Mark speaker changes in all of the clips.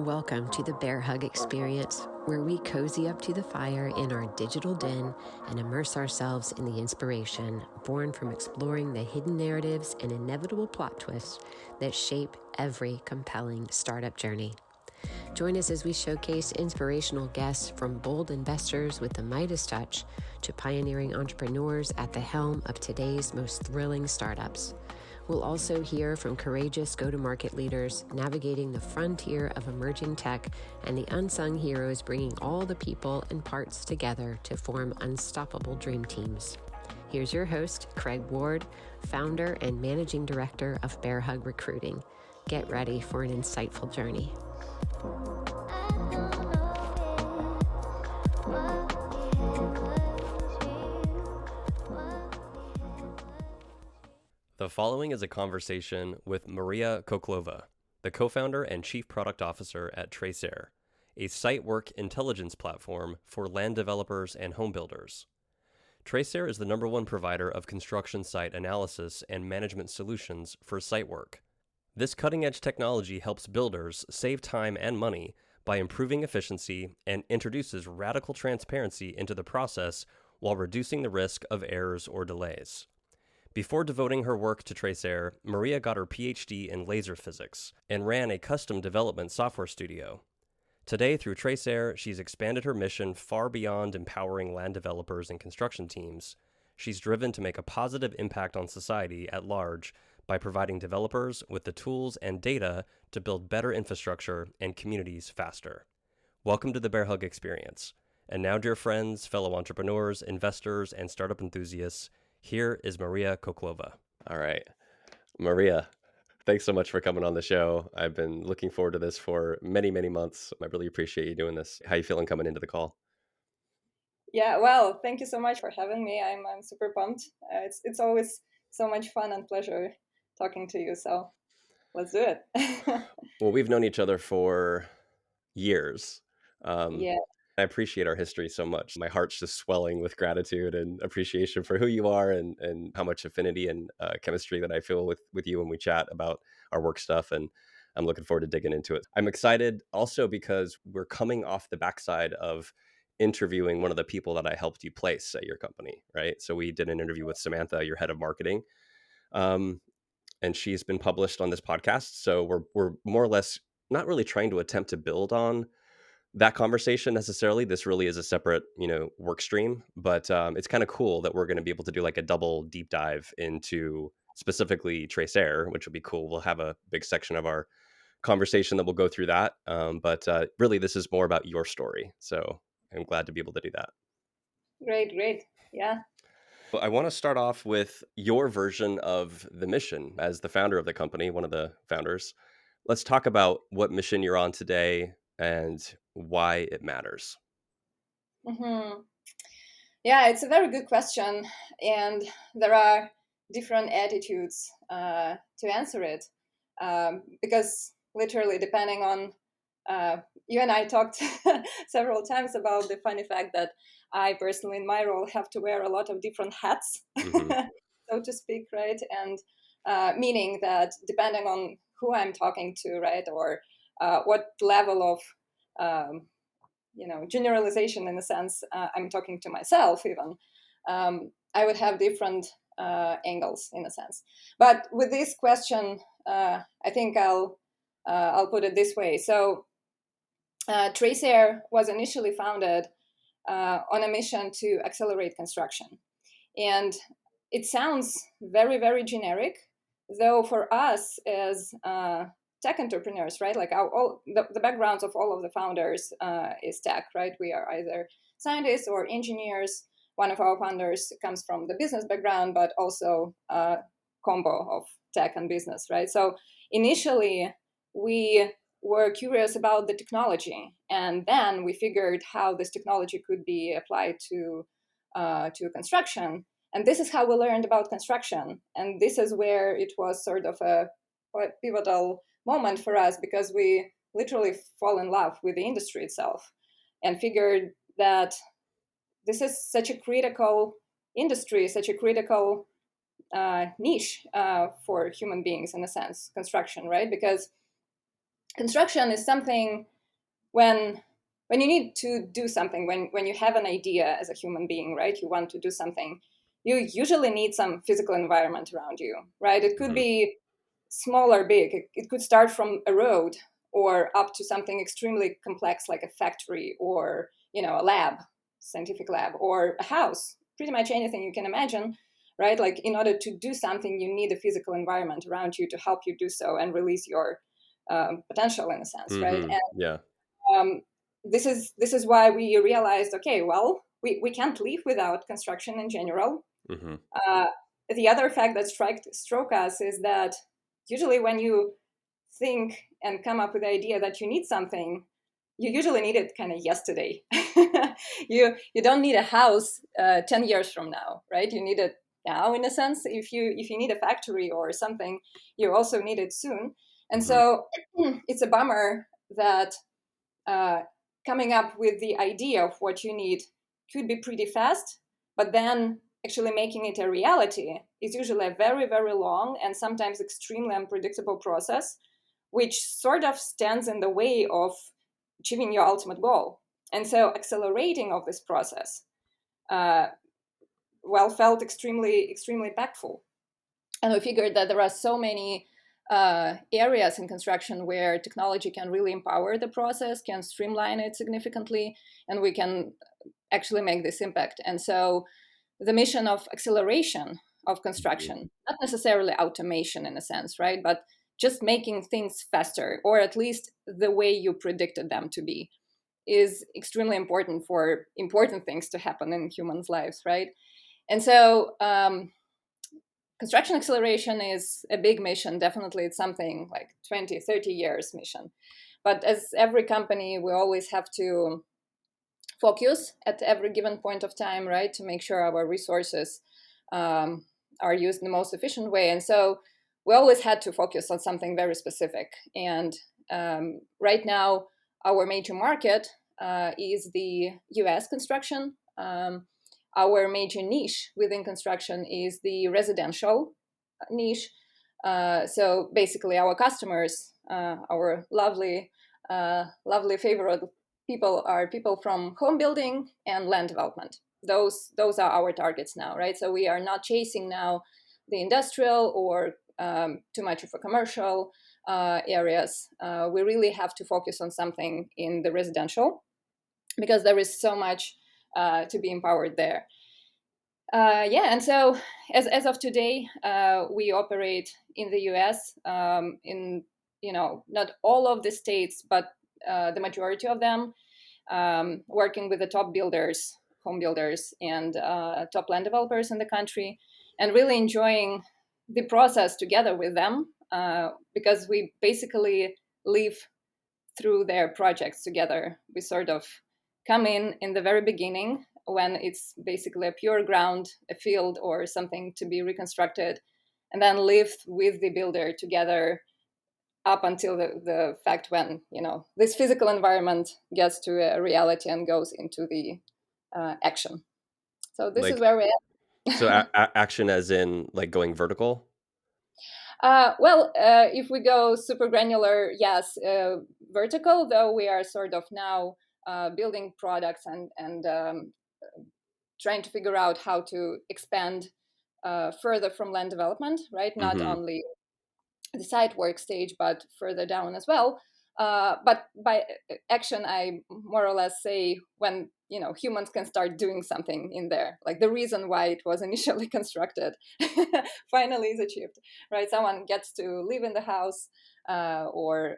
Speaker 1: Welcome to the Bear Hug Experience, where we cozy up to the fire in our digital den and immerse ourselves in the inspiration born from exploring the hidden narratives and inevitable plot twists that shape every compelling startup journey. Join us as we showcase inspirational guests from bold investors with the Midas touch to pioneering entrepreneurs at the helm of today's most thrilling startups. We'll also hear from courageous go-to-market leaders navigating the frontier of emerging tech and the unsung heroes bringing all the people and parts together to form unstoppable dream teams. Here's your host, Kraig Ward, founder and managing director of Bear Hug Recruiting. Get ready for an insightful journey.
Speaker 2: The following is a conversation with Maria Khokhlova, the co-founder and chief product officer at TraceAir, a sitework intelligence platform for land developers and homebuilders. TraceAir is the #1 provider of construction site analysis and management solutions for sitework. This cutting-edge technology helps builders save time and money by improving efficiency and introduces radical transparency into the process while reducing the risk of errors or delays. Before devoting her work to TraceAir, Maria got her Ph.D. in laser physics and ran a custom development software studio. Today, through TraceAir, she's expanded her mission far beyond empowering land developers and construction teams. She's driven to make a positive impact on society at large by providing developers with the tools and data to build better infrastructure and communities faster. Welcome to the Bear Hug Experience. And now, dear friends, fellow entrepreneurs, investors, and startup enthusiasts, here is Maria Khokhlova. All right. Maria, thanks so much for coming on the show. I've been looking forward to this for many, many months. I really appreciate you doing this. How you feeling coming into the call?
Speaker 3: Yeah, well, thank you so much for having me. I'm super pumped. It's always so much fun and pleasure talking to you. So let's do it.
Speaker 2: Well, we've known each other for years.
Speaker 3: Yeah.
Speaker 2: I appreciate our history so much. My heart's just swelling with gratitude and appreciation for who you are and how much affinity and chemistry that I feel with you when we chat about our work stuff. And I'm looking forward to digging into it. I'm excited also because we're coming off the backside of interviewing one of the people that I helped you place at your company, right? So we did an interview with Samantha, your head of marketing. And she's been published on this podcast. So we're more or less not really trying to attempt to build on that conversation necessarily. This really is a separate, work stream, but it's kind of cool that we're going to be able to do like a double deep dive into specifically TraceAir, which will be cool. We'll have a big section of our conversation that will go through that. But really, this is more about your story. So I'm glad to be able to do that.
Speaker 3: Great. Yeah.
Speaker 2: But I want to start off with your version of the mission as the founder of the company, one of the founders. Let's talk about what mission you're on today and why it matters.
Speaker 3: Mm-hmm. Yeah, it's a very good question. And there are different attitudes to answer it. Because literally, depending on you and I talked several times about the funny fact that I personally, in my role, have to wear a lot of different hats, so to speak, right? And meaning that depending on who I'm talking to, right, or what level of generalization, in a sense, I'm talking to myself, even, I would have different angles, in a sense. But with this question, I think I'll put it this way. So TraceAir was initially founded on a mission to accelerate construction. And it sounds very, very generic, though for us as tech entrepreneurs, right? Like the backgrounds of all of the founders is tech, right? We are either scientists or engineers. One of our founders comes from the business background, but also a combo of tech and business, right? So initially, we were curious about the technology, and then we figured how this technology could be applied to construction. And this is how we learned about construction. And this is where it was sort of a pivotal moment for us, because we literally fall in love with the industry itself and figured that this is such a critical industry, such a critical niche for human beings, in a sense, construction, right? Because construction is something when you need to do something, when you have an idea as a human being, right? You want to do something, you usually need some physical environment around you, right? It could be small or big. It could start from a road or up to something extremely complex like a factory or, a lab, scientific lab, or a house, pretty much anything you can imagine, right? Like in order to do something, you need a physical environment around you to help you do so and release your potential in a sense, right?
Speaker 2: Yeah.
Speaker 3: And this is why we realized, okay, well, we can't live without construction in general. Uh, the other fact that struck us is that usually when you think and come up with the idea that you need something, you usually need it kind of yesterday. You don't need a house 10 years from now, right? You need it now, in a sense. If you need a factory or something, you also need it soon. And so it's a bummer that coming up with the idea of what you need could be pretty fast, but then actually making it a reality is usually a very, very long and sometimes extremely unpredictable process, which sort of stands in the way of achieving your ultimate goal. And so accelerating of this process, felt extremely, extremely impactful. And we figured that there are so many areas in construction where technology can really empower the process, can streamline it significantly, and we can actually make this impact. And so the mission of acceleration of construction, not necessarily automation in a sense, right? But just making things faster, or at least the way you predicted them to be, is extremely important for important things to happen in humans' lives, right? And so construction acceleration is a big mission. Definitely, it's something like 20, 30 years mission. But as every company, we always have to focus at every given point of time, right, to make sure our resources are used in the most efficient way. And so we always had to focus on something very specific. And right now, our major market is the US construction. Our major niche within construction is the residential niche. So basically, our customers, our lovely favorite people, are people from home building and land development. Those are our targets now, right? So we are not chasing now the industrial or too much of a commercial areas. We really have to focus on something in the residential because there is so much to be empowered there. And so as of today, we operate in the US in not all of the states, but the majority of them, working with the top builders, home builders, and top land developers in the country, and really enjoying the process together with them because we basically live through their projects together. We sort of come in the very beginning when it's basically a pure ground, a field, or something to be reconstructed, and then live with the builder together up until the fact when this physical environment gets to a reality and goes into the action. So this is where we're at.
Speaker 2: So action as in like going vertical?
Speaker 3: If we go super granular, yes, vertical, though we are sort of now building products and trying to figure out how to expand further from land development, right? Not only the site work stage, but further down as well. But by action, I more or less say when humans can start doing something in there, like the reason why it was initially constructed finally is achieved, right? Someone gets to live in the house or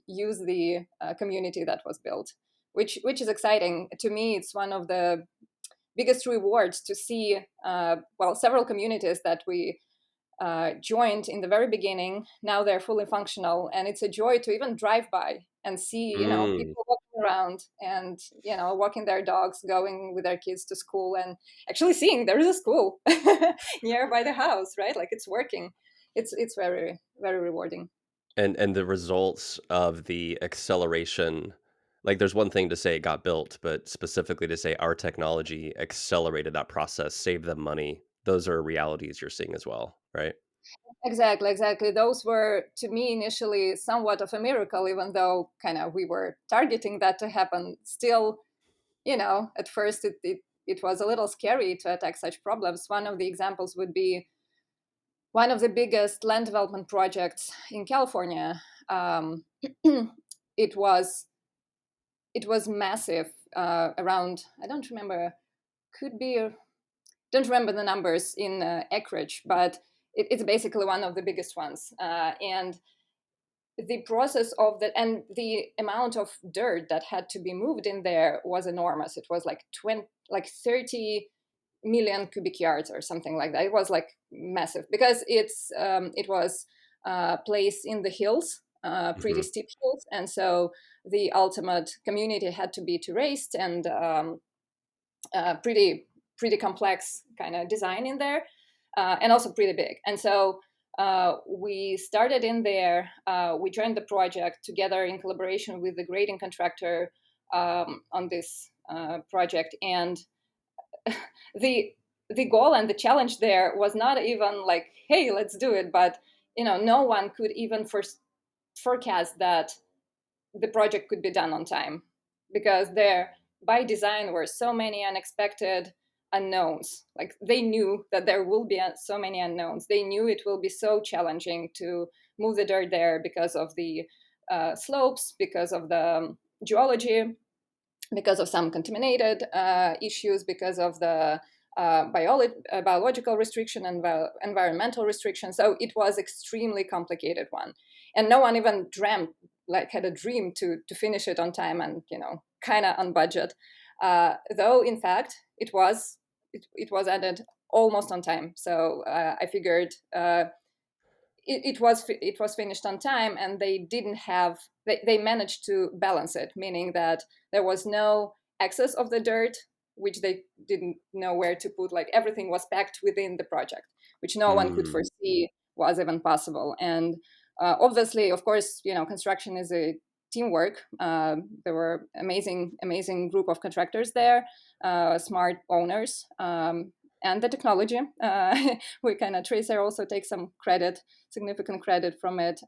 Speaker 3: use the community that was built, which is exciting to me. It's one of the biggest rewards to see several communities that we joined in the very beginning. Now they're fully functional, and it's a joy to even drive by and see people walking around and walking their dogs, going with their kids to school, and actually seeing there is a school nearby the house, right? Like it's working. It's very, very rewarding.
Speaker 2: And the results of the acceleration, like there's one thing to say it got built, but specifically to say our technology accelerated that process, saved them money. Those are realities you're seeing as well, right?
Speaker 3: Exactly. Those were, to me, initially somewhat of a miracle, even though kind of we were targeting that to happen. Still, at first it was a little scary to attack such problems. One of the examples would be one of the biggest land development projects in California. It was massive, around, I don't remember, could be, don't remember the numbers in acreage, but it's basically one of the biggest ones. And the process of that and the amount of dirt that had to be moved in there was enormous. It was like 30 million cubic yards or something like that. It was like massive because it was placed in the hills, pretty
Speaker 2: Hmm.
Speaker 3: steep hills, and so the ultimate community had to be terraced and pretty complex kind of design in there, and also pretty big. And so we started in there. We joined the project together in collaboration with the grading contractor on this project, and the goal and the challenge there was not even like, hey, let's do it, but no one could even forecast that the project could be done on time, because there by design were so many unexpected unknowns. Like, they knew that there will be so many unknowns. They knew it will be so challenging to move the dirt there because of the slopes, because of the geology, because of some contaminated issues, because of the biological restriction and environmental restriction. So it was extremely complicated one, and no one even had a dream to finish it on time and kind of on budget. Though in fact it was ended almost on time. So I figured it was finished on time, and they managed to balance it, meaning that there was no excess of the dirt, which they didn't know where to put. Like, everything was packed within the project, which no one could
Speaker 2: Mm.
Speaker 3: foresee was even possible. And obviously, of course, construction is a teamwork. There were amazing group of contractors there, smart owners, and the technology. We kind of TraceAir also takes some significant credit from it,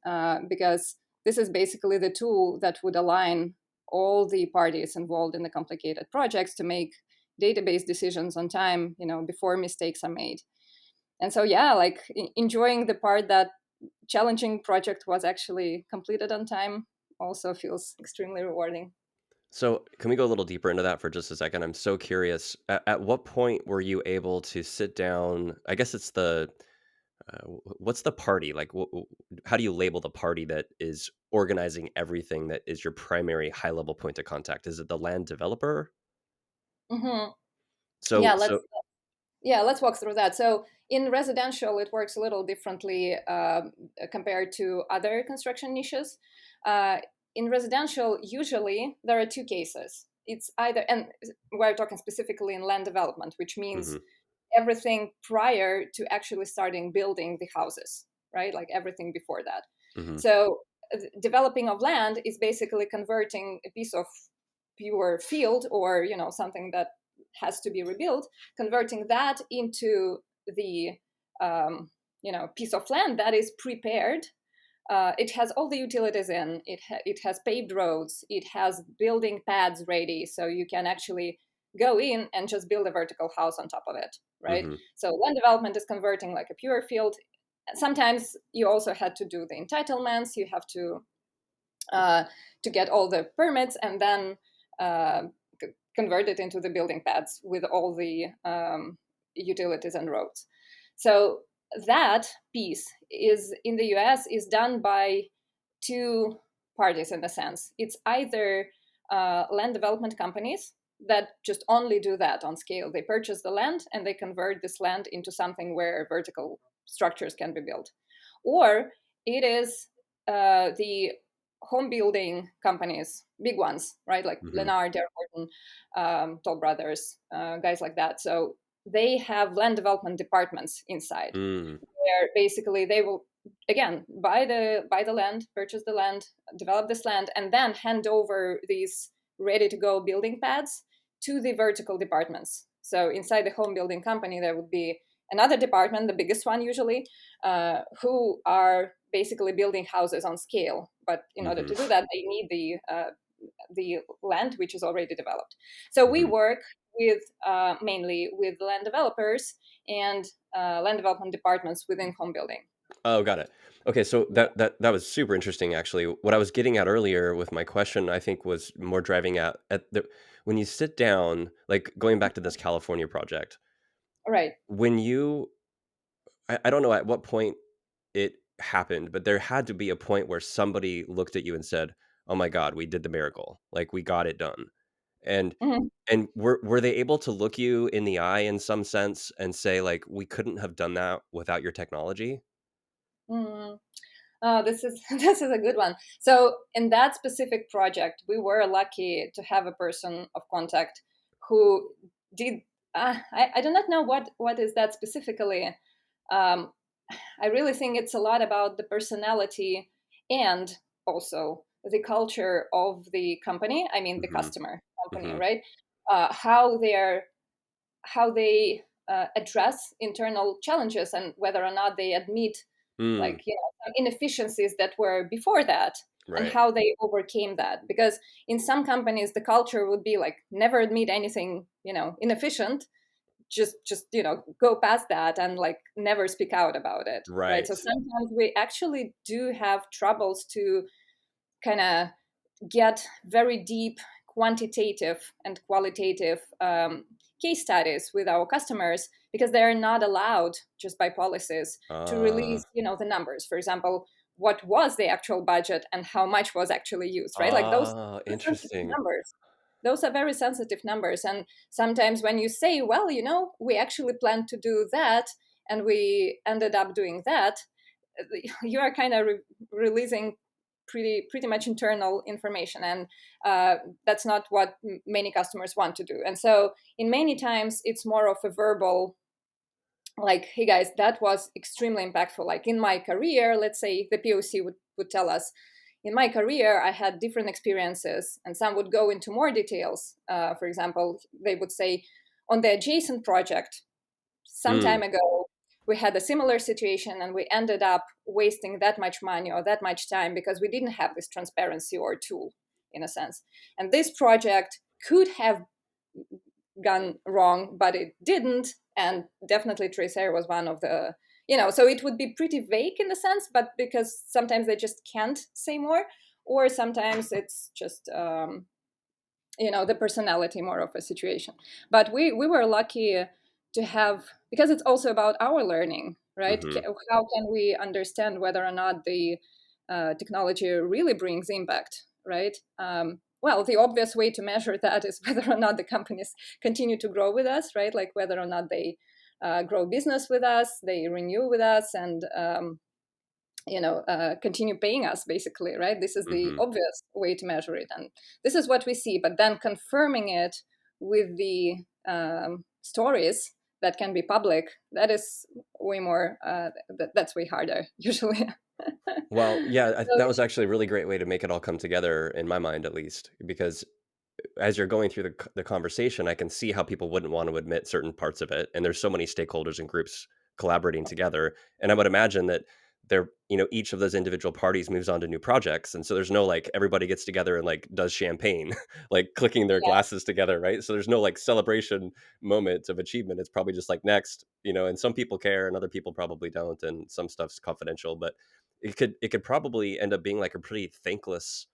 Speaker 3: because this is basically the tool that would align all the parties involved in the complicated projects to make database decisions on time, before mistakes are made. And so, yeah, like, enjoying the part that challenging project was actually completed on time also feels extremely rewarding.
Speaker 2: So, can we go a little deeper into that for just a second? I'm so curious. At what point were you able to sit down? I guess it's what's the party like? How do you label the party that is organizing everything that is your primary high level point of contact? Is it the land developer?
Speaker 3: Hmm.
Speaker 2: So,
Speaker 3: Yeah,
Speaker 2: so
Speaker 3: let's walk through that. So in residential, it works a little differently compared to other construction niches. Uh, in residential, usually there are two cases. It's either, and we're talking specifically in land development, which means
Speaker 2: Mhm,
Speaker 3: everything prior to actually starting building the houses, right? Like, everything before that.
Speaker 2: mhm,
Speaker 3: So developing of land is basically converting a piece of pure field, or something that has to be rebuilt, converting that into the piece of land that is prepared. It has all the utilities in it. It has paved roads. It has building pads ready, so you can actually go in and just build a vertical house on top of it, right?
Speaker 2: mhm.
Speaker 3: So land development is converting like a pure field. Sometimes you also had to do the entitlements. You have uh, to get all the permits, and then uh, convert it into the building pads with all the utilities and roads. So that piece is in the US is done by two parties in a sense. It's either land development companies that just only do that on scale. They purchase the land and they convert this land into something where vertical structures can be built. Or it is the home building companies, big ones, right? Like
Speaker 2: Mhm.
Speaker 3: Lennar, D.R. Horton, Toll Brothers, guys like that. So they have land development departments inside,
Speaker 2: Mm.
Speaker 3: where basically they will again buy the land, purchase the land, develop this land, and then hand over these ready to go building pads to the vertical departments. So inside the home building company, there would be another department, the biggest one usually, who are basically building houses on scale. But in order to do that, they need the land which is already developed. So we work with mainly with land developers and land development departments within home building.
Speaker 2: Oh, got it. Okay, so that was super interesting actually. What I was getting at earlier with my question, I think, was more driving at the when you sit down, like going back to this California project,
Speaker 3: Right.
Speaker 2: when you I don't know at what point it happened, but there had to be a point where somebody looked at you and said, "Oh my God, we did the miracle. Like we got it done." And
Speaker 3: Mhm.
Speaker 2: and were they able to look you in the eye in some sense and say like, "We couldn't have done that without your technology"?
Speaker 3: Mm. Oh, this is this is a good one. So in that specific project, we were lucky to have a person of contact who did. I do not know what is that specifically. Um, I really think it's a lot about the personality and also the culture of the company. I mean, the
Speaker 2: Mhm.
Speaker 3: customer company,
Speaker 2: Mhm.
Speaker 3: right? How they address internal challenges and whether or not they admit
Speaker 2: Mm,
Speaker 3: like some inefficiencies that were before that and
Speaker 2: right.
Speaker 3: how they overcame that, because in some companies the culture would be like never admit anything inefficient, just go past that and like never speak out about it, right? So
Speaker 2: Right.
Speaker 3: sometimes we actually do have troubles to kind of get very deep quantitative and qualitative case studies with our customers because they're not allowed just by policies to
Speaker 2: Ah.
Speaker 3: release the numbers. For example, what was the actual budget and how much was actually used, right? Like
Speaker 2: Ah,
Speaker 3: those sensitive
Speaker 2: interesting.
Speaker 3: numbers, those are very sensitive numbers. And sometimes when you say, well, we actually planned to do that and we ended up doing that, you are kind of releasing pretty much internal information, and that's not what many customers want to do. And so in many times it's more of a verbal, like, hey guys, that was extremely impactful. Like in my career, let's say the POC would tell us, in my career I had different experiences, and some would go into more details. For example, they would say, on the adjacent project some
Speaker 2: Mm.
Speaker 3: time ago, we had a similar situation and we ended up wasting that much money or that much time because we didn't have this transparency or tool, in a sense. And this project could have gone wrong, but it didn't. And definitely TraceAir was one of the, so it would be pretty vague in the sense, but because sometimes they just can't say more, or sometimes it's just, the personality more of a situation. But we were lucky to have, because it's also about our learning, right?
Speaker 2: Mhm.
Speaker 3: How can we understand whether or not the technology really brings impact, right? Well, the obvious way to measure that is whether or not the companies continue to grow with us, right? Like whether or not they grow business with us, they renew with us, and continue paying us, basically, right? This is the
Speaker 2: Mhm.
Speaker 3: obvious way to measure it, and this is what we see. But then confirming it with the stories that can be public, that is way more that's way harder usually.
Speaker 2: Well, yeah,
Speaker 3: So,
Speaker 2: that was actually a really great way to make it all come together in my mind, at least, because as you're going through the conversation, I can see how people wouldn't want to admit certain parts of it, and there's so many stakeholders and groups collaborating together, and I would imagine that each of those individual parties moves on to new projects, and so there's no like everybody gets together and like does champagne, like clicking their
Speaker 3: yeah.
Speaker 2: glasses together, right? So there's no like celebration moment of achievement. It's probably just like next, and some people care and other people probably don't, and some stuff's confidential, but it could probably end up being like a pretty thankless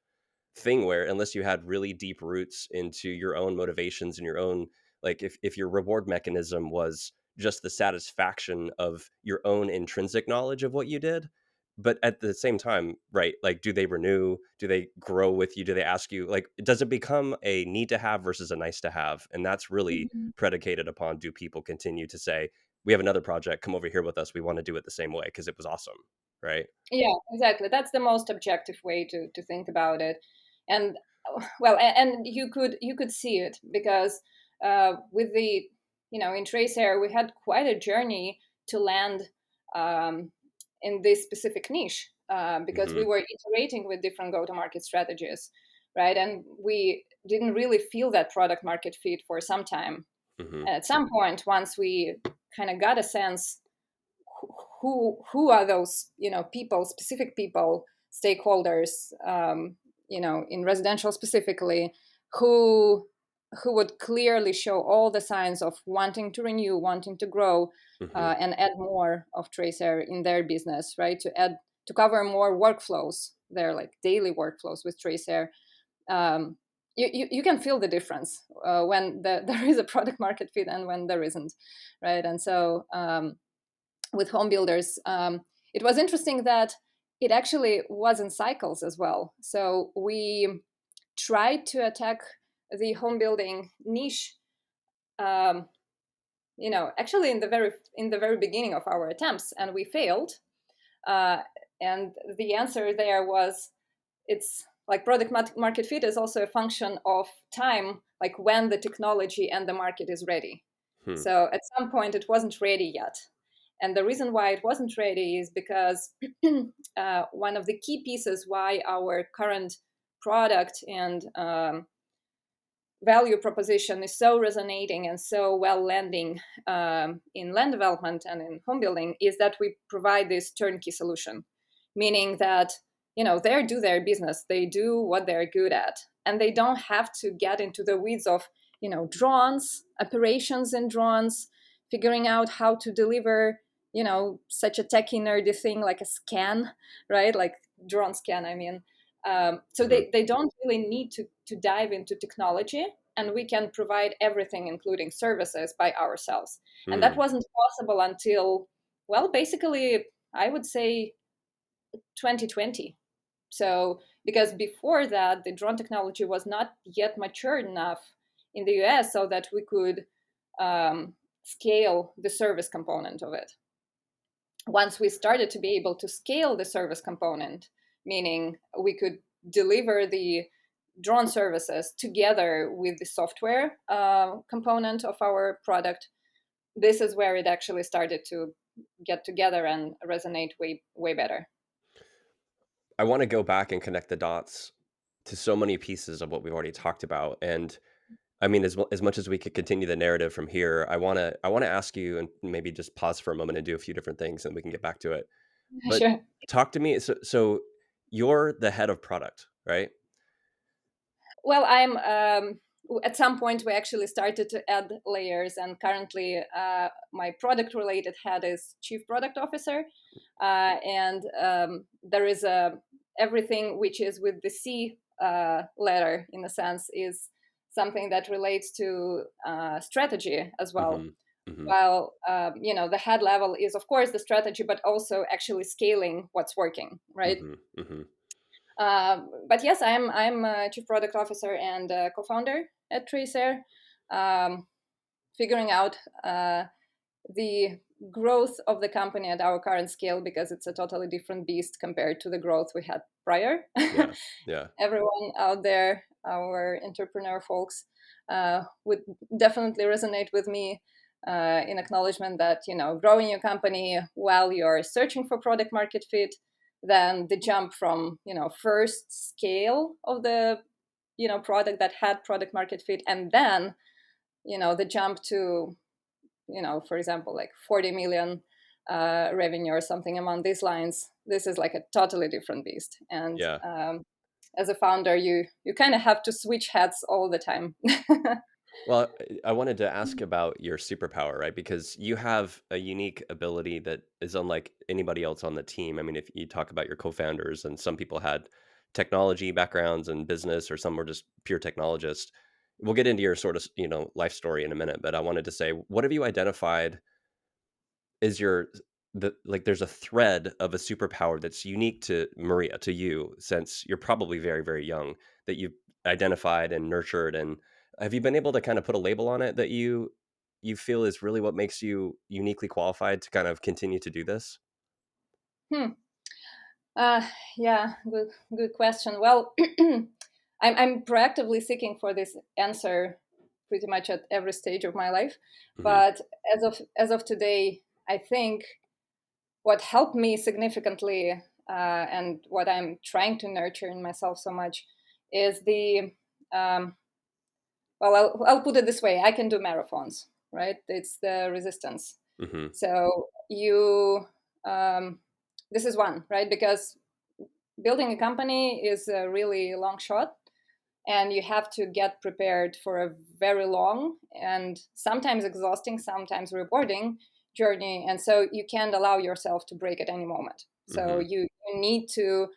Speaker 2: thing where unless you had really deep roots into your own motivations and your own like if your reward mechanism was just the satisfaction of your own intrinsic knowledge of what you did, but at the same time, right, like do they renew, do they grow with you, do they ask you, like does it become a need to have versus a nice to have? And that's really
Speaker 3: Mhm.
Speaker 2: predicated upon, do people continue to say, we have another project, come over here with us, we want to do it the same way because it was awesome, right?
Speaker 3: Yeah, exactly. That's the most objective way to think about it. And well, and you could see it because with the in TraceAir we had quite a journey to land um, in this specific niche because we
Speaker 2: Hmm.
Speaker 3: were iterating with different go-to-market strategies, right? And we didn't really feel that product market fit for some time.
Speaker 2: Hmm.
Speaker 3: And at some point, once we kind of got a sense who are those, people, specific people, stakeholders, in residential specifically, who would clearly show all the signs of wanting to renew, wanting to grow, and add more of TraceAir in their business, right? To cover more workflows, their like daily workflows with TraceAir. You can feel the difference when there is a product market fit and when there isn't, right? And so with home builders, it was interesting that it actually was in cycles as well. So we tried to attack the home building niche, actually in the very beginning of our attempts, and we failed. And the answer there was, it's like product market fit is also a function of time, like when the technology and the market is ready. So at some point it wasn't ready yet. And the reason why it wasn't ready is because one of the key pieces why our current product and value proposition is so resonating and so well landing in land development and in home building is that we provide this turnkey solution, meaning that they do their business, they do what they're good at, and they don't have to get into the weeds of drones, operations in drones, figuring out how to deliver such a techie nerdy thing like a scan, right? Like drone scan, I mean. So they don't really need to dive into technology, and we can provide everything, including services, by ourselves. And that wasn't possible until, well, basically, I would say 2020. So because before that, the drone technology was not yet mature enough in the US so that we could scale the service component of it. Once we started to be able to scale the service component, meaning we could deliver the drone services together with the software component of our product, this is where it actually started to get together and resonate way better.
Speaker 2: I want to go back and connect the dots to so many pieces of what we've already talked about. And I mean, as much as we could continue the narrative from here, I want to ask you, and maybe just pause for a moment and do a few different things, and we can get back to it. But
Speaker 3: Sure.
Speaker 2: talk to me. So you're the head of product, right?
Speaker 3: Well, I'm at some point we actually started to add layers, and currently my product related head is chief product officer, and there is everything which is with the C letter, in a sense, is something that relates to strategy as well. While the head level is of course the strategy, but also actually scaling what's working, right? But yes, I'm a chief product officer and co-founder at TraceAir, figuring out the growth of the company at our current scale, because it's a totally different beast compared to the growth we had prior.
Speaker 2: Yeah.
Speaker 3: Everyone out there, our entrepreneur folks, would definitely resonate with me in acknowledgement that growing your company while you're searching for product market fit, then the jump from first scale of the product that had product market fit, and then the jump to for example like 40 million revenue or something among these lines, this is like a totally different beast. And as a founder, you kind of have to switch hats all the time.
Speaker 2: Well, I wanted to ask about your superpower, right? Because you have a unique ability that is unlike anybody else on the team. I mean, if you talk about your co-founders, and some people had technology backgrounds and business, or some were just pure technologists. We'll get into your sort of, life story in a minute, but I wanted to say, what have you identified is there's a thread of a superpower that's unique to Maria, to you, since you're probably very, very young, that you've identified and nurtured. And have you been able to kind of put a label on it that you feel is really what makes you uniquely qualified to kind of continue to do this?
Speaker 3: Yeah, good question. Well, I'm proactively seeking for this answer pretty much at every stage of my life. But as of today, I think what helped me significantly and what I'm trying to nurture in myself so much is the well, I'll put it this way: I can do marathons, right? It's the resistance.
Speaker 2: Mm-hmm.
Speaker 3: So this is one, right? Because building a company is a really long shot, and you have to get prepared for a very long and sometimes exhausting, sometimes rewarding journey. And so you can't allow yourself to break at any moment. So
Speaker 2: Mm-hmm.
Speaker 3: you need to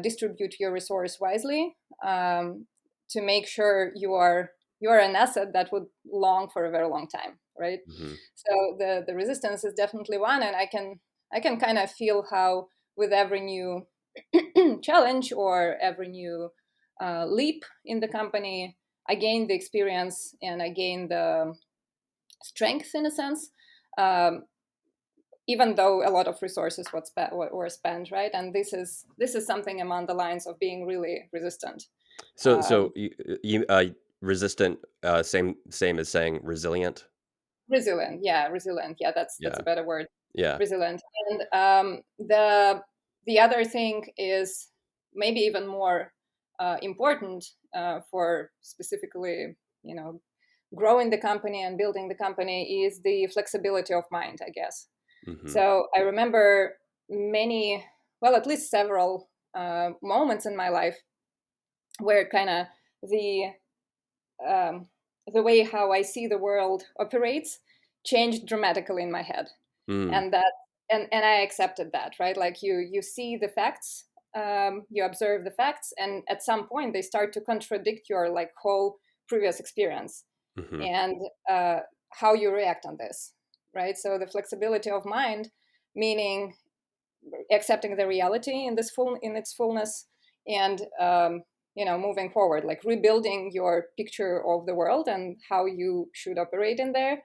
Speaker 3: distribute your resource wisely, to make sure you are an asset that would long for a very long time, right?
Speaker 2: Mm-hmm.
Speaker 3: So the resistance is definitely one, and I can kind of feel how with every new challenge or every new leap in the company, I gain the experience and I gain the strength in a sense, um, even though a lot of resources were spent, right? And this is something among the lines of being really resistant.
Speaker 2: So
Speaker 3: Um,
Speaker 2: you resistant, same as saying resilient.
Speaker 3: Resilient, yeah, resilient, yeah, that's
Speaker 2: Yeah.
Speaker 3: a better word.
Speaker 2: Yeah.
Speaker 3: Resilient. And the other thing is maybe even more important for specifically, growing the company and building the company, is the flexibility of mind, I guess.
Speaker 2: Mm-hmm.
Speaker 3: So I remember many, well, at least several moments in my life where kind of the um, the way how I see the world operates changed dramatically in my head,
Speaker 2: Mm.
Speaker 3: and and I accepted that, right? Like you see the facts, you observe the facts, and at some point they start to contradict your like whole previous experience,
Speaker 2: Mm-hmm.
Speaker 3: and uh, how you react on this, right? So the flexibility of mind, meaning accepting the reality in its fullness, and moving forward, like rebuilding your picture of the world and how you should operate in there,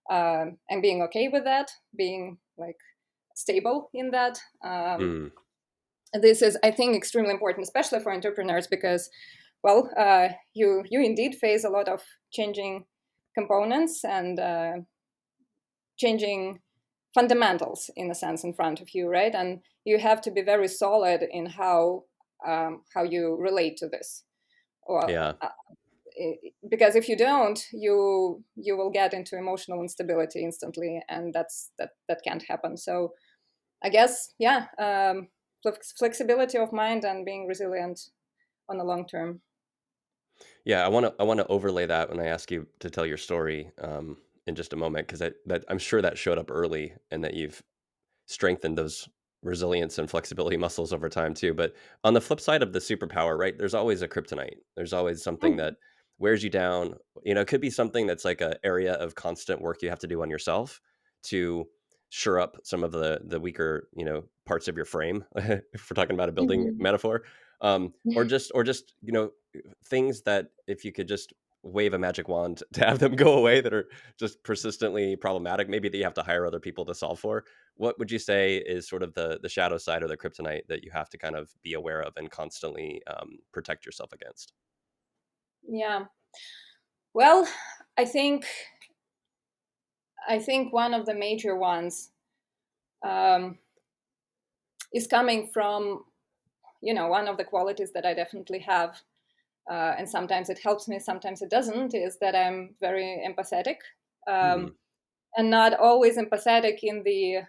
Speaker 3: and being okay with that, being like stable in that.
Speaker 2: Mm.
Speaker 3: This is, I think, extremely important, especially for entrepreneurs, because, well, you indeed face a lot of changing components and changing fundamentals in a sense in front of you, right? And you have to be very solid in how you relate to this. Well,
Speaker 2: Yeah.
Speaker 3: because if you don't, you will get into emotional instability instantly, and that can't happen. So I guess, yeah, flexibility of mind and being resilient on the long term.
Speaker 2: Yeah, I want to overlay that when I ask you to tell your story in just a moment, because that I'm sure that showed up early and that you've strengthened those resilience and flexibility muscles over time too. But on the flip side of the superpower, right? There's always a kryptonite. There's always something
Speaker 3: Mm.
Speaker 2: that wears you down. It could be something that's like an area of constant work you have to do on yourself to shore up some of the weaker, parts of your frame, if we're talking about a building
Speaker 3: Mhm.
Speaker 2: metaphor. Or just things that if you could just wave a magic wand to have them go away that are just persistently problematic, maybe that you have to hire other people to solve for. What would you say is sort of the shadow side or the kryptonite that you have to kind of be aware of and constantly protect yourself against?
Speaker 3: Yeah. Well, I think I think one of the major ones um, is coming from, one of the qualities that I definitely have, and sometimes it helps me, sometimes it doesn't, is that I'm very empathetic,
Speaker 2: Hmm.
Speaker 3: um, and not always empathetic in the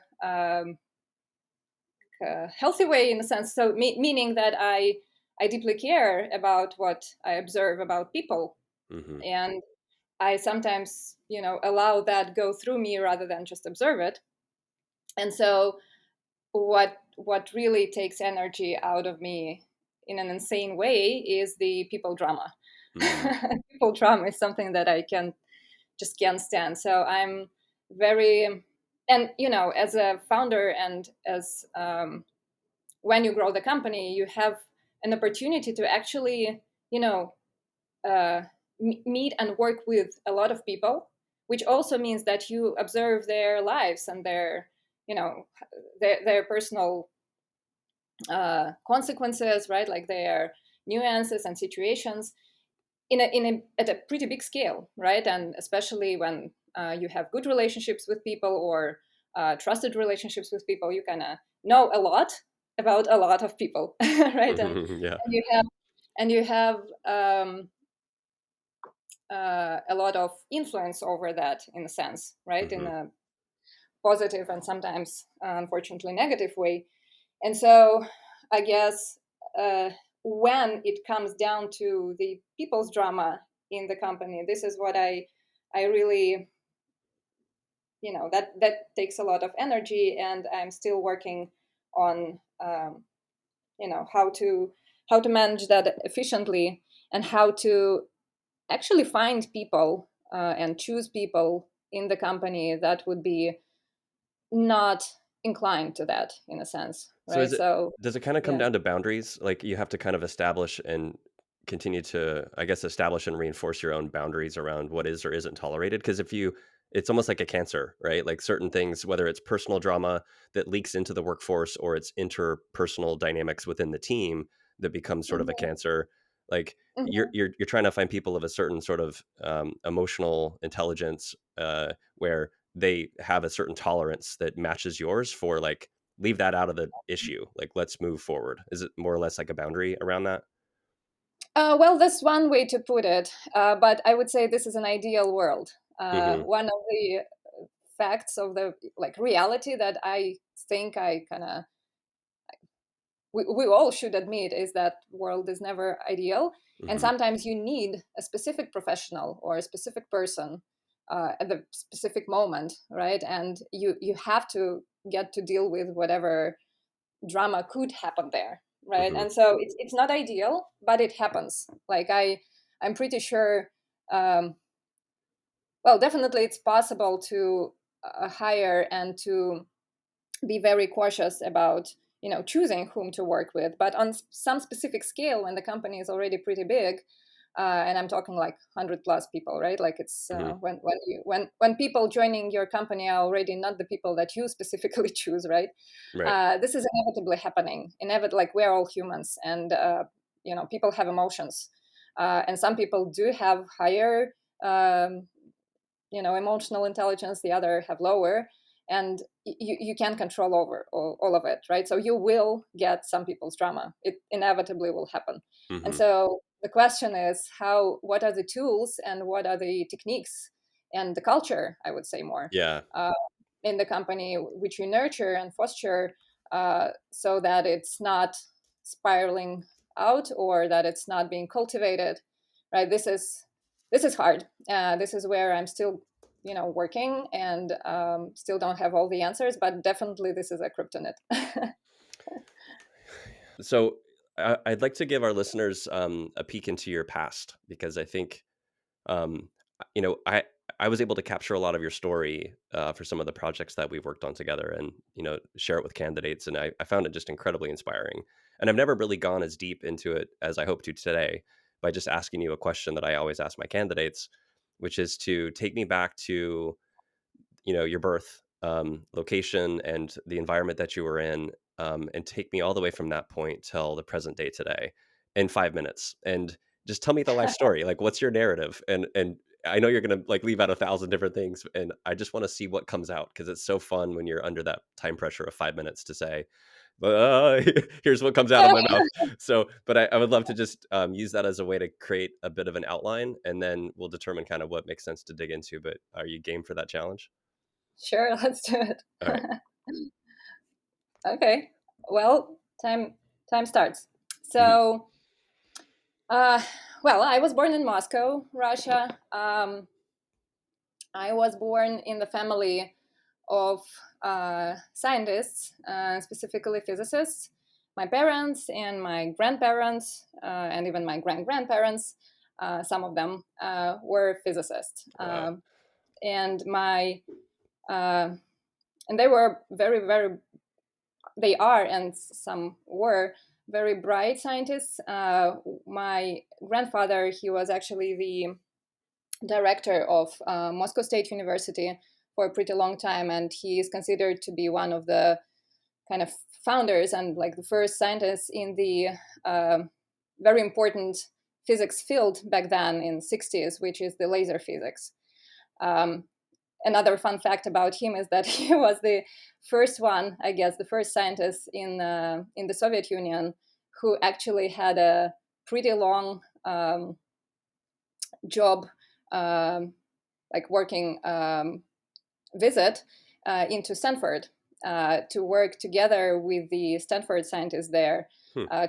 Speaker 3: healthy way, in a sense. So meaning that I deeply care about what I observe about people,
Speaker 2: Hmm.
Speaker 3: and I sometimes, allow that go through me rather than just observe it. And so what really takes energy out of me in an insane way is the people drama.
Speaker 2: Hmm.
Speaker 3: People drama is something that I can't stand. So I'm very, and as a founder and as when you grow the company, you have an opportunity to actually, uh, meet and work with a lot of people, which also means that you observe their lives and their, their personal consequences, right? Like their nuances and situations at a pretty big scale, right? And especially when you have good relationships with people, or trusted relationships with people, you kind of know a lot about a lot of people, right? And
Speaker 2: Yeah.
Speaker 3: and you have and you have a lot of influence over that, in a sense, right?
Speaker 2: Hmm.
Speaker 3: positive and sometimes, unfortunately, negative way. And so I guess when it comes down to the people's drama in the company, this is what I really, that takes a lot of energy, and I'm still working on, how to manage that efficiently, and how to actually find people and choose people in the company that would be not inclined to that, in a sense,
Speaker 2: So
Speaker 3: right? So
Speaker 2: does it kind of come
Speaker 3: yeah.
Speaker 2: down to boundaries? Like you have to kind of establish and continue to, I guess, establish and reinforce your own boundaries around what is or isn't tolerated. Because it's almost like a cancer, right? Like certain things, whether it's personal drama that leaks into the workforce or it's interpersonal dynamics within the team that becomes sort of a
Speaker 3: Mhm,
Speaker 2: cancer. Like
Speaker 3: mhm.
Speaker 2: you're trying to find people of a certain sort of emotional intelligence where they have a certain tolerance that matches yours for like leave that out of the issue. Like, let's move forward. Is it more or less like a boundary around that?
Speaker 3: Well, that's one way to put it, but I would say this is an ideal world.
Speaker 2: Hmm.
Speaker 3: One of the facts of the reality that I think I kind of we all should admit is that world is never ideal, and
Speaker 2: Hmm.
Speaker 3: sometimes you need a specific professional or a specific person at the specific moment, right? And you have to get to deal with whatever drama could happen there, right?
Speaker 2: Hmm.
Speaker 3: And so it's not ideal, but it happens. I'm pretty sure, um, well, definitely it's possible to hire and to be very cautious about choosing whom to work with, but on some specific scale, when the company is already pretty big, and I'm talking like 100 plus people, right? Like it's
Speaker 2: Hmm.
Speaker 3: when people joining your company are already not the people that you specifically choose, right?
Speaker 2: Right.
Speaker 3: This is inevitably happening. Like we're all humans, and people have emotions, and some people do have higher um, emotional intelligence, the other have lower, and you can't control over all of it, right? So you will get some people's drama. It inevitably will happen. And
Speaker 2: Hmm.
Speaker 3: so the question is, what are the tools and what are the techniques and the culture, I would say, more
Speaker 2: Yeah.
Speaker 3: uh, in the company, which you nurture and foster, so that it's not spiraling out, or that it's not being cultivated, right? This is hard. This is where I'm still working, and still don't have all the answers, but definitely this is a kryptonite.
Speaker 2: So I'd like to give our listeners a peek into your past because I think, um, you know, I was able to capture a lot of your story for some of the projects that we've worked on together, and share it with candidates, and I found it just incredibly inspiring. And I've never really gone as deep into it as I hope to today by just asking you a question that I always ask my candidates, which is to take me back to your birth location and the environment that you were in, and take me all the way from that point till the present day today in 5 minutes, and just tell me the life story. Like, what's your narrative? And I know you're gonna like leave out 1,000 different things, and I just want to see what comes out because it's so fun when you're under that time pressure of 5 minutes to say, here's what comes out of my mouth. So, but I would love to just use that as a way to create a bit of an outline, and then we'll determine kind of what makes sense to dig into. But are you game for that challenge?
Speaker 3: Sure, let's do it.
Speaker 2: All right.
Speaker 3: Okay, well, time starts.
Speaker 2: Mhm.
Speaker 3: So uh, well, I was born in Moscow, Russia. I was born in the family of scientists, specifically physicists. My parents and my grandparents, and even my grand-grandparents, some of them were physicists.
Speaker 2: Wow.
Speaker 3: And my uh, and they were very, very, they are, and some were very bright scientists. My grandfather, he was actually the director of Moscow State University for a pretty long time, and he is considered to be one of the kind of founders and like the first scientists in the very important physics field back then in 60s, which is the laser physics. Um, Another fun fact about him is that he was the first one, I guess, the first scientist in the Soviet Union who actually had a pretty long job, um, like working visit, into Stanford to work together with the Stanford scientists there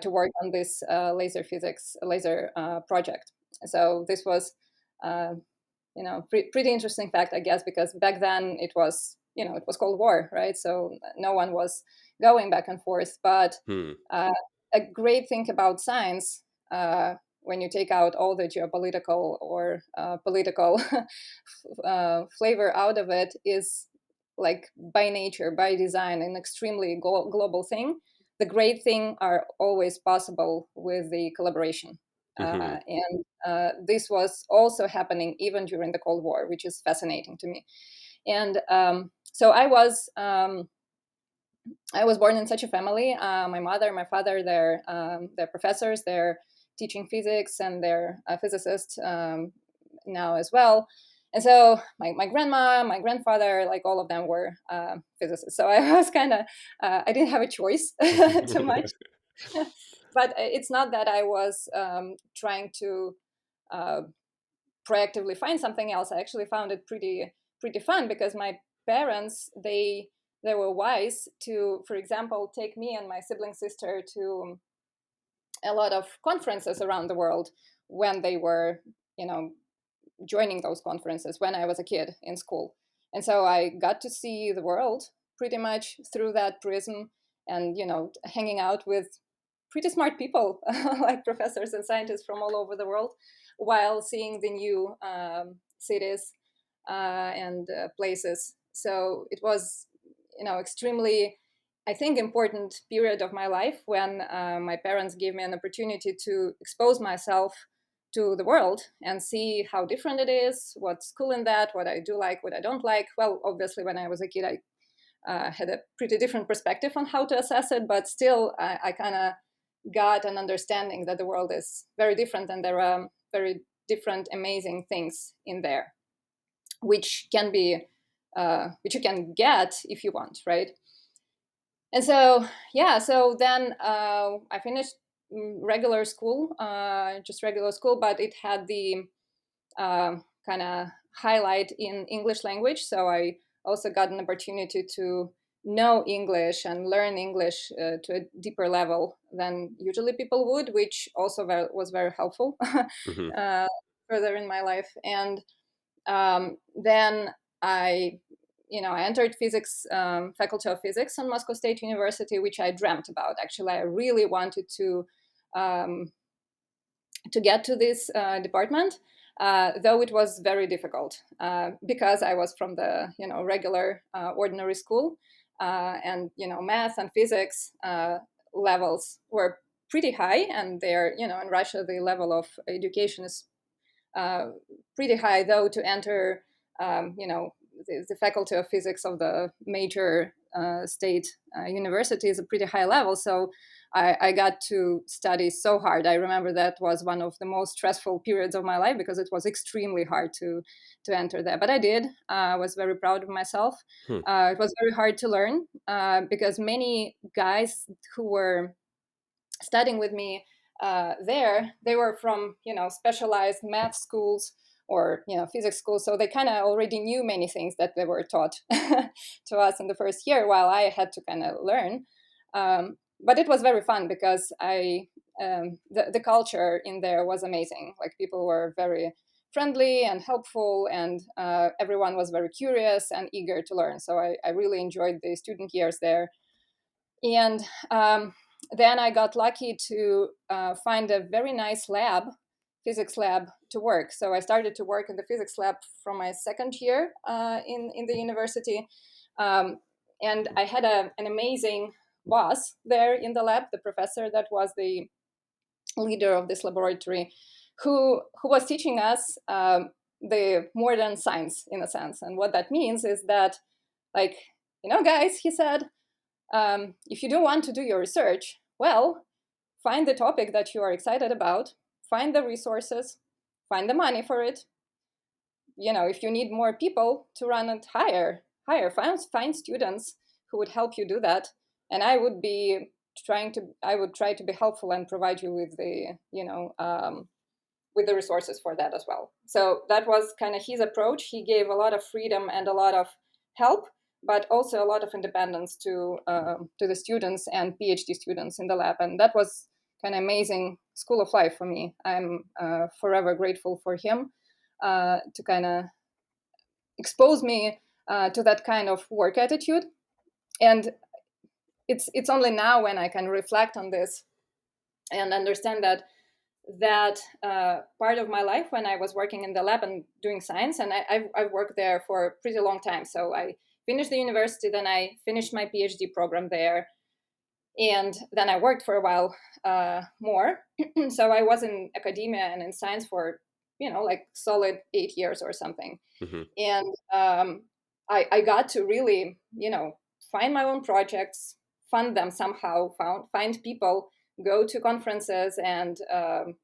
Speaker 3: to work on this laser project. So this was, pretty interesting fact, I guess, because back then it was Cold War, right? So no one was going back and forth. But a great thing about science, when you take out all the geopolitical or political flavor out of it, is like by nature, by design, an extremely global thing. The great thing are always possible with the collaboration. And this was also happening even during the Cold War, which is fascinating to me. And so I was born in such a family. My mother, my father, they're professors. They're teaching physics, and they're physicists now as well. And so my grandma, my grandfather, like all of them were physicists. So I was kind of, I didn't have a choice too much. But it's not that I was trying to proactively find something else. I actually found it pretty fun, because my parents, they were wise to, for example, take me and my sibling sister to a lot of conferences around the world when they were, joining those conferences when I was a kid in school. And so I got to see the world pretty much through that prism, and, hanging out with pretty smart people like professors and scientists from all over the world, while seeing the new cities and places. So it was, extremely, I think, important period of my life when my parents gave me an opportunity to expose myself to the world and see how different it is, what's cool in that, what I do like, what I don't like. Well, obviously, when I was a kid, I had a pretty different perspective on how to assess it, but still, I kind of got an understanding that the world is very different, and there are very different, amazing things in there, which can be, which you can get if you want, right? And so, so then I finished regular school, just regular school, but it had the kind of highlight in English language. So I also got an opportunity to know English and learn English to a deeper level than usually people would, which also was very helpful further in my life. And then I entered physics, faculty of physics on Moscow State University, which I dreamt about. Actually, I really wanted to get to this department, though it was very difficult because I was from the regular ordinary school, and math and physics levels were pretty high, and there in Russia the level of education is pretty high, though to enter the faculty of physics of the major state university is a pretty high level. So I got to study so hard. I remember that was one of the most stressful periods of my life, because it was extremely hard to enter there. But I did. I was very proud of myself. It was very hard to learn because many guys who were studying with me there, they were from specialized math schools or physics schools, so they kind of already knew many things that they were taught to us in the first year, while I had to kind of learn. But it was very fun, because the culture in there was amazing. Like, people were very friendly and helpful, and everyone was very curious and eager to learn. So I really enjoyed the student years there. And then I got lucky to find a very nice physics lab to work. So I started to work in the physics lab from my second year in the university. And I had an amazing boss there in the lab, the professor that was the leader of this laboratory, who was teaching us the modern science, in a sense. And what that means is that, like, guys, he said, if you don't want to do your research, well, find the topic that you are excited about, find the resources, find the money for it. If you need more people to run it, hire, find students who would help you do that. And I would try to be helpful and provide you with the, with the resources for that as well. So that was kind of his approach. He gave a lot of freedom and a lot of help, but also a lot of independence to the students and PhD students in the lab. And that was kind of amazing school of life for me. I'm forever grateful for him to kind of expose me to that kind of work attitude. And it's only now when I can reflect on this and understand that part of my life when I was working in the lab and doing science, and I've worked there for a pretty long time. So I finished the university, then I finished my PhD program there, and then I worked for a while more. So I was in academia and in science for like solid 8 years or something.
Speaker 2: Mm-hmm.
Speaker 3: And I got to really find my own projects, fund them somehow, find people, go to conferences and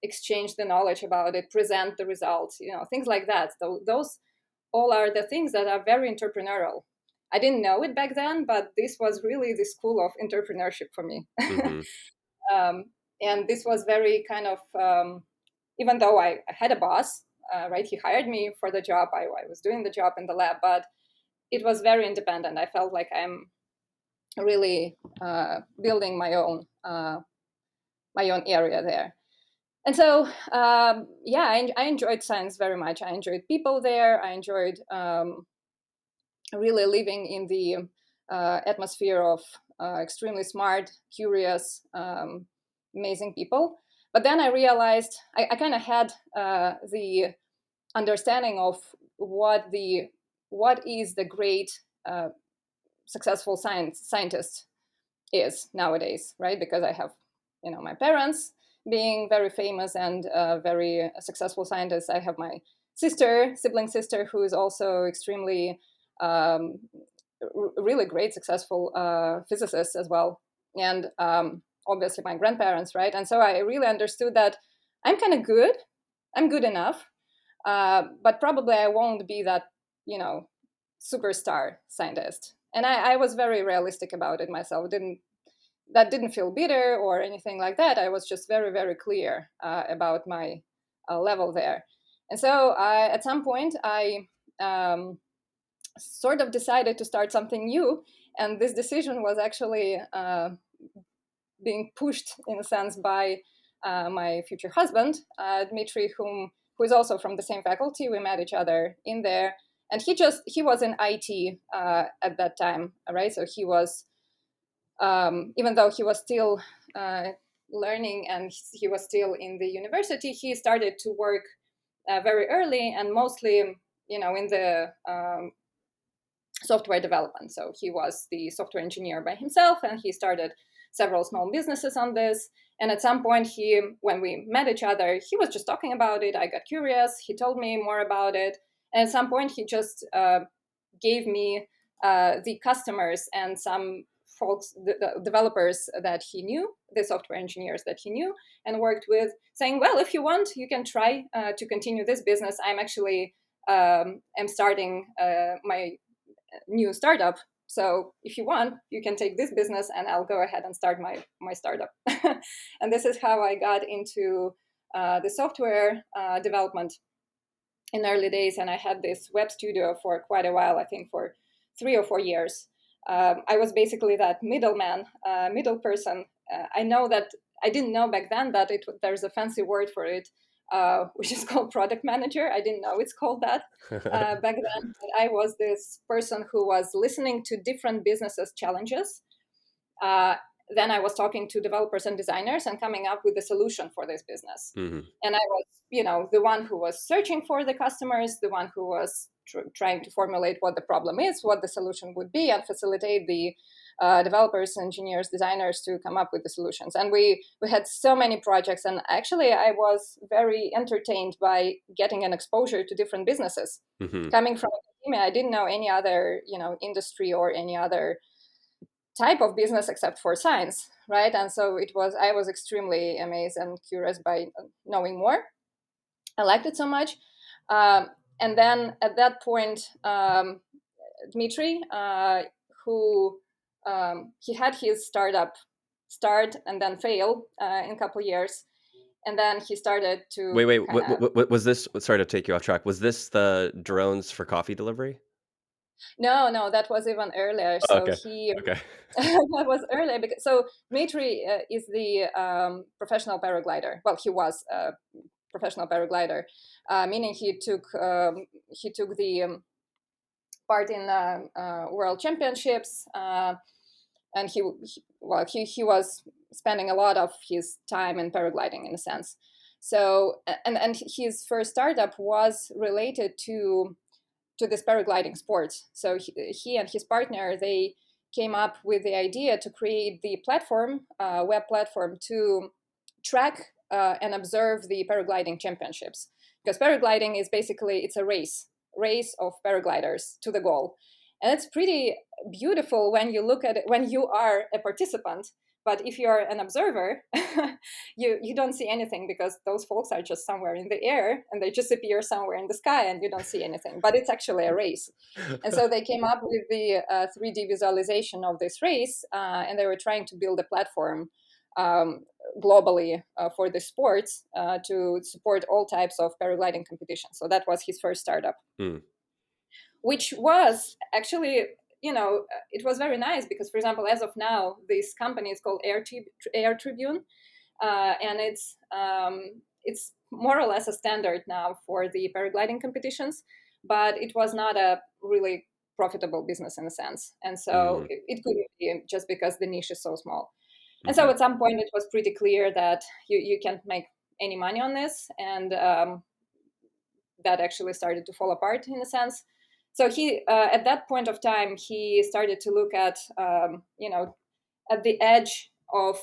Speaker 3: exchange the knowledge about it, present the results, things like that. So those all are the things that are very entrepreneurial. I didn't know it back then, but this was really the school of entrepreneurship for me.
Speaker 2: Mm-hmm.
Speaker 3: And this was very kind of, even though I had a boss, right, he hired me for the job, I was doing the job in the lab, but it was very independent. I felt like I'm really building my own area there. And so, I enjoyed science very much. I enjoyed people there. I enjoyed really living in the atmosphere of extremely smart, curious, amazing people. But then I realized I kind of had the understanding of what is the great successful scientist is nowadays, right? Because I have my parents being very famous and very successful scientists. I have my sibling sister, who is also extremely really great, successful physicist as well. And obviously my grandparents, right? And so I really understood that I'm kind of good. I'm good enough, but probably I won't be that, superstar scientist. And I was very realistic about it myself. That didn't feel bitter or anything like that. I was just very, very clear about my level there. And so at some point, I sort of decided to start something new. And this decision was actually being pushed, in a sense, by my future husband, Dmitry, who is also from the same faculty. We met each other in there. And he was in IT at that time, right? So he was, even though he was still learning and he was still in the university, he started to work very early and mostly, in the software development. So he was the software engineer by himself, and he started several small businesses on this. And at some point, when we met each other, he was just talking about it. I got curious. He told me more about it. And at some point, he just gave me the customers and some folks, the developers that he knew, the software engineers that he knew and worked with, saying, well, if you want, you can try to continue this business. I'm actually am starting my new startup. So if you want, you can take this business and I'll go ahead and start my startup. And this is how I got into the software development in early days. And I had this web studio for quite a while, I think for 3 or 4 years. I was basically that middle person. I know that I didn't know back then that there's a fancy word for it, which is called product manager. I didn't know it's called that back then. But I was this person who was listening to different businesses' challenges. Then I was talking to developers and designers and coming up with a solution for this business. Mm-hmm. And I was, the one who was searching for the customers, the one who was trying to formulate what the problem is, what the solution would be, and facilitate the developers, engineers, designers to come up with the solutions. And we had so many projects. And actually, I was very entertained by getting an exposure to different businesses. Mm-hmm. Coming from academia, I didn't know any other, industry or any other type of business except for science, right? And so I was extremely amazed and curious by knowing more. I liked it so much. And then at that point, Dmitry, who he had his startup start and then fail in a couple of years. And then he started to...
Speaker 2: Wait, was this, sorry to take you off track, was this the drones for coffee delivery?
Speaker 3: No, that was even earlier.
Speaker 2: Oh,
Speaker 3: So
Speaker 2: okay.
Speaker 3: he
Speaker 2: Okay.
Speaker 3: that was earlier because so Dmitry is the professional paraglider. Well, he was a professional paraglider, meaning he took the part in world championships, and he was spending a lot of his time in paragliding in a sense. So and his first startup was related to this paragliding sport. So he and his partner, they came up with the idea to create the platform, web platform, to track and observe the paragliding championships. Because paragliding is basically, it's a race of paragliders to the goal. And it's pretty beautiful when you look at it, when you are a participant. But if you're an observer, you don't see anything because those folks are just somewhere in the air and they just appear somewhere in the sky and you don't see anything. But it's actually a race. And so they came up with the 3D visualization of this race, and they were trying to build a platform globally for the sports to support all types of paragliding competitions. So that was his first startup, which was actually, it was very nice because, for example, as of now, this company is called Air Tribune, and it's more or less a standard now for the paragliding competitions, but it was not a really profitable business in a sense, and so it couldn't be just because the niche is so small. And so at some point it was pretty clear that you can't make any money on this, and that actually started to fall apart in a sense. So he, at that point of time, he started to look at, at the edge of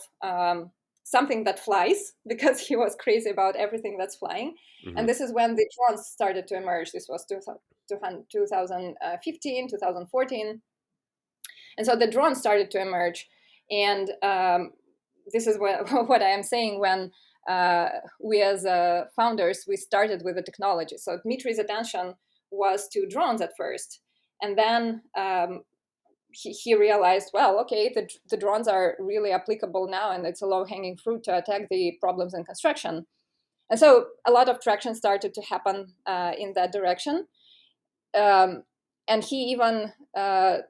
Speaker 3: something that flies, because he was crazy about everything that's flying. And this is when the drones started to emerge. This was 2015, 2014. And so the drones started to emerge. And this is what I am saying when we as founders, we started with the technology. So Dmitry's attention was to drones at first. And then he realized, well, okay, the drones are really applicable now, and it's a low-hanging fruit to attack the problems in construction. And so a lot of traction started to happen in that direction. And he even, got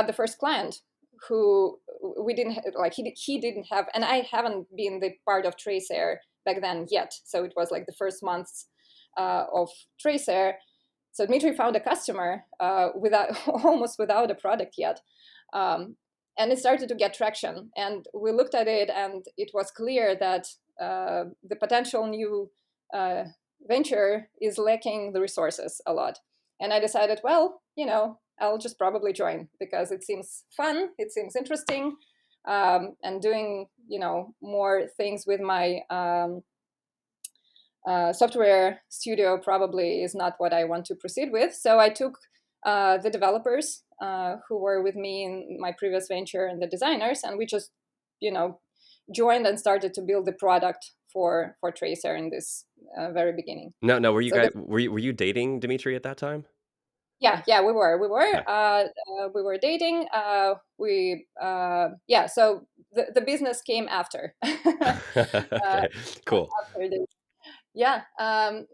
Speaker 3: the first client who we didn't like. He didn't have, and I haven't been the part of TraceAir back then yet. So it was like the first months of TraceAir. So Dmitry found a customer almost without a product yet. And it started to get traction. And we looked at it, and it was clear that the potential new venture is lacking the resources a lot. And I decided, well, I'll just probably join because it seems fun, it seems interesting, and doing, more things with my software studio probably is not what I want to proceed with. So I took the developers who were with me in my previous venture and the designers, and we just, joined and started to build the product for TraceAir in this very beginning.
Speaker 2: No, were you guys were you dating Dmitry at that time?
Speaker 3: Yeah, we were.
Speaker 2: Okay.
Speaker 3: We were dating. So the business came after.
Speaker 2: Okay, cool.
Speaker 3: After this. And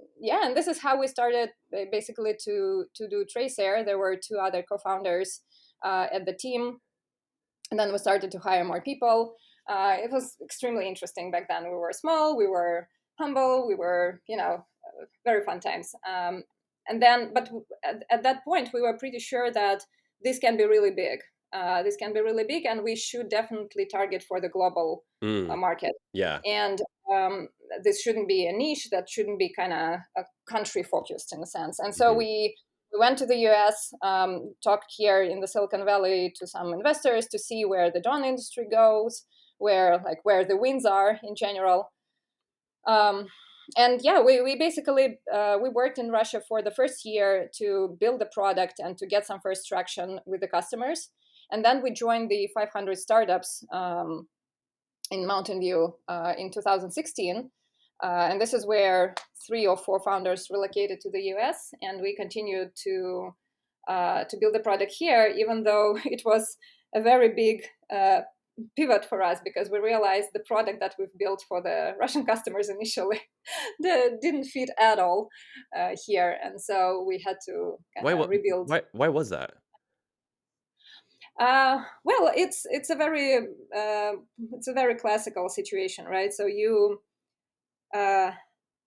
Speaker 3: this is how we started basically to do TraceAir. There were two other co-founders at the team, and then we started to hire more people. It was extremely interesting back then. We were small, we were humble, we were, very fun times. But at that point, we were pretty sure that this can be really big. And we should definitely target for the global market.
Speaker 2: Yeah.
Speaker 3: And this shouldn't be a niche, that shouldn't be kind of a country focused in a sense. And so we went to the US, talked here in the Silicon Valley to some investors to see where the drone industry goes, where the winds are in general. We basically we worked in Russia for the first year to build the product and to get some first traction with the customers. And then we joined the 500 startups in Mountain View in 2016. And this is where 3 or 4 founders relocated to the US, and we continued to build the product here, even though it was a very big pivot for us, because we realized the product that we've built for the Russian customers initially didn't fit at all here, and so we had to kind of rebuild.
Speaker 2: Why was that?
Speaker 3: Well, it's a very classical situation, right? So you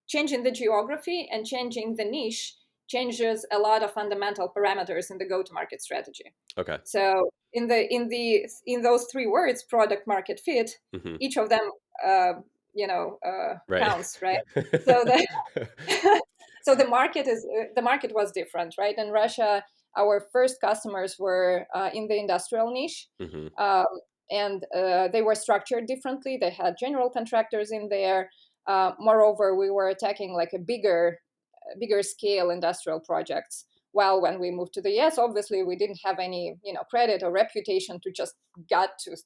Speaker 3: changing the geography and changing the niche changes a lot of fundamental parameters in the go-to-market strategy.
Speaker 2: Okay.
Speaker 3: So in those three words, product market fit, each of them
Speaker 2: Right.
Speaker 3: counts, right? So the so the market was different, right? In Russia, our first customers were in the industrial niche, and they were structured differently. They had general contractors in there. Moreover, we were attacking like a bigger scale industrial projects. While when we moved to the US, obviously we didn't have any credit or reputation to just get to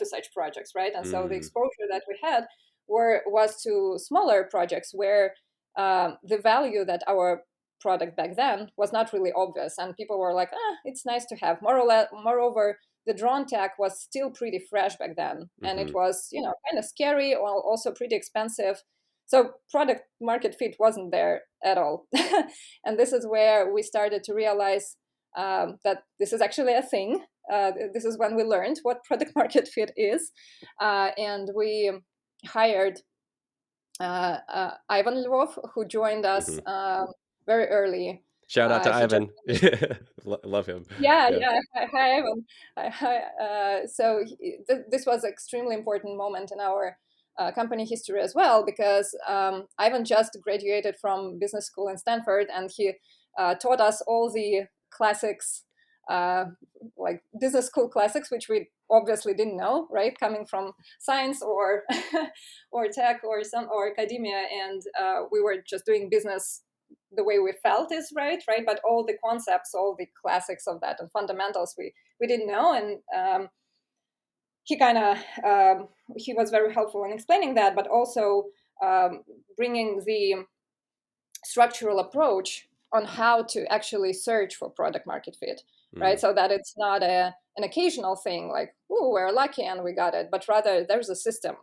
Speaker 3: such projects, right? And so the exposure that we had was to smaller projects where the value that our product back then was not really obvious, and people were like, it's nice to have. Moreover, the drone tech was still pretty fresh back then, and it was kind of scary, or also pretty expensive. So product market fit wasn't there at all. And this is where we started to realize that this is actually a thing. This is when we learned what product market fit is, and we hired Ivan Lvov, who joined us very early.
Speaker 2: Shout out to Ivan. Love him.
Speaker 3: Yeah. Hi, Ivan. So this was an extremely important moment in our company history as well, because Ivan just graduated from business school in Stanford, and he taught us all the classics, like business school classics, which we obviously didn't know, right? Coming from science or or tech or academia, and we were just doing business the way we felt is right. But all the concepts, all the classics of that and fundamentals, we didn't know, and he he was very helpful in explaining that, but also bringing the structural approach on how to actually search for product market fit, right? So that it's not an occasional thing like, oh, we're lucky and we got it, but rather there's a system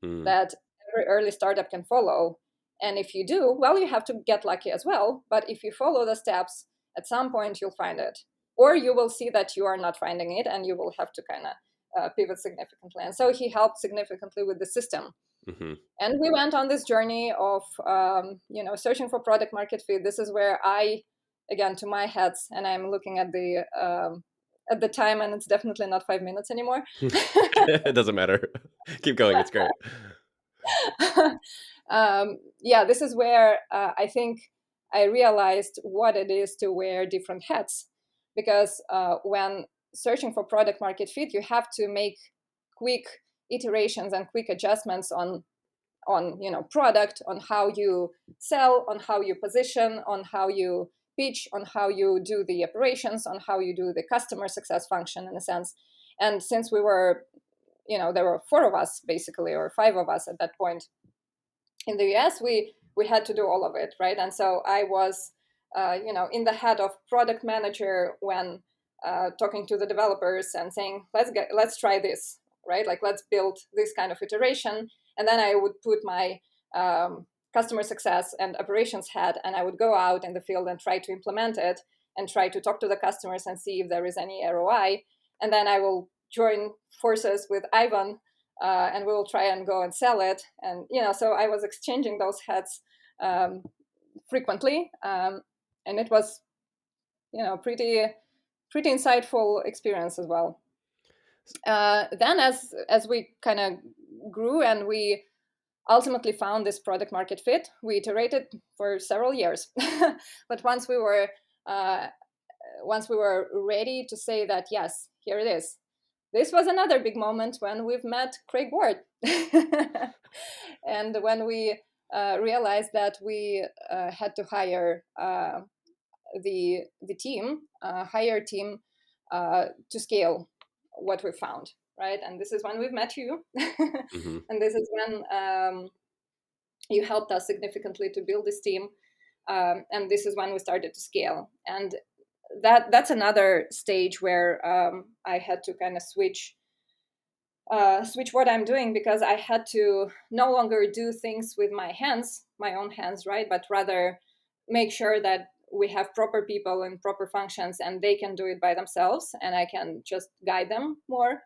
Speaker 3: that every early startup can follow. And if you do, well, you have to get lucky as well. But if you follow the steps, at some point you'll find it. Or you will see that you are not finding it, and you will have to kind of pivot significantly. And so he helped significantly with the system. And we went on this journey of searching for product market fit. This is where again, to my heads, and I'm looking at the time, and it's definitely not 5 minutes anymore.
Speaker 2: It doesn't matter. Keep going. It's great.
Speaker 3: This is where I think I realized what it is to wear different hats, because when searching for product market fit, you have to make quick iterations and quick adjustments on product, on how you sell, on how you position, on how you pitch, on how you do the operations, on how you do the customer success function, in a sense. And since we were, there were 4 of us basically, or 5 of us at that point in the US, we had to do all of it, right? And so I was in the head of product manager when talking to the developers and saying, let's try this, right? Like, let's build this kind of iteration. And then I would put my customer success and operations hat, and I would go out in the field and try to implement it and try to talk to the customers and see if there is any ROI. And then I will join forces with Ivan, and we will try and go and sell it. And, so I was exchanging those hats frequently. And it was, pretty insightful experience as well. Then as we kind of grew and we ultimately found this product market fit, we iterated for several years. But once we were ready to say that, yes, here it is, this was another big moment when we've met Kraig Ward. And when we realized that we had to hire the team, to scale what we found, right? And this is when we've met you. And this is when you helped us significantly to build this team. And this is when we started to scale. And that's another stage where I had to kind of switch switch what I'm doing, because I had to no longer do things with my hands, my own hands, right? But rather make sure that we have proper people and proper functions, and they can do it by themselves, and I can just guide them more.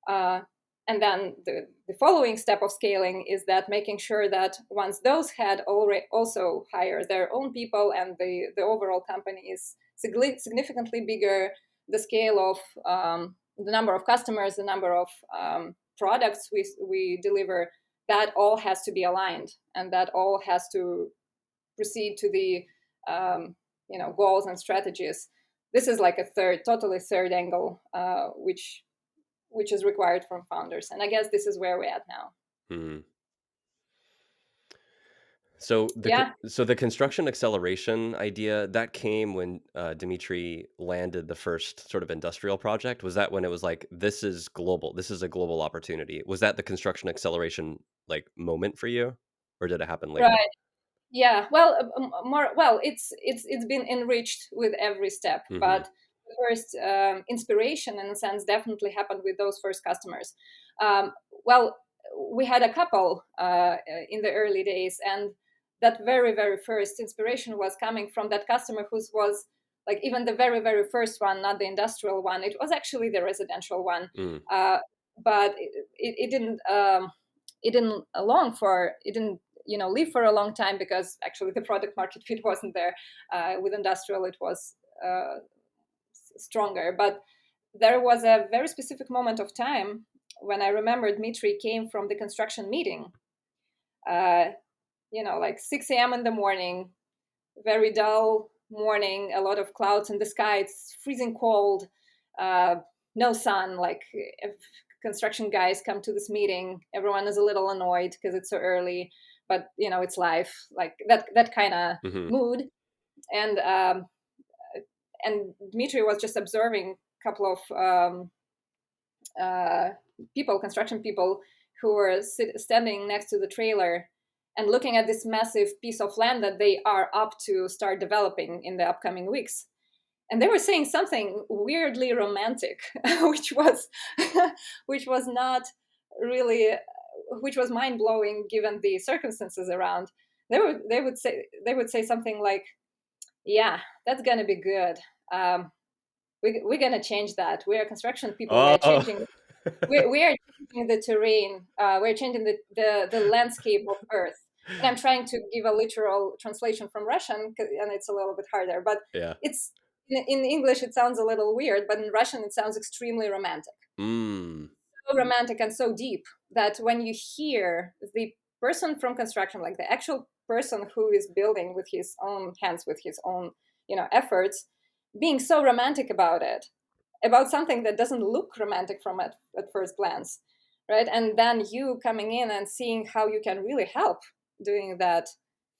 Speaker 3: Uh, and then the following step of scaling is that making sure that once those had already also hired their own people, and the overall company is significantly bigger, the scale of the number of customers, the number of products we deliver, that all has to be aligned, and that all has to proceed to the goals and strategies. This is like a totally third angle, which is required from founders, and I guess this is where we're at now.
Speaker 2: Hmm. So
Speaker 3: Yeah,
Speaker 2: the construction acceleration idea that came when Dmitry landed the first sort of industrial project. Was that when it was like, this is global, this is a global opportunity? Was that the construction acceleration like moment for you, or did it happen later?
Speaker 3: right. Yeah, well, more well, it's been enriched with every step,
Speaker 2: Hmm.
Speaker 3: but the first inspiration, in a sense, definitely happened with those first customers. Well, we had a couple in the early days, and that very first inspiration was coming from that customer who was like even the very first one, not the industrial one. It was actually the residential one,
Speaker 2: Mm.
Speaker 3: but it didn't. It didn't live for a long time, because actually the product market fit wasn't there. With industrial it was stronger, but there was a very specific moment of time when I remember Dmitry came from the construction meeting, uh, like 6 a.m. in the morning, very dull morning, a lot of clouds in the sky, it's freezing cold, uh, no sun. Like, if construction guys come to this meeting, everyone is a little annoyed because it's so early, but it's life, like that kind of
Speaker 2: Hmm.
Speaker 3: mood. And Dmitry was just observing a couple of uh, construction people, who were standing next to the trailer and looking at this massive piece of land that they are up to start developing in the upcoming weeks. And they were saying something weirdly romantic, which was which was not really, which was mind blowing given the circumstances around. They would say something like, "Yeah, that's gonna be good. Um, we're gonna change that. We are construction people. We are
Speaker 2: Oh.
Speaker 3: changing we are changing the terrain. We're changing the landscape of Earth." And I'm trying to give a literal translation from Russian, and it's a little bit harder. But
Speaker 2: Yeah.
Speaker 3: it's in English it sounds a little weird, but in Russian it sounds extremely romantic.
Speaker 2: Mm.
Speaker 3: So romantic and so deep that when you hear the person from construction, like the actual person who is building with his own hands, with his own efforts, being so romantic about it, about something that doesn't look romantic from at first glance, right? And then you coming in and seeing how you can really help doing that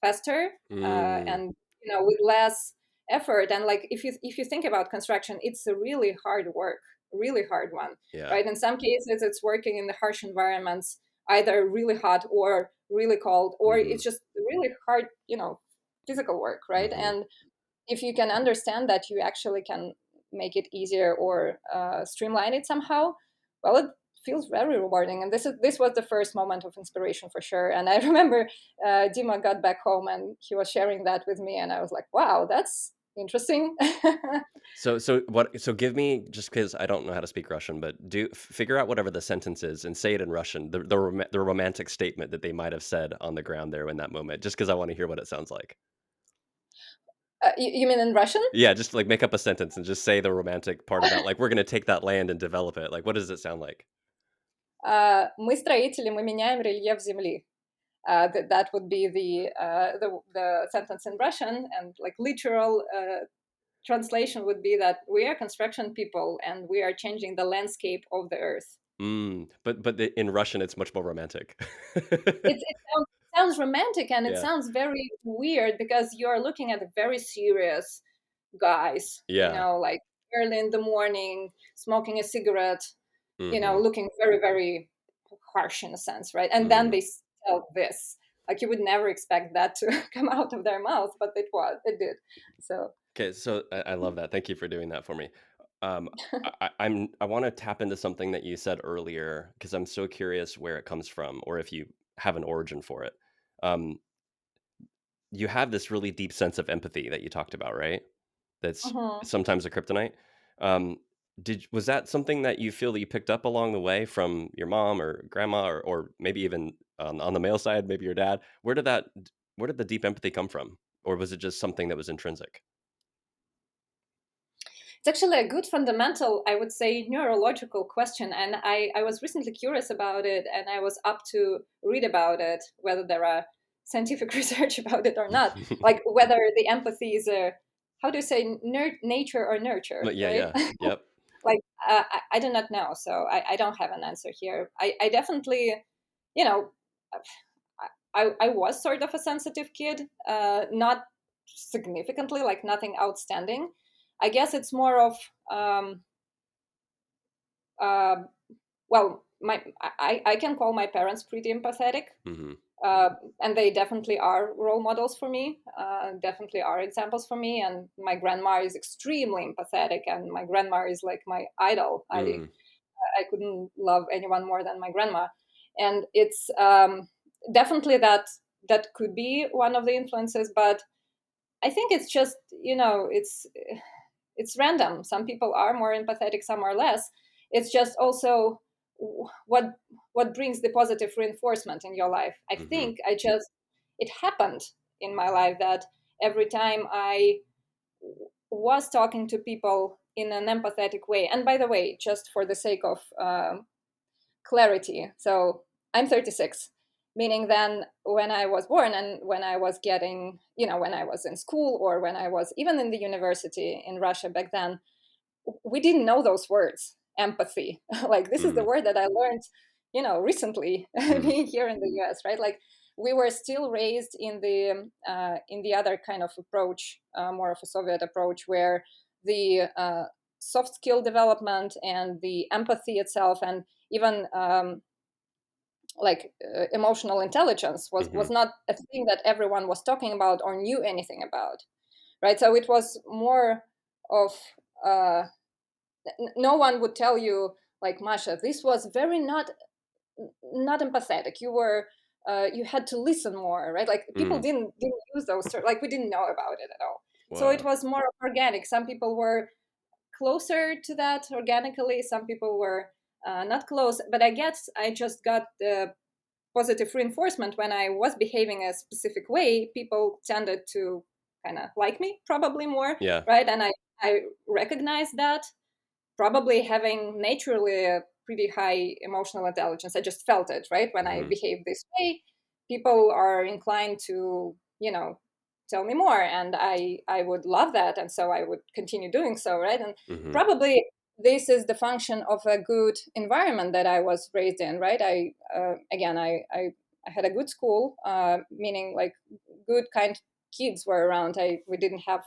Speaker 3: faster,
Speaker 2: Mm.
Speaker 3: and with less effort. And like, if you think about construction, it's a really hard one,
Speaker 2: Yeah.
Speaker 3: right? In some cases it's working in the harsh environments, either really hot or really cold, or
Speaker 2: Hmm.
Speaker 3: it's just really hard, physical work, right?
Speaker 2: Hmm.
Speaker 3: And if you can understand that you actually can make it easier or streamline it somehow, well, it feels very rewarding. And this was the first moment of inspiration for sure. And I remember Dima got back home and he was sharing that with me, and I was like, wow, that's interesting.
Speaker 2: So give me, just because I don't know how to speak Russian, but figure out whatever the sentence is and say it in Russian, the romantic statement that they might have said on the ground there in that moment, just because I want to hear what it sounds like.
Speaker 3: You mean in Russian?
Speaker 2: Yeah, just like make up a sentence and just say the romantic part about like, we're going to take that land and develop it. Like, what does it sound like?
Speaker 3: Мы строители, мы меняем рельеф земли. That would be the sentence in Russian, and like literal translation would be that we are construction people and we are changing the landscape of the earth.
Speaker 2: But in Russian, it's much more romantic.
Speaker 3: It sounds romantic, and it
Speaker 2: Yeah.
Speaker 3: sounds very weird because you're looking at very serious guys,
Speaker 2: Yeah.
Speaker 3: like early in the morning, smoking a cigarette,
Speaker 2: Hmm.
Speaker 3: looking very, very harsh in a sense, right? And then
Speaker 2: Hmm.
Speaker 3: they tell this. Like, you would never expect that to come out of their mouth, but it did. So
Speaker 2: Okay, so I love that. Thank you for doing that for me. Um, I want to tap into something that you said earlier because I'm so curious where it comes from, or if you have an origin for it. Um, you have this really deep sense of empathy that you talked about, right? That's
Speaker 3: Mhm.
Speaker 2: sometimes a kryptonite. Um, was that something that you feel that you picked up along the way from your mom or grandma, or maybe even on the male side, maybe your dad? Where did the deep empathy come from, or was it just something that was intrinsic?
Speaker 3: It's actually a good fundamental, I would say, neurological question. And I was recently curious about it, and I was up to read about it, whether there are scientific research about it or not. Like whether the empathy is a, how do you say, nature or nurture,
Speaker 2: But yeah,
Speaker 3: right?
Speaker 2: yeah, yep.
Speaker 3: Like, I do not know. So I don't have an answer here. I definitely, you know, I was sort of a sensitive kid, not significantly, like nothing outstanding. I guess it's more of, um, uh, well, I can call my parents pretty empathetic,
Speaker 2: Hmm.
Speaker 3: uh, and they definitely are role models for me. Definitely are examples for me. And my grandma is extremely empathetic, and my grandma is like my idol.
Speaker 2: Mm,
Speaker 3: I couldn't love anyone more than my grandma, and it's definitely that could be one of the influences. But I think it's just, it's random. Some people are more empathetic, some are less. It's just also what brings the positive reinforcement in your life. I
Speaker 2: mhm,
Speaker 3: think it happened in my life that every time I was talking to people in an empathetic way, and by the way, just for the sake of clarity, so I'm 36, meaning then when I was born and when I was getting, when I was in school or when I was even in the university in Russia back then, we didn't know those words, empathy. Like, this is the
Speaker 2: mm,
Speaker 3: word that I learned, recently,
Speaker 2: mm,
Speaker 3: being here in the US, right? Like, we were still raised in the other kind of approach, more of a Soviet approach, where the soft skill development and the empathy itself, and even emotional intelligence was
Speaker 2: mhm,
Speaker 3: not a thing that everyone was talking about or knew anything about, right? So it was more of, uh, no one would tell you, like, Masha, this was very not empathetic. You had to listen more, right? Like, people
Speaker 2: mm.
Speaker 3: didn't use those like, we didn't know about it at all. So it
Speaker 2: Wow.
Speaker 3: was more organic. Some people were closer to that organically, some people were not close. But I guess I just got the positive reinforcement. When I was behaving a specific way, people tended to kind of like me, probably more,
Speaker 2: Yeah.
Speaker 3: right? And I recognized that, probably having naturally a pretty high emotional intelligence. I just felt it, right? When I
Speaker 2: Mhm,
Speaker 3: behave this way, people are inclined to, tell me more, and I would love that, and so I would continue doing so, right? And
Speaker 2: mhm,
Speaker 3: probably this is the function of a good environment that I was raised in, right? I had a good school, meaning, like, good kind kids were around. We didn't have,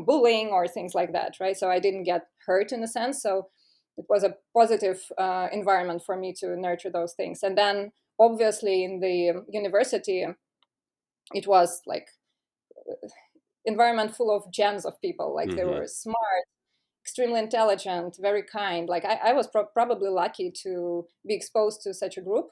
Speaker 3: bullying or things like that, right? So I didn't get hurt in a sense. So it was a positive environment for me to nurture those things. And then obviously in the university, it was like environment full of gems of people. Like, they
Speaker 2: mhm.
Speaker 3: were smart, extremely intelligent, very kind. Like, I was probably lucky to be exposed to such a group.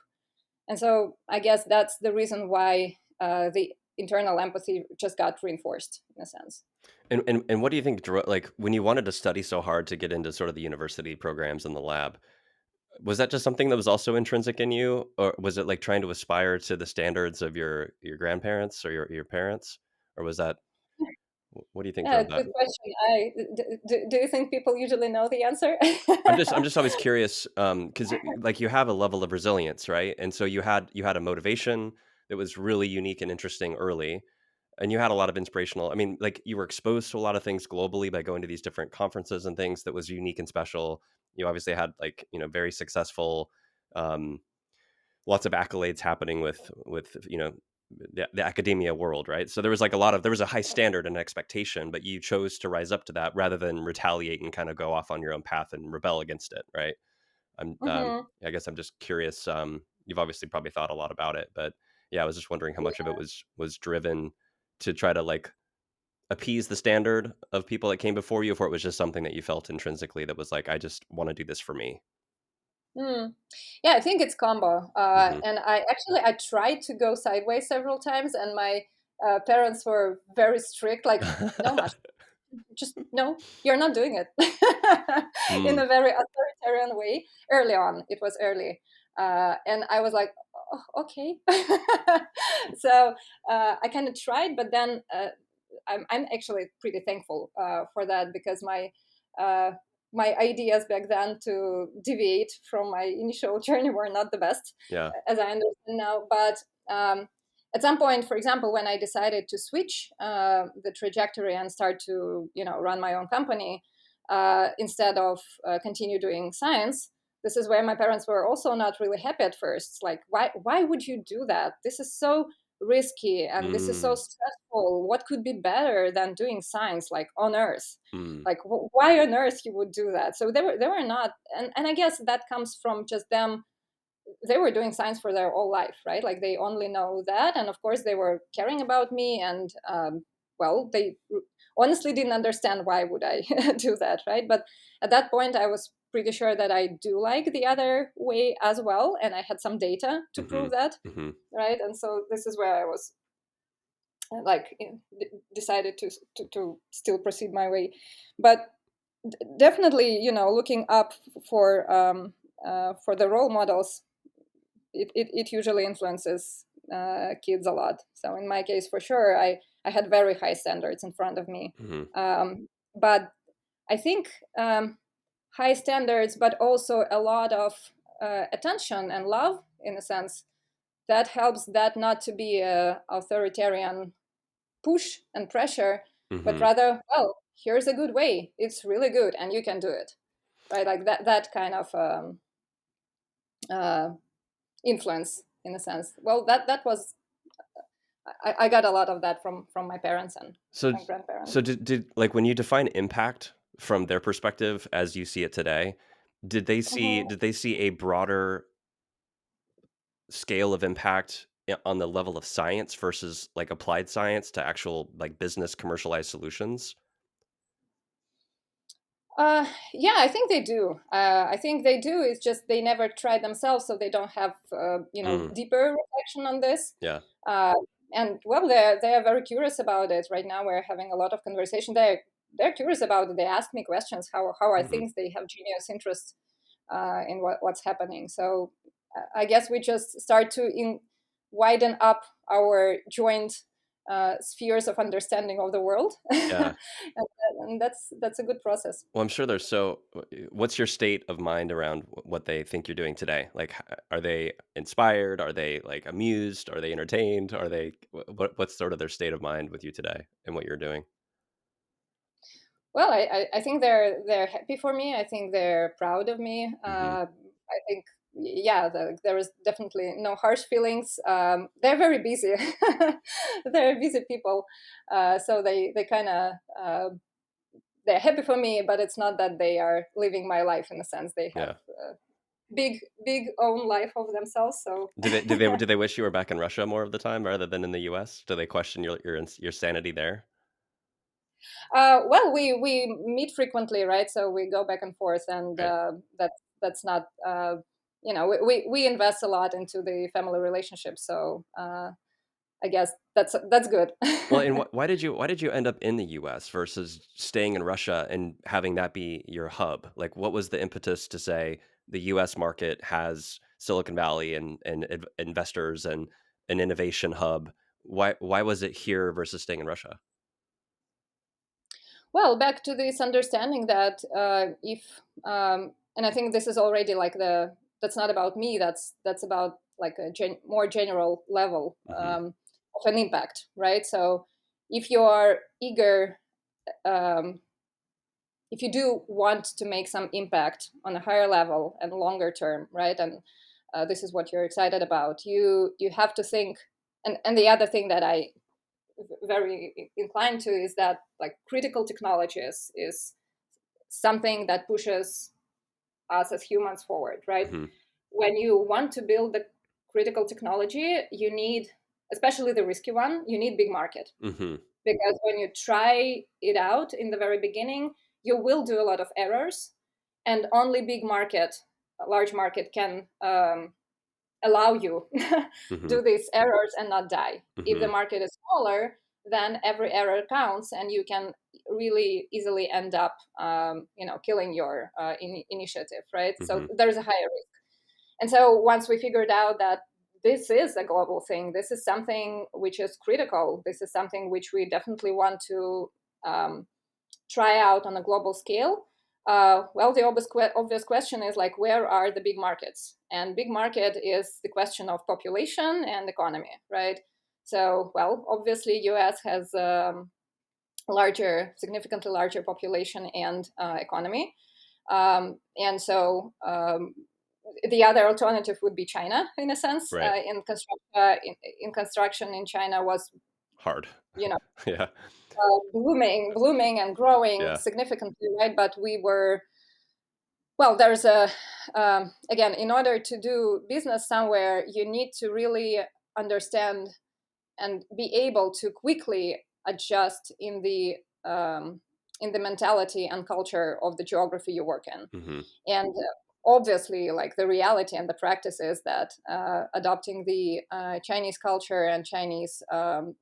Speaker 3: And so I guess that's the reason why the internal empathy just got reinforced in a sense.
Speaker 2: And what do you think like, when you wanted to study so hard to get into sort of the university programs in the lab, was that just something that was also intrinsic in you, or was it, like, trying to aspire to the standards of your grandparents or your parents? Or was that what do you think
Speaker 3: Yeah,
Speaker 2: drove that?
Speaker 3: good question. Do you think people usually know the answer?
Speaker 2: I'm just always curious, because like, you have a level of resilience, right? And so you had a motivation that was really unique and interesting early, and you had a lot of inspirational. I mean, like, you were exposed to a lot of things globally by going to these different conferences and things that was unique and special. You obviously had, like, very successful, um, lots of accolades happening with the academia world, right? So there was a high standard and expectation, but you chose to rise up to that rather than retaliate and kind of go off on your own path and rebel against it, right? I'm
Speaker 3: Hmm.
Speaker 2: I guess I'm just curious. You've obviously probably thought a lot about it, but yeah, I was just wondering how much of it was driven to try to, like, appease the standard of people that came before you, or it was just something that you felt intrinsically that was like, I just want to do this for me?
Speaker 3: Mm. Yeah, I think it's combo.
Speaker 2: Hmm.
Speaker 3: And I tried to go sideways several times, and my parents were very strict. Like, no, Masha, just no, you're not doing it, in
Speaker 2: Mm,
Speaker 3: a very authoritarian way. Early on, it was early, and I was like, oh, okay. So I kind of tried, but then I'm actually pretty thankful for that, because uh, my ideas back then to deviate from my initial journey were not the best,
Speaker 2: yeah.
Speaker 3: as I understand now. But at some point, for example, when I decided to switch the trajectory and start to run my own company, instead of continue doing science, this is where my parents were also not really happy at first. Like, why would you do that? This is so risky, and this is so
Speaker 2: Mm,
Speaker 3: stressful. What could be better than doing science, like, on earth?
Speaker 2: mm,
Speaker 3: Like, why on earth you would do that? So they were not, and I guess that comes from just them. They were doing science for their whole life, right? Like, they only know that, and of course they were caring about me, and well, they honestly didn't understand why would I do that, right? But at that point I was pretty sure that I do like the other way as well, and I had some data to
Speaker 2: hmm,
Speaker 3: prove that,
Speaker 2: hmm.
Speaker 3: right? And so this is where I was like, decided to still proceed my way. But definitely, looking up for the role models, it usually influences kids a lot. So in my case, for sure, I had very high standards in front of me.
Speaker 2: Hmm.
Speaker 3: But I think, high standards, but also a lot of attention and love, in a sense, that helps that not to be a authoritarian push and pressure, but
Speaker 2: Hmm.
Speaker 3: rather, well, here's a good way. It's really good, and you can do it, right? Like that kind of uh, influence, in a sense. Well, that was, I got a lot of that from my parents and
Speaker 2: So,
Speaker 3: my grandparents.
Speaker 2: so did like when you define impact from their perspective as you see it today,
Speaker 3: Mhm.
Speaker 2: did they see a broader scale of impact on the level of science versus like applied science to actual like business commercialized solutions?
Speaker 3: Yeah, I think they do. I think they do. It's just they never tried themselves, so they don't have
Speaker 2: Mm,
Speaker 3: deeper reflection on this.
Speaker 2: yeah.
Speaker 3: Uh, and well, they are very curious about it. Right now, we're having a lot of conversation. They're curious about it. They ask me questions. How are
Speaker 2: Hmm.
Speaker 3: things? They have genius interest in what's happening. So I guess we just start to widen up our joint spheres of understanding of the world,
Speaker 2: Yeah.
Speaker 3: and that's a good process.
Speaker 2: Well, I'm sure there's what's your state of mind around what they think you're doing today? Like, are they inspired? Are they like amused? Are they entertained? Are they, what's sort of their state of mind with you today and what you're doing?
Speaker 3: Well, I think they're happy for me. I think they're proud of me.
Speaker 2: Hmm.
Speaker 3: I think, yeah, there is definitely no harsh feelings. They're very busy. They're busy people, so they kind of they're happy for me. But it's not that they are living my life in a sense. They have
Speaker 2: Yeah.
Speaker 3: big own life of themselves. So
Speaker 2: Do they wish you were back in Russia more of the time rather than in the US? Do they question your sanity there?
Speaker 3: well, we meet frequently, right? So we go back and forth, and
Speaker 2: Right.
Speaker 3: that's not. We invest a lot into the family relationship, so I guess that's good.
Speaker 2: Well, and why did you end up in the US versus staying in Russia and having that be your hub? Like, what was the impetus to say the US market has Silicon Valley and investors and an innovation hub? Why was it here versus staying in Russia?
Speaker 3: Well, back to this understanding that if and I think this is already like that's not about me. That's about like a more general level
Speaker 2: Hmm.
Speaker 3: of an impact, right? So if you are eager, um, if you do want to make some impact on a higher level and longer term, right? And this is what you're excited about. You have to think, and the other thing that I very inclined to is that, like, critical technologies is something that pushes us as humans forward, right?
Speaker 2: Hmm.
Speaker 3: When you want to build the critical technology, you need, especially the risky one, you need big market.
Speaker 2: Hmm.
Speaker 3: because when you try it out in the very beginning, you will do a lot of errors, and only a large market can allow you do these errors and not die. If the market is smaller, then every error counts, and you can really easily end up, killing your initiative, right? So there's a higher risk. And so once we figured out that this is a global thing, this is something which is critical, this is something which we definitely want to try out on a global scale, well, the obvious question is like, where are the big markets? And big market is the question of population and economy, right? So, well, obviously, US has significantly larger population and economy. And so the other alternative would be China, in a sense.
Speaker 2: Right.
Speaker 3: In construction in China was
Speaker 2: hard.
Speaker 3: Yeah, blooming and growing significantly, right? But there's again, in order to do business somewhere, you need to really understand and be able to quickly adjust in the mentality and culture of the geography you work in. And obviously, like, the reality and the practice is that adopting the Chinese culture and Chinese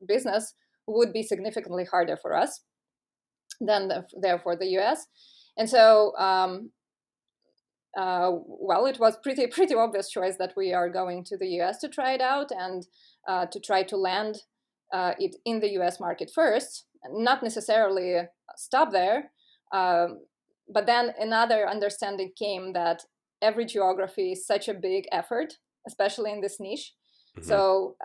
Speaker 3: business would be significantly harder for us than therefore the US. And so, it was pretty obvious choice that we are going to the US to try it out and to try to land it in the US market first, not necessarily stop there. But then another understanding came that every geography is such a big effort, especially in this niche. So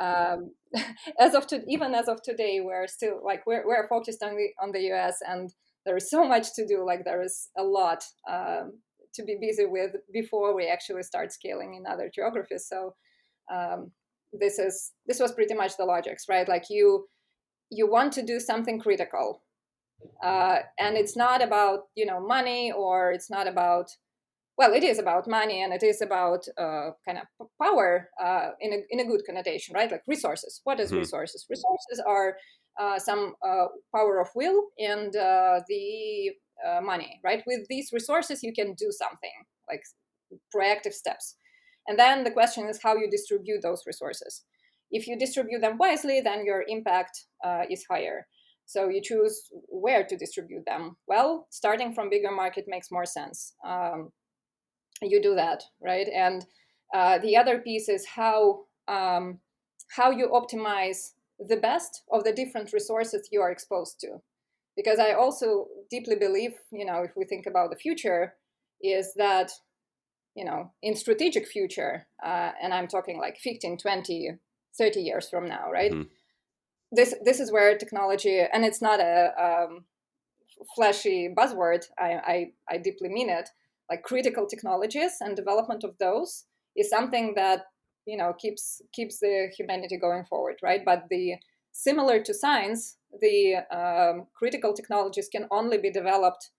Speaker 3: even as of today, we're still like we're focused on the US, and there is so much to do. Like, there is a lot to be busy with before we actually start scaling in other geographies. So this was pretty much the logics, right? Like, you want to do something critical, and it's not about money, or it's not about, well, it is about money, and it is about kind of power in a good connotation, right? Like resources. What is resources? Resources are some power of will and the money, right? With these resources, you can do something, like proactive steps. And then the question is how you distribute those resources. If you distribute them wisely, then your impact is higher. So you choose where to distribute them. Well, starting from bigger market makes more sense. You do that, right? And the other piece is how you optimize the best of the different resources you are exposed to. Because I also deeply believe, if we think about the future, is that, in strategic future, and I'm talking like 15, 20, 30 years from now, right? This is where technology, and it's not a flashy buzzword, I deeply mean it, like critical technologies and development of those is something that keeps the humanity going forward, right? But similar to science, the critical technologies can only be developed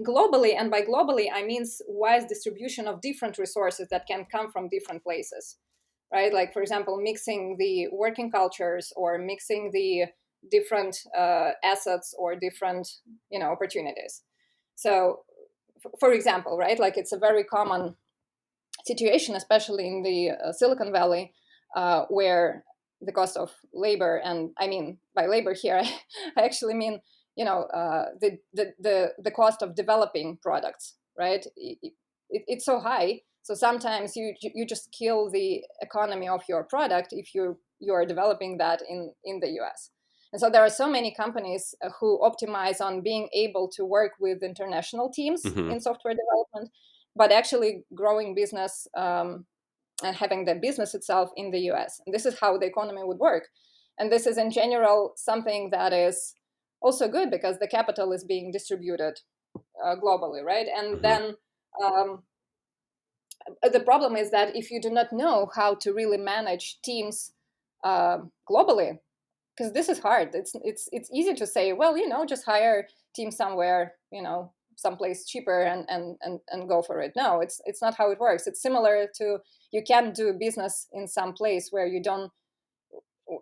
Speaker 3: globally, and by globally I mean wise distribution of different resources that can come from different places, right? Like, for example, mixing the working cultures, or mixing the different assets or different opportunities. So for example, right, like, it's a very common situation, especially in the Silicon Valley, where the cost of labor, and I mean by labor here I actually mean the cost of developing products, right? It's so high, so sometimes you just kill the economy of your product if you are developing that in the US. And so there are so many companies who optimize on being able to work with international teams in software development, but actually growing business and having the business itself in the US. And this is how the economy would work. And this is in general something that is also good, because the capital is being distributed globally, right? And then the problem is that if you do not know how to really manage teams globally, because this is hard. It's easy to say, well, just hire team somewhere, someplace cheaper and go for it. No, it's not how it works. It's similar to, you can't do business in some place where you don't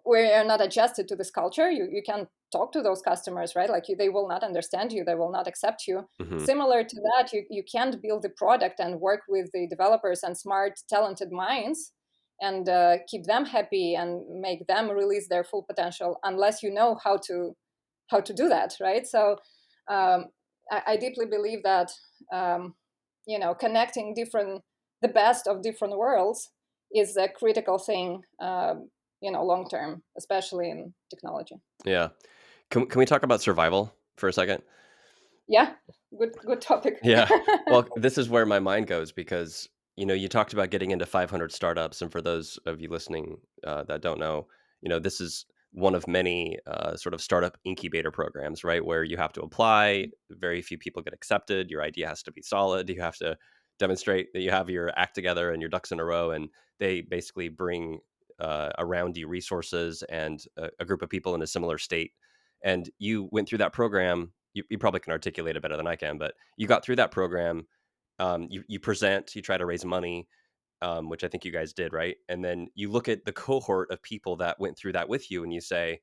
Speaker 3: we're not adjusted to this culture. You can't talk to those customers, right? Like they will not understand you, they will not accept you.
Speaker 2: Mm-hmm.
Speaker 3: Similar to that, you can't build the product and work with the developers and smart, talented minds and keep them happy and make them release their full potential unless you know how to do that, right? So I deeply believe that connecting the best of different worlds is a critical thing, long term, especially in technology.
Speaker 2: Yeah. Can we talk about survival for a second?
Speaker 3: Yeah, good topic.
Speaker 2: Yeah. Well, this is where my mind goes because, you talked about getting into 500 startups. And for those of you listening that don't know, this is one of many sort of startup incubator programs, right? Where you have to apply, very few people get accepted. Your idea has to be solid. You have to demonstrate that you have your act together and your ducks in a row. And they basically bring around you resources and a group of people in a similar state. And you went through that program. You probably can articulate it better than I can, but you got through that program. You present, you try to raise money, which I think you guys did, right? And then you look at the cohort of people that went through that with you, and you say,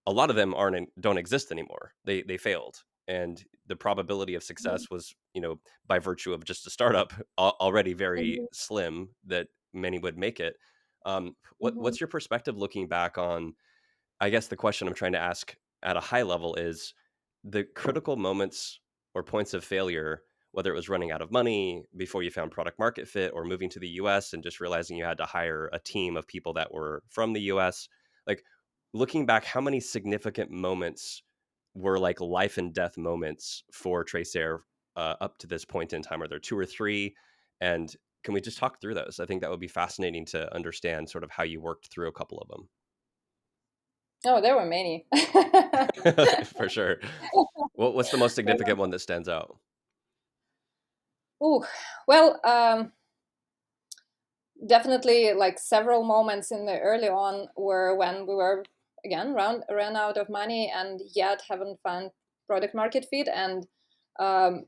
Speaker 2: a lot of them don't exist anymore. They failed, and the probability of success was, by virtue of just a startup, already very
Speaker 3: Mm-hmm.
Speaker 2: slim that many would make it.
Speaker 3: Mm-hmm.
Speaker 2: What's your perspective looking back on? I guess the question I'm trying to ask at a high level is the critical moments or points of failure, whether it was running out of money before you found product market fit or moving to the US and just realizing you had to hire a team of people that were from the US. Like looking back, how many significant moments were like life and death moments for TraceAir up to this point in time? Are there two or three? And can we just talk through those? I think that would be fascinating to understand sort of how you worked through a couple of them.
Speaker 3: Oh, there were many.
Speaker 2: For sure. What's the most significant one that stands out?
Speaker 3: Oh, well, definitely like several moments in the early on were when we were again ran out of money and yet haven't found product market fit. And um,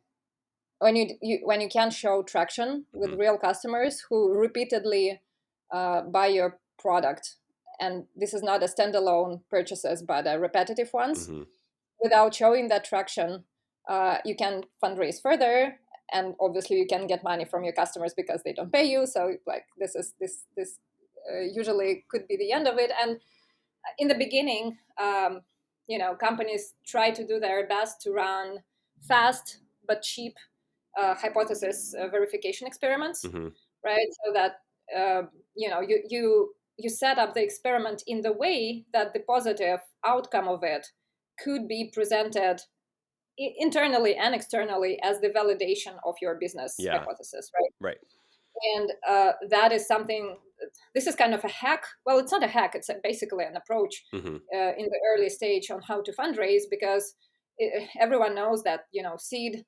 Speaker 3: when you can show traction with
Speaker 2: Mm-hmm.
Speaker 3: real customers who repeatedly buy your product, and this is not a standalone purchases but a repetitive ones,
Speaker 2: Mm-hmm.
Speaker 3: without showing that traction, you can fundraise further, and obviously you can get money from your customers because they don't pay you. So like this usually could be the end of it. And in the beginning, companies try to do their best to run fast but cheap hypothesis verification experiments,
Speaker 2: Mm-hmm.
Speaker 3: right? So that you set up the experiment in the way that the positive outcome of it could be presented internally and externally as the validation of your business
Speaker 2: Yeah.
Speaker 3: hypothesis, right?
Speaker 2: Right.
Speaker 3: And that is something. This is kind of a hack. Well, it's not a hack. It's basically an approach
Speaker 2: Mm-hmm.
Speaker 3: in the early stage on how to fundraise, because everyone knows that seed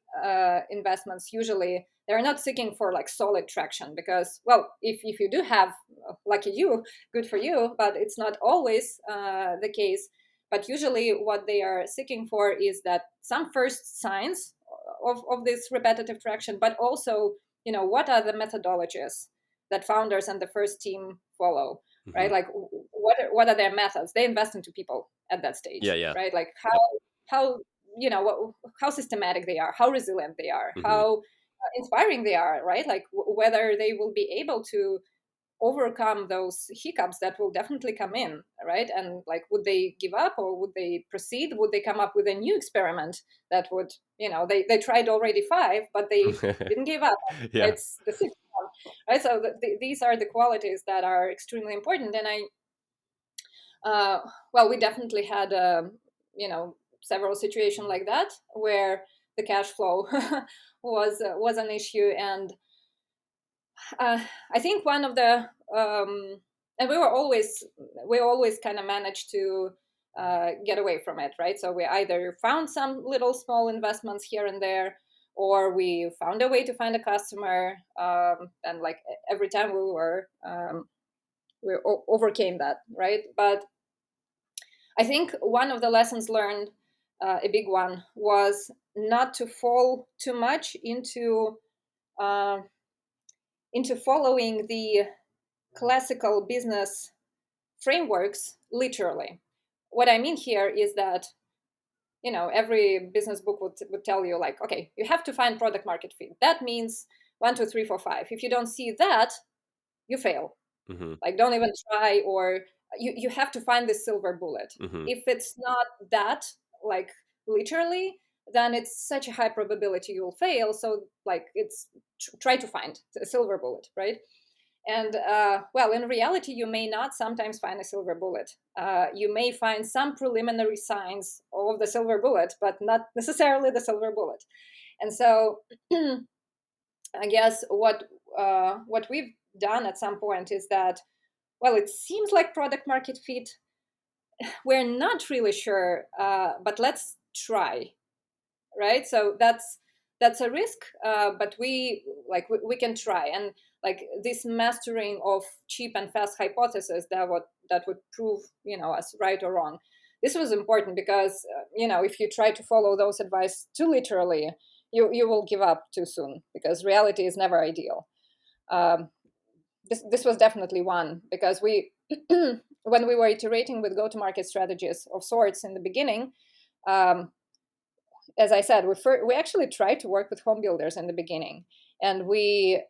Speaker 3: investments usually they're not seeking for like solid traction, because well, if you do have lucky you, good for you, but it's not always the case. But usually what they are seeking for is that some first signs of this repetitive traction, but also what are the methodologies that founders and the first team follow,
Speaker 2: Mm-hmm.
Speaker 3: right? Like what are their methods? They invest into people at that
Speaker 2: Yeah.
Speaker 3: stage,
Speaker 2: Yeah.
Speaker 3: right? Like
Speaker 2: Yep.
Speaker 3: how how systematic they are, how resilient they are,
Speaker 2: Mm-hmm.
Speaker 3: how inspiring they are, right? Like whether they will be able to overcome those hiccups that will definitely come in, right? And like, would they give up or would they proceed? Would they come up with a new experiment that would, they tried already 5, but they didn't give up.
Speaker 2: Yeah.
Speaker 3: It's the 6th one, right? So these are the qualities that are extremely important. And well, we definitely had, several situations like that where the cash flow was an issue. And I think one of the and we always kind of managed to get away from it, right? So we either found some little small investments here and there, or we found a way to find a customer, and like every time we overcame that, right? But I think one of the lessons learned, a big one, was not to fall too much into following the classical business frameworks literally. What I mean here is that, every business book would tell you, like, okay, you have to find product market fit. That means 1, 2, 3, 4, 5. If you don't see that, you fail.
Speaker 2: Mm-hmm.
Speaker 3: Like, don't even try, or you have to find the silver bullet.
Speaker 2: Mm-hmm.
Speaker 3: If it's not that, like, literally, then it's such a high probability you'll fail. So, like, it's try to find a silver bullet, right? And well, in reality, you may not sometimes find a silver bullet. You may find some preliminary signs of the silver bullet, but not necessarily the silver bullet. And so, I guess what we've done at some point is that, well, it seems like product market fit. We're not really sure, but let's try, right? So that's a risk, but we can try. And like this mastering of cheap and fast hypothesis that would prove us right or wrong. This was important because if you try to follow those advice too literally, you will give up too soon, because reality is never ideal. This was definitely one, because we when we were iterating with go-to-market strategies of sorts in the beginning, as I said, we actually tried to work with home builders in the beginning, and we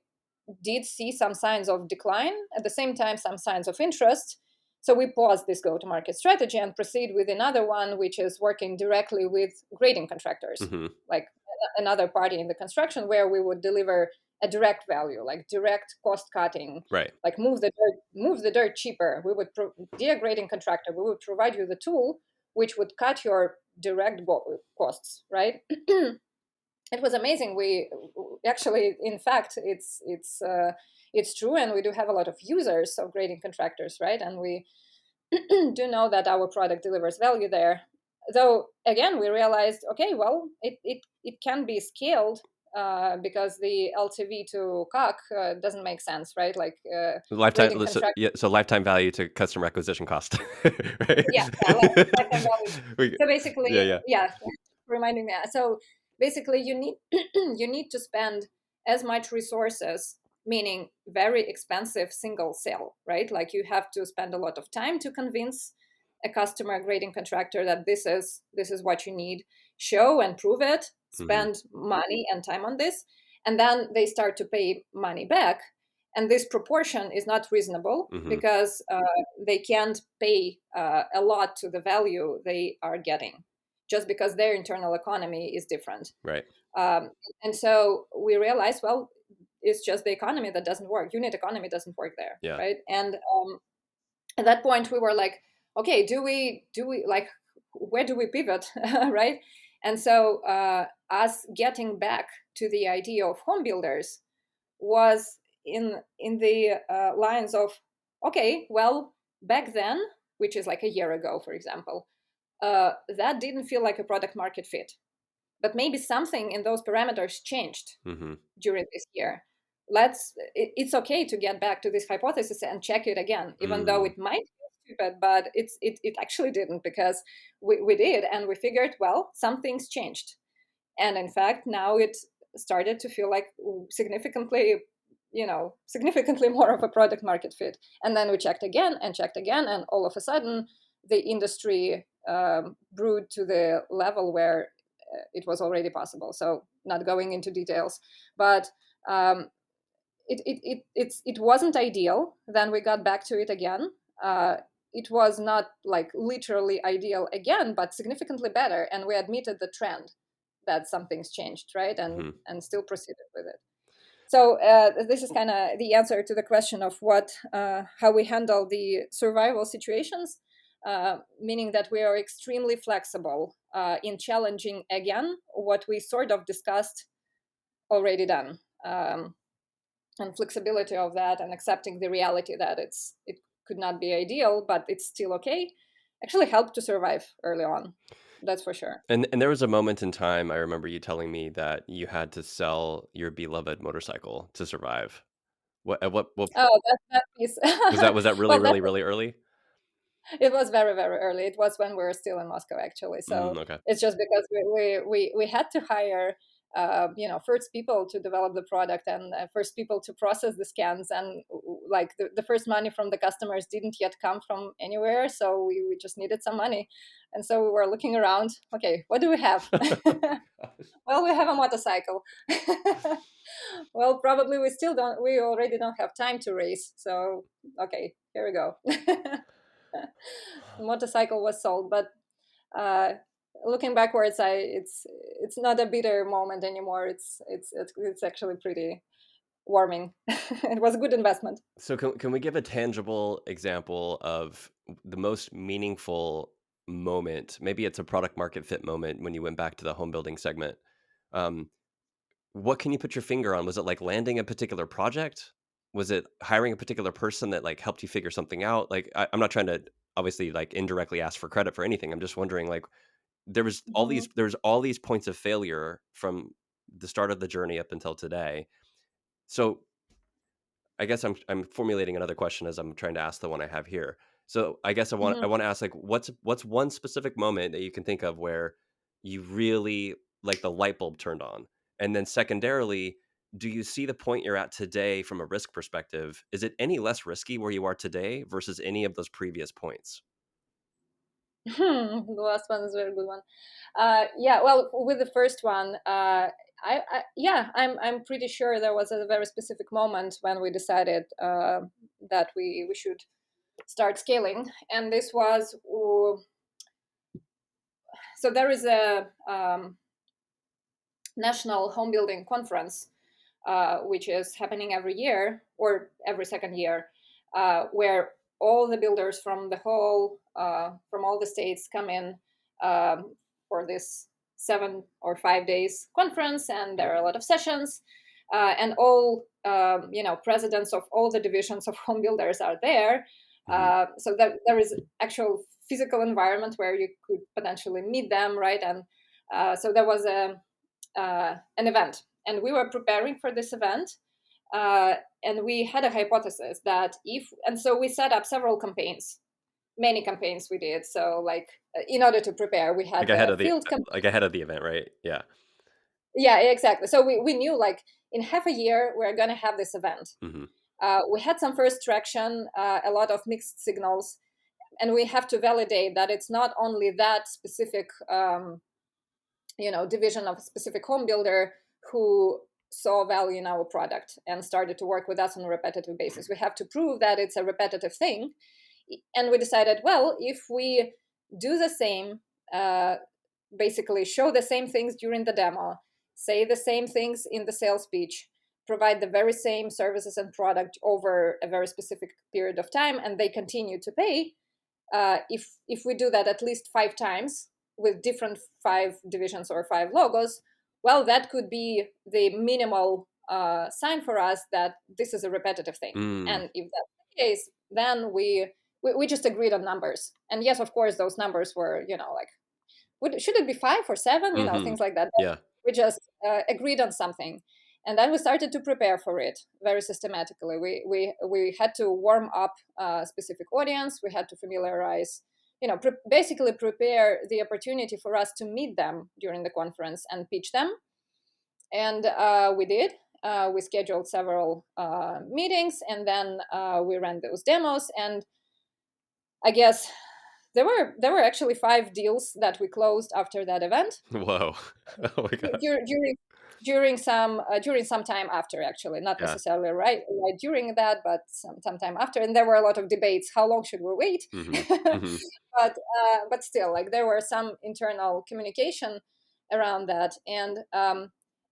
Speaker 3: did see some signs of decline, at the same time some signs of interest. So we paused this go-to-market strategy and proceed with another one, which is working directly with grading contractors,
Speaker 2: Mm-hmm.
Speaker 3: like another party in the construction, where we would deliver a direct value, like direct cost cutting,
Speaker 2: Right.
Speaker 3: like move the dirt cheaper. We would dear grading contractor, we would provide you the tool which would cut your direct costs, right? It was amazing. We actually, in fact, it's true, and we do have a lot of users of grading contractors, right? And we do know that our product delivers value there. Though again, we realized, okay, well, it can be scaled, because the LTV to CAC doesn't make sense, right? Like
Speaker 2: Lifetime,
Speaker 3: grading
Speaker 2: so,
Speaker 3: contract.
Speaker 2: yeah, so lifetime value to customer acquisition cost, right?
Speaker 3: Yeah, lifetime value. So basically,
Speaker 2: yeah.
Speaker 3: yeah, reminding me. So basically, you need you need to spend as much resources, meaning very expensive single sale, right? Like you have to spend a lot of time to convince a customer, grading contractor, that this is what you need. Show and prove it. Spend money and time on this, and then they start to pay money back. And this proportion is not reasonable, because they can't pay a lot to the value they are getting, just because their internal economy is different.
Speaker 2: Right.
Speaker 3: And so we realized, well, it's just the economy that doesn't work. Unit economy doesn't work there,
Speaker 2: Yeah.
Speaker 3: right? And at that point, we were like, okay, do we like, where do we pivot, right? And so us getting back to the idea of home builders was in the lines of, okay, well, back then, which is like a year ago, for example, that didn't feel like a product market fit, but maybe something in those parameters changed during this year. It's okay to get back to this hypothesis and check it again, even though it might feel stupid, but it actually didn't, because we did, and we figured, well, some things changed. And in fact, now it started to feel like significantly more of a product market fit. And then we checked again, and all of a sudden the industry brewed to the level where it was already possible. So not going into details, but it wasn't ideal. Then we got back to it again. It was not like literally ideal again, but significantly better. And we admitted the trend that some things changed, right? And still proceeded with it. So this is kind of the answer to the question of how we handle the survival situations, meaning that we are extremely flexible in challenging again what we sort of discussed already done, and flexibility of that, and accepting the reality that it could not be ideal, but it's still okay, actually helped to survive early on. That's for sure.
Speaker 2: And there was a moment in time, I remember you telling me, that you had to sell your beloved motorcycle to survive. What
Speaker 3: Oh, that piece.
Speaker 2: was that really,
Speaker 3: Well,
Speaker 2: really, really early?
Speaker 3: it was very, very early. It was when we were still in Moscow, actually. So
Speaker 2: Okay.
Speaker 3: it's just because we had to hire first people to develop the product, and first people to process the scans, and like the first money from the customers didn't yet come from anywhere, so we just needed some money. And so we were looking around, okay, what do we have? Well, we have a motorcycle. Well, probably we already don't have time to race, so okay, here we go. The motorcycle was sold, but looking backwards, it's not a bitter moment anymore. It's actually pretty warming. It was a good investment.
Speaker 2: So can we give a tangible example of the most meaningful moment? Maybe it's a product market fit moment when you went back to the home building segment. Um, what can you put your finger on? Was it like landing a particular project? Was it hiring a particular person that like helped you figure something out? Like I'm not trying to obviously like indirectly ask for credit for anything. I'm just wondering like there's all these points of failure from the start of the journey up until today. So I guess I'm formulating another question as I'm trying to ask the one I have here. So I guess I want to ask like what's one specific moment that you can think of where you really like the light bulb turned on? And then secondarily, do you see the point you're at today from a risk perspective? Is it any less risky where you are today versus any of those previous points?
Speaker 3: The last one is a very good one. Yeah, well, with the first one, I'm pretty sure there was a very specific moment when we decided that we should start scaling, and this was so there is a national home building conference which is happening every year or every second year, where all the builders from from all the states come in for this 7 or 5 days conference, and there are a lot of sessions, and all presidents of all the divisions of home builders are there. So that there is actual physical environment where you could potentially meet them, right? And so there was an event, and we were preparing for this event, and we had a hypothesis that so we set up several campaigns, many campaigns we did. So like in order to prepare, we had
Speaker 2: Like ahead of the event, right? Yeah.
Speaker 3: Yeah, exactly. So we knew like in half a year we're going to have this event. We had some first traction, a lot of mixed signals, and we have to validate that it's not only that specific division of a specific home builder who saw value in our product and started to work with us on a repetitive basis. We have to prove that it's a repetitive thing. And we decided, well, if we do the same, basically show the same things during the demo, say the same things in the sales pitch, provide the very same services and product over a very specific period of time, and they continue to pay, if we do that at least 5 times with different 5 divisions or 5 logos, well, that could be the minimal sign for us that this is a repetitive thing. And if that's the case, then we just agreed on numbers. And yes, of course, those numbers were, should it be 5 or 7, things like that.
Speaker 2: Yeah.
Speaker 3: We just agreed on something. And then we started to prepare for it very systematically. We had to warm up a specific audience. We had to familiarize, basically prepare the opportunity for us to meet them during the conference and pitch them. And we did. We scheduled several meetings, and then we ran those demos. And I guess there were actually 5 deals that we closed after that event.
Speaker 2: Whoa! Oh my God.
Speaker 3: During some time after, actually, not necessarily right during that, but some time after. And there were a lot of debates: how long should we wait? But still, like there were some internal communication around that. And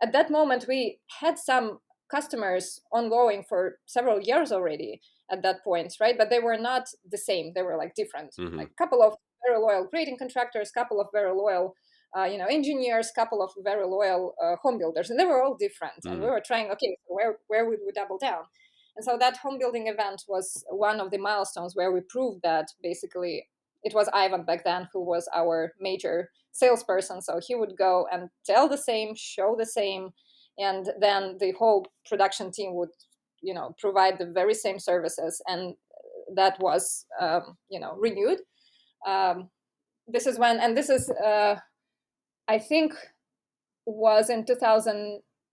Speaker 3: at that moment, we had some customers ongoing for several years already at that point, right? But they were not the same. They were like different. Like a couple of very loyal grading contractors, couple of very loyal engineers, couple of very loyal home builders, and they were all different. And we were trying, okay, so where would we double down? And so that home building event was one of the milestones where we proved that basically it was Ivan back then who was our major salesperson. So he would go and tell the same, show the same, and then the whole production team would, provide the very same services. And that was, renewed. This is when, and this is, I think, was in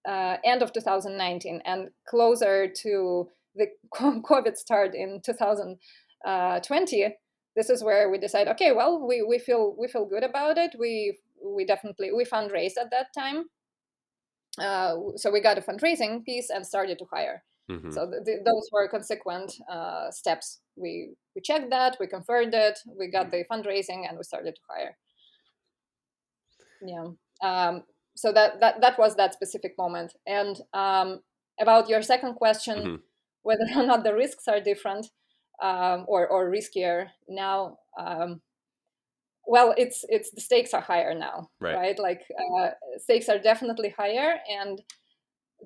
Speaker 3: end of 2019, and closer to the COVID started in 2020, this is where we decide, okay, well, we feel good about it. We fundraised at that time. So we got a fundraising piece and started to hire.
Speaker 2: Mm-hmm.
Speaker 3: So those were consequent steps. We checked that, we confirmed it, we got the fundraising, and we started to hire. Yeah. So that was that specific moment. And about your second question,
Speaker 2: Mm-hmm.
Speaker 3: whether or not the risks are different or riskier now. Well, it's the stakes are higher now, right? Like stakes are definitely higher, and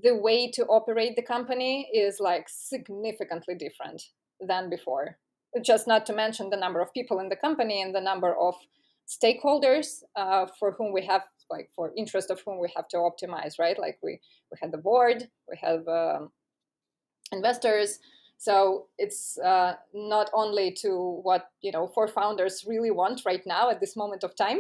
Speaker 3: the way to operate the company is like significantly different than before. Just not to mention the number of people in the company and the number of stakeholders for whom we have, like, for interest of whom we have to optimize, right? Like we had the board, we have investors. So it's not only to what four founders really want right now at this moment of time,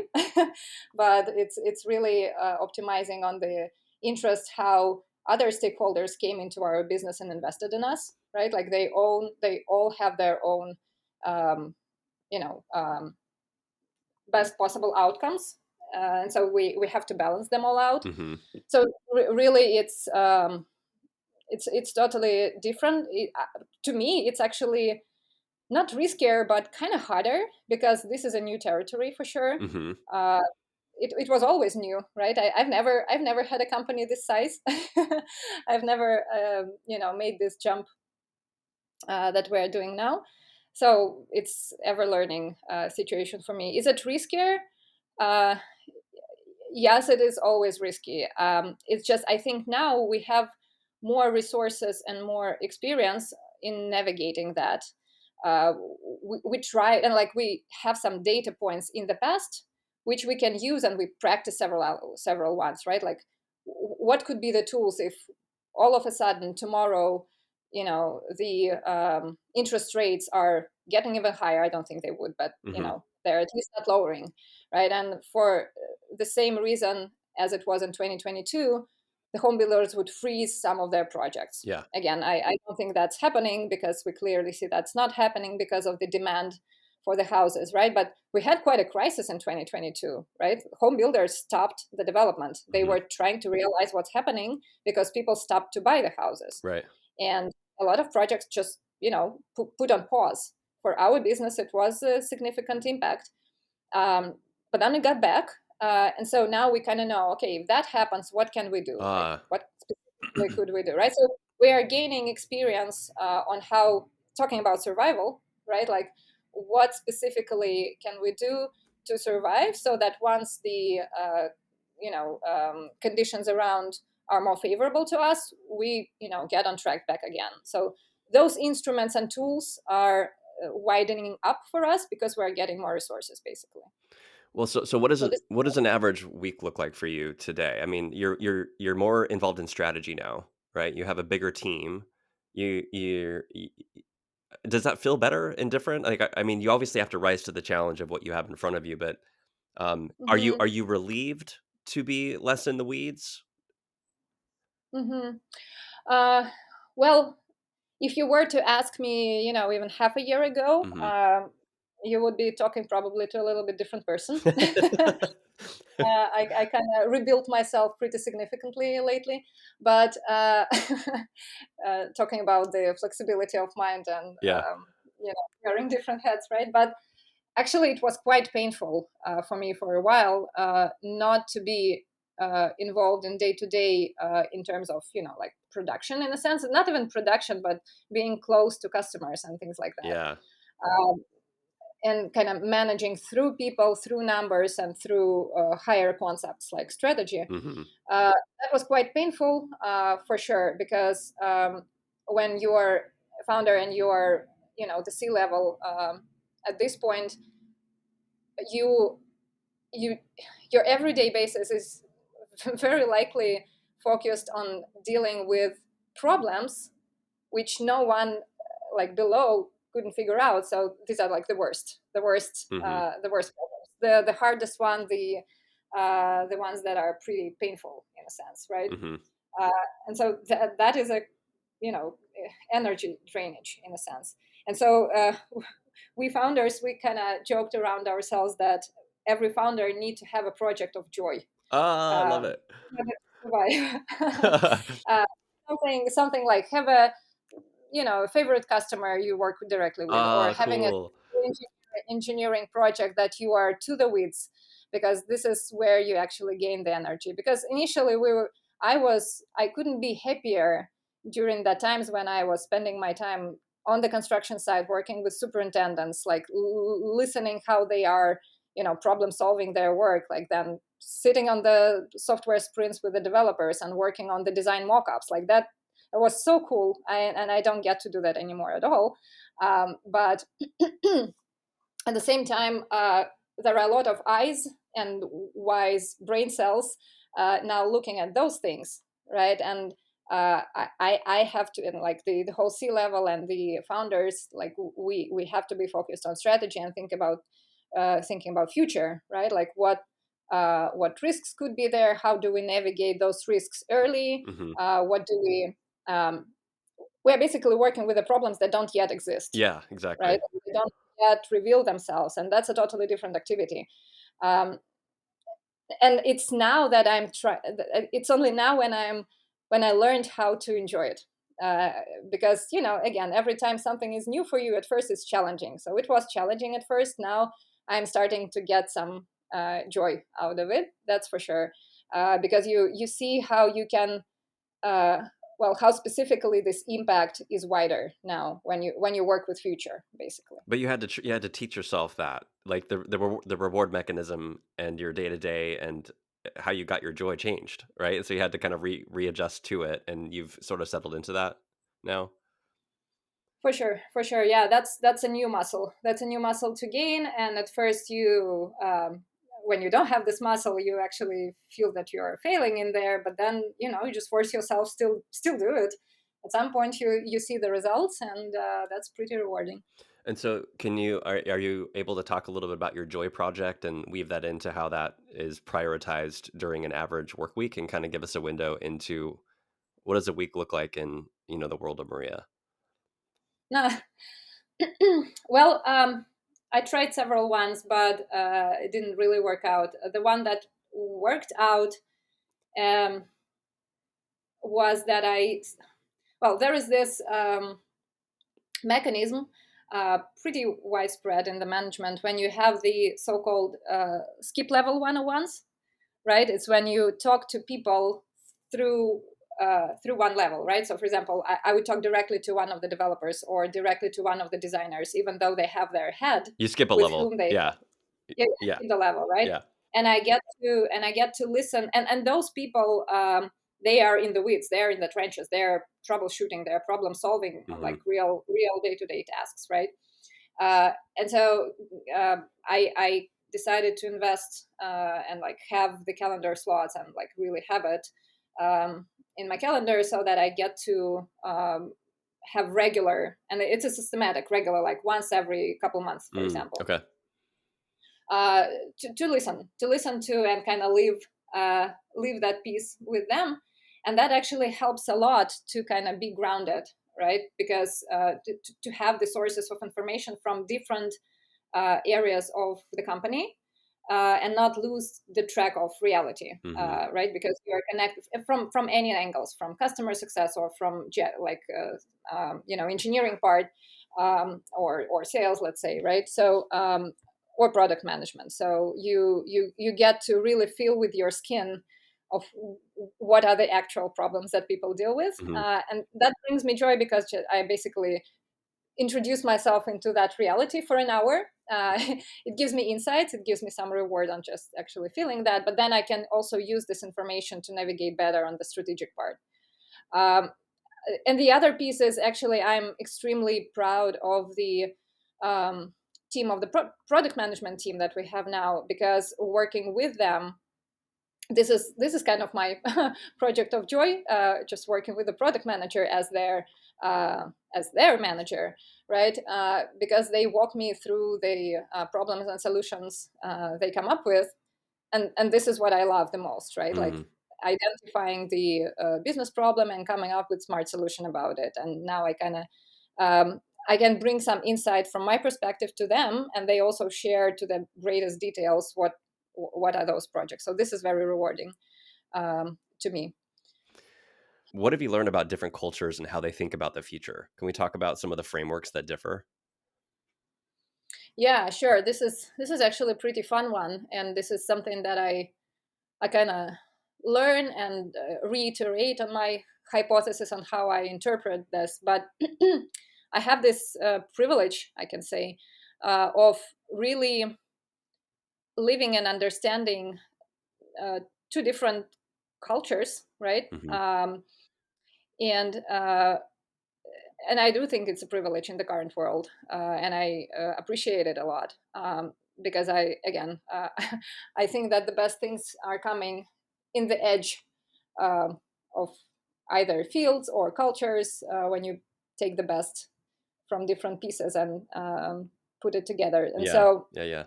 Speaker 3: but it's really optimizing on the interest how other stakeholders came into our business and invested in us, right? Like they all have their own best possible outcomes, and so we have to balance them all out.
Speaker 2: Mm-hmm.
Speaker 3: So really it's totally different. To me, it's actually not riskier, but kind of harder, because this is a new territory for sure.
Speaker 2: Mm-hmm.
Speaker 3: It was always new, right? I've never had a company this size. I've never made this jump that we're doing now. So it's ever learning situation for me. Is it riskier? Yes, it is always risky. It's just, I think now we have more resources and more experience in navigating that. We try, and like we have some data points in the past which we can use, and we practice several ones, right? Like what could be the tools if all of a sudden tomorrow the interest rates are getting even higher. I don't think they would, but
Speaker 2: Mm-hmm.
Speaker 3: they're at least not lowering, right? And for the same reason as it was in 2022, the home builders would freeze some of their projects.
Speaker 2: Yeah.
Speaker 3: Again, I don't think that's happening, because we clearly see that's not happening because of the demand for the houses, right? But we had quite a crisis in 2022, right? Home builders stopped the development. They
Speaker 2: Mm-hmm.
Speaker 3: were trying to realize what's happening because people stopped to buy the houses.
Speaker 2: Right.
Speaker 3: And a lot of projects just, put on pause. For our business, it was a significant impact. But then it got back. And so now we kind of know, okay, if that happens, what can we do? Like, what specifically could we do, right? So we are gaining experience on how, talking about survival, right? Like, what specifically can we do to survive, so that once the conditions around are more favorable to us, we get on track back again. So those instruments and tools are widening up for us because we're getting more resources, basically.
Speaker 2: Well, so what does an average week look like for you today? I mean, you're more involved in strategy now, right? You have a bigger team. You does that feel better and different? Like, I mean, you obviously have to rise to the challenge of what you have in front of you, but are you relieved to be less in the weeds?
Speaker 3: Well, if you were to ask me, even half a year ago,
Speaker 2: Mm-hmm.
Speaker 3: you would be talking probably to a little bit different person. I kind of rebuilt myself pretty significantly lately, but talking about the flexibility of mind and
Speaker 2: Yeah.
Speaker 3: wearing different hats, right? But actually, it was quite painful for me for a while not to be involved in day to day in terms of like production, in a sense, not even production, but being close to customers and things like that.
Speaker 2: Yeah.
Speaker 3: And kind of managing through people, through numbers, and through higher concepts like strategy.
Speaker 2: Mm-hmm.
Speaker 3: That was quite painful for sure, because when you're a founder and you're the C-level at this point, you your everyday basis is very likely focused on dealing with problems which no one like below couldn't figure out. So these are like the worst
Speaker 2: Mm-hmm.
Speaker 3: the worst problems, the hardest one, the ones that are pretty painful in a sense, right?
Speaker 2: Mm-hmm.
Speaker 3: And so that is a energy drainage in a sense. And so we founders, we kind of joked around ourselves that every founder need to have a project of joy.
Speaker 2: Ah, I love it.
Speaker 3: uh, something like have a favorite customer you work directly with, or
Speaker 2: Ah,
Speaker 3: having a
Speaker 2: cool.
Speaker 3: engineering project that you are to the weeds, because this is where you actually gain the energy. Because initially I couldn't be happier during the times when I was spending my time on the construction site working with superintendents, like listening how they are problem solving their work, like then sitting on the software sprints with the developers and working on the design mock-ups like that. It was so cool. And I don't get to do that anymore at all. But at the same time, there are a lot of eyes and wise brain cells now looking at those things, right? And I have to, and like the whole C-level and the founders, like we have to be focused on strategy and thinking about future, right? Like what risks could be there? How do we navigate those risks early? What do we? We're basically working with the problems that don't yet exist.
Speaker 2: Yeah, exactly.
Speaker 3: Right? They don't yet reveal themselves, and that's a totally different activity. And it's now that it's only now when I learned how to enjoy it. Because again, every time something is new for you, at first it's challenging. So it was challenging at first. Now I'm starting to get some joy out of it. That's for sure. Because you see how you can. How specifically this impact is wider now when you work with future, basically.
Speaker 2: But you had to teach yourself that, like the reward mechanism and your day to day and how you got your joy changed, right? So you had to kind of readjust to it, and you've sort of settled into that now.
Speaker 3: For sure, yeah. That's a new muscle. That's a new muscle to gain. And at first, when you don't have this muscle, you actually feel that you are failing in there. But then you just force yourself still do it. At some point, you see the results, and that's pretty rewarding.
Speaker 2: And so are you able to talk a little bit about your joy project and weave that into how that is prioritized during an average work week, and kind of give us a window into what does a week look like in the world of Maria?
Speaker 3: No. Well, I tried several ones, but it didn't really work out. The one that worked out was that there is this mechanism, pretty widespread in the management, when you have the so-called skip level 101s, right? It's when you talk to people through one level, right? So for example, I would talk directly to one of the developers or directly to one of the designers, even though they have their head.
Speaker 2: You skip a
Speaker 3: with
Speaker 2: level.
Speaker 3: whom they
Speaker 2: Yeah.
Speaker 3: the level, right?
Speaker 2: Yeah.
Speaker 3: And I get to listen, and those people, they are in the weeds, they're in the trenches, they're troubleshooting, they're problem solving, like real day-to-day tasks, right? And so I decided to invest and like have the calendar slots and like really have it in my calendar, so that I get to have regular, and it's a systematic regular, like once every couple months, for example.
Speaker 2: Okay.
Speaker 3: To listen to and kind of leave that piece with them. And that actually helps a lot to kind of be grounded, right? Because to have the sources of information from different areas of the company, and not lose the track of reality, right? Because you are connected from any angles, from customer success or from engineering part, or sales, let's say, right? So or product management. So you get to really feel with your skin of what are the actual problems that people deal with, and that brings me joy, because I basically introduce myself into that reality for an hour. It gives me insights, it gives me some reward on just actually feeling that, but then I can also use this information to navigate better on the strategic part. And the other piece is, actually, I'm extremely proud of the team, of the product management team that we have now, because working with them, this is kind of my project of joy, just working with the product manager as their manager, right? Because they walk me through the problems and solutions they come up with, and this is what I love the most, right? Like identifying the business problem and coming up with smart solution about it. And now I can bring some insight from my perspective to them, and they also share to the greatest details what are those projects. So this is very rewarding to me.
Speaker 2: What have you learned about different cultures and how they think about the future? Can we talk about some of the frameworks that differ?
Speaker 3: Yeah, sure. This is actually a pretty fun one, and this is something that I kind of learn and reiterate on my hypothesis on how I interpret this. But I have this privilege, I can say, of really living and understanding two different cultures, right?
Speaker 2: Mm-hmm.
Speaker 3: And I do think it's a privilege in the current world, and I appreciate it a lot, because I think that the best things are coming in the edge of either fields or cultures when you take the best from different pieces and put it together. And
Speaker 2: Yeah.
Speaker 3: so
Speaker 2: Yeah.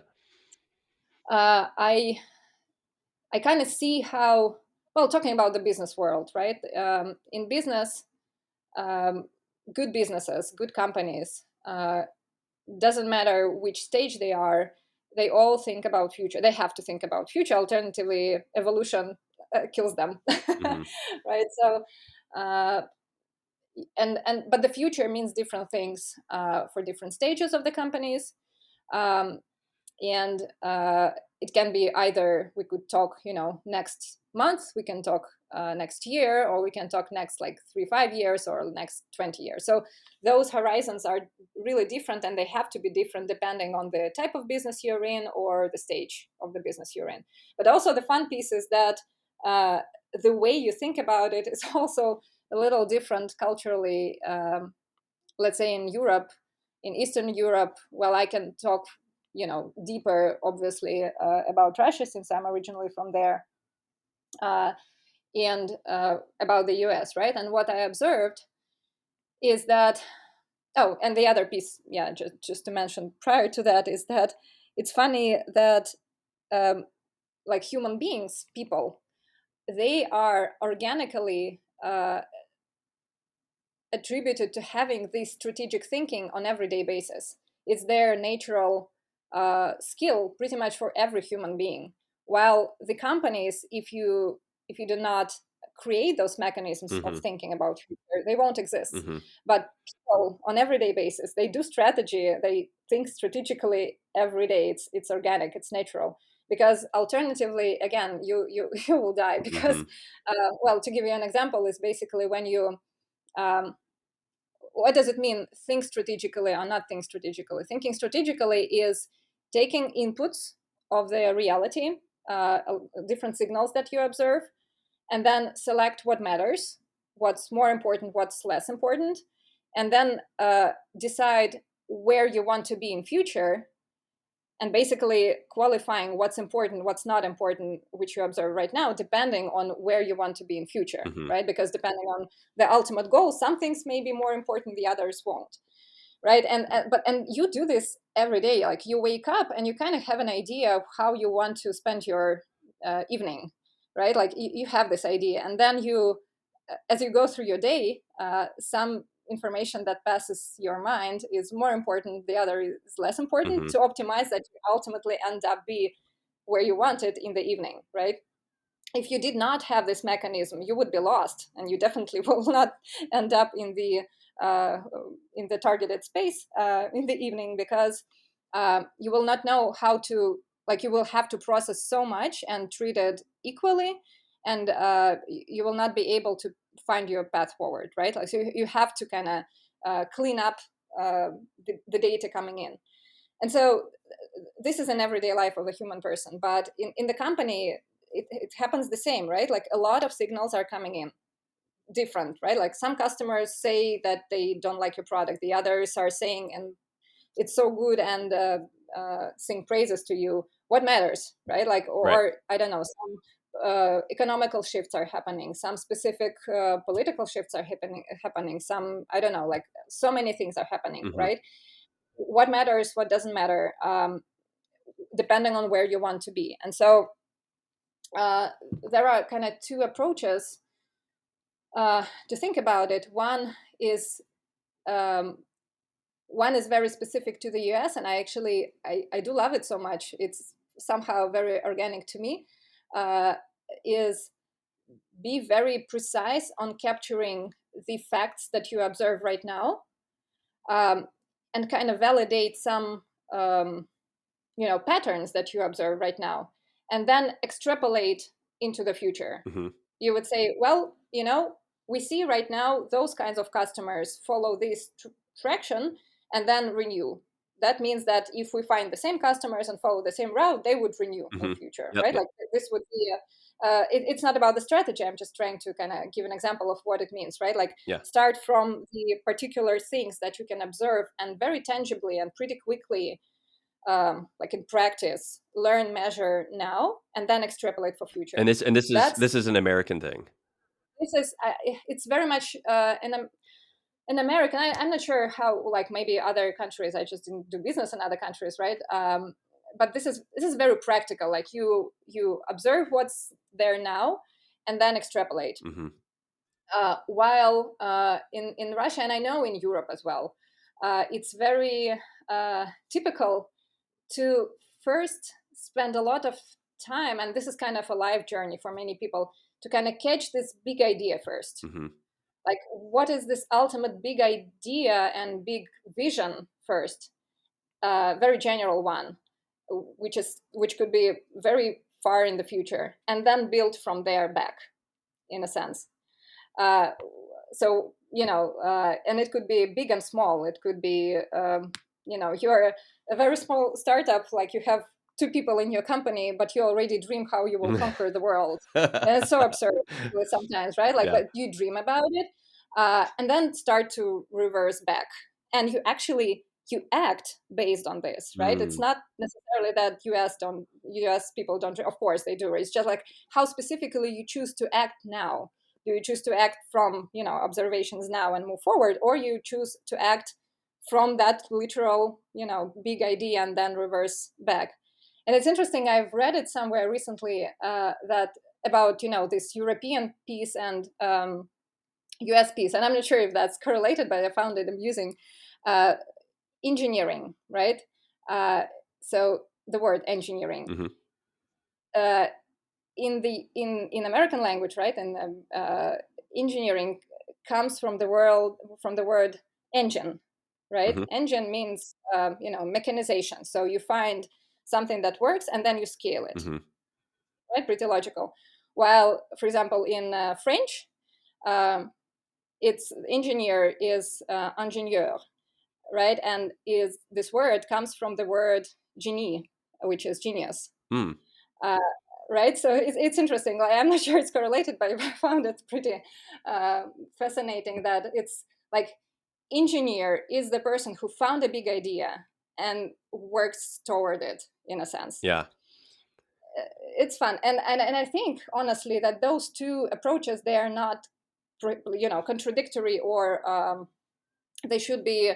Speaker 3: I kind of see how, well, talking about the business world, right? In business, good businesses, good companies, doesn't matter which stage they are, they all think about future. They have to think about future. Alternatively, evolution kills them,
Speaker 2: Mm-hmm.
Speaker 3: right? So, but the future means different things for different stages of the companies. Um, and it can be either we could talk next month, we can talk next year, or we can talk next like 3-5 years, or next 20 years. So those horizons are really different, and they have to be different depending on the type of business you're in or the stage of the business you're in. But also the fun piece is that the way you think about it is also a little different culturally. Let's say in Europe, in Eastern Europe, well, I can talk deeper, obviously, about Russia, since I'm originally from there, and about the US, right? And what I observed is that, oh, and the other piece, yeah, just to mention prior to that, is that it's funny that like human beings, people, they are organically attributed to having this strategic thinking on everyday basis. It's their natural skill pretty much for every human being. While the companies, if you do not create those mechanisms of
Speaker 2: Mm-hmm.
Speaker 3: thinking about future, they won't exist.
Speaker 2: Mm-hmm.
Speaker 3: But people on everyday basis, they do strategy, they think strategically every day. It's organic, it's natural. Because alternatively, again, you you will die. Because well, to give you an example, is basically when you what does it mean, think strategically or not think strategically? Thinking strategically is taking inputs of the reality, different signals that you observe, and then select what matters, what's more important, what's less important, and then decide where you want to be in future, and basically qualifying what's important, what's not important, which you observe right now, depending on where you want to be in future,
Speaker 2: Mm-hmm.
Speaker 3: right? Because depending on the ultimate goal, some things may be more important, the others won't, right? And you do this every day. Like you wake up and you kind of have an idea of how you want to spend your evening, right? Like you have this idea, and then as you go through your day, some information that passes your mind is more important, the other is less important,
Speaker 2: Mm-hmm.
Speaker 3: to optimize that you ultimately end up be where you want it in the evening, right? If you did not have this mechanism, you would be lost, and you definitely will not end up in the targeted space in the evening, because you will not know how to, like, you will have to process so much and treat it equally, and you will not be able to find your path forward, right? Like, so you have to kind of clean up the data coming in. And so this is an everyday life of a human person, but in the company, it happens the same, right? Like a lot of signals are coming in different, right? Like some customers say that they don't like your product, the others are saying, and it's so good, and sing praises to you. What matters, right? Like,
Speaker 2: Right.
Speaker 3: or I don't know, some economical shifts are happening, some specific political shifts are happening, some, I don't know, like so many things are happening,
Speaker 2: Mm-hmm.
Speaker 3: right? What matters, what doesn't matter, depending on where you want to be. And so there are kind of two approaches to think about it. One is very specific to the US, and I do love it so much. It's somehow very organic to me. Is be very precise on capturing the facts that you observe right now, and kind of validate some patterns that you observe right now, and then extrapolate into the future.
Speaker 2: Mm-hmm.
Speaker 3: You would say, well, we see right now those kinds of customers follow this traction and then renew. That means that if we find the same customers and follow the same route, they would renew in the future, right? Like this would be it's not about the strategy. I'm just trying to kind of give an example of what it means, right? Like start from the particular things that you can observe and very tangibly and pretty quickly, like in practice, learn, measure now, and then extrapolate for future.
Speaker 2: And this is an American thing.
Speaker 3: This is it's very much an American. I'm not sure how, like maybe other countries. I just didn't do business in other countries, right? But this is very practical. Like you observe what's there now, and then extrapolate.
Speaker 2: Mm-hmm.
Speaker 3: While in Russia, and I know in Europe as well, it's very typical to first spend a lot of time, and this is kind of a life journey for many people, to kind of catch this big idea first.
Speaker 2: Mm-hmm.
Speaker 3: Like, what is this ultimate big idea and big vision first? Very general one, which could be very far in the future, and then build from there back, in a sense. So and it could be big and small. It could be you're a very small startup, like you have 2 people in your company, but you already dream how you will conquer the world. And it's so absurd sometimes, right? Like, but you dream about it, and then start to reverse back, and you act based on this, right? It's not necessarily that US people don't, of course they do. It's just like how specifically you choose to act now. Do you choose to act from observations now and move forward, or you choose to act from that literal big idea and then reverse back? And it's interesting, I've read it somewhere recently, that about this European piece and US piece, and I'm not sure if that's correlated, but I found it amusing. Engineering, right? So the word engineering.
Speaker 2: Mm-hmm.
Speaker 3: In American language, right? And engineering comes from the word engine, right?
Speaker 2: Mm-hmm.
Speaker 3: Engine means mechanization. So you find something that works and then you scale it,
Speaker 2: mm-hmm.
Speaker 3: right? Pretty logical. While, for example, in French, it's engineer is ingénieur, right? And this word comes from the word génie, which is genius. Right, so it's interesting. Like, I'm not sure it's correlated, but I found it pretty fascinating that it's like engineer is the person who found a big idea and works toward it, in a sense.
Speaker 2: Yeah,
Speaker 3: it's fun, and I think honestly that those two approaches, they are not contradictory, or they should be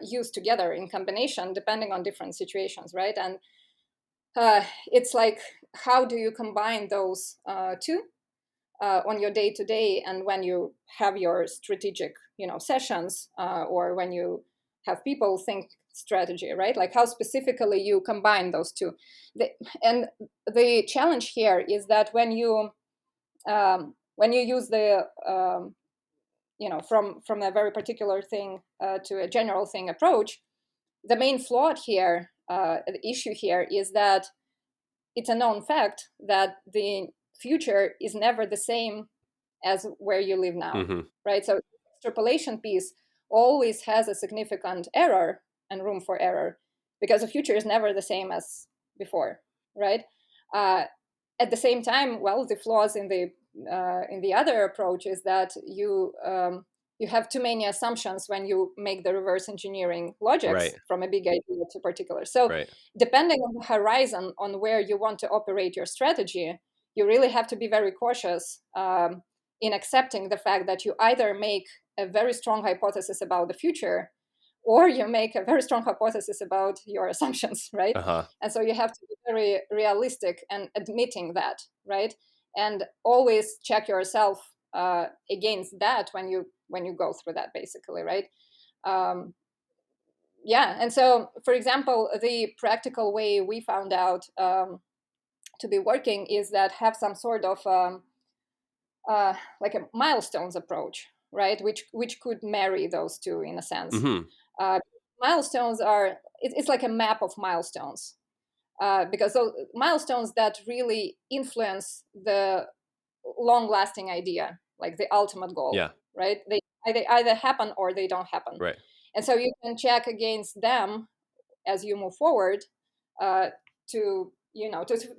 Speaker 3: used together in combination depending on different situations, right? And it's like, how do you combine those two on your day-to-day, and when you have your strategic sessions, or when you have people think strategy, right? Like how specifically you combine those two. And the challenge here is that when you use the from a very particular thing to a general thing approach, the main flaw here, the issue here, is that it's a known fact that the future is never the same as where you live now,
Speaker 2: mm-hmm.
Speaker 3: right? So extrapolation piece always has a significant error and room for error, because the future is never the same as before, right? At the same time, well, the flaws in the other approach is that you have too many assumptions when you make the reverse engineering logics from a big idea to particular. So depending on the horizon on where you want to operate your strategy, you really have to be very cautious in accepting the fact that you either make a very strong hypothesis about the future, or you make a very strong hypothesis about your assumptions, right?
Speaker 2: Uh-huh.
Speaker 3: And so you have to be very realistic and admitting that, right? And always check yourself against that when you go through that, basically, right? And so, for example, the practical way we found out to be working is that have some sort of like a milestones approach, right? Which could marry those two in a sense. Milestones are it's like a map of milestones, because those milestones that really influence the long-lasting idea, like the ultimate goal,
Speaker 2: Yeah.
Speaker 3: right? They either happen or they don't happen.
Speaker 2: Right.
Speaker 3: And so you can check against them as you move forward to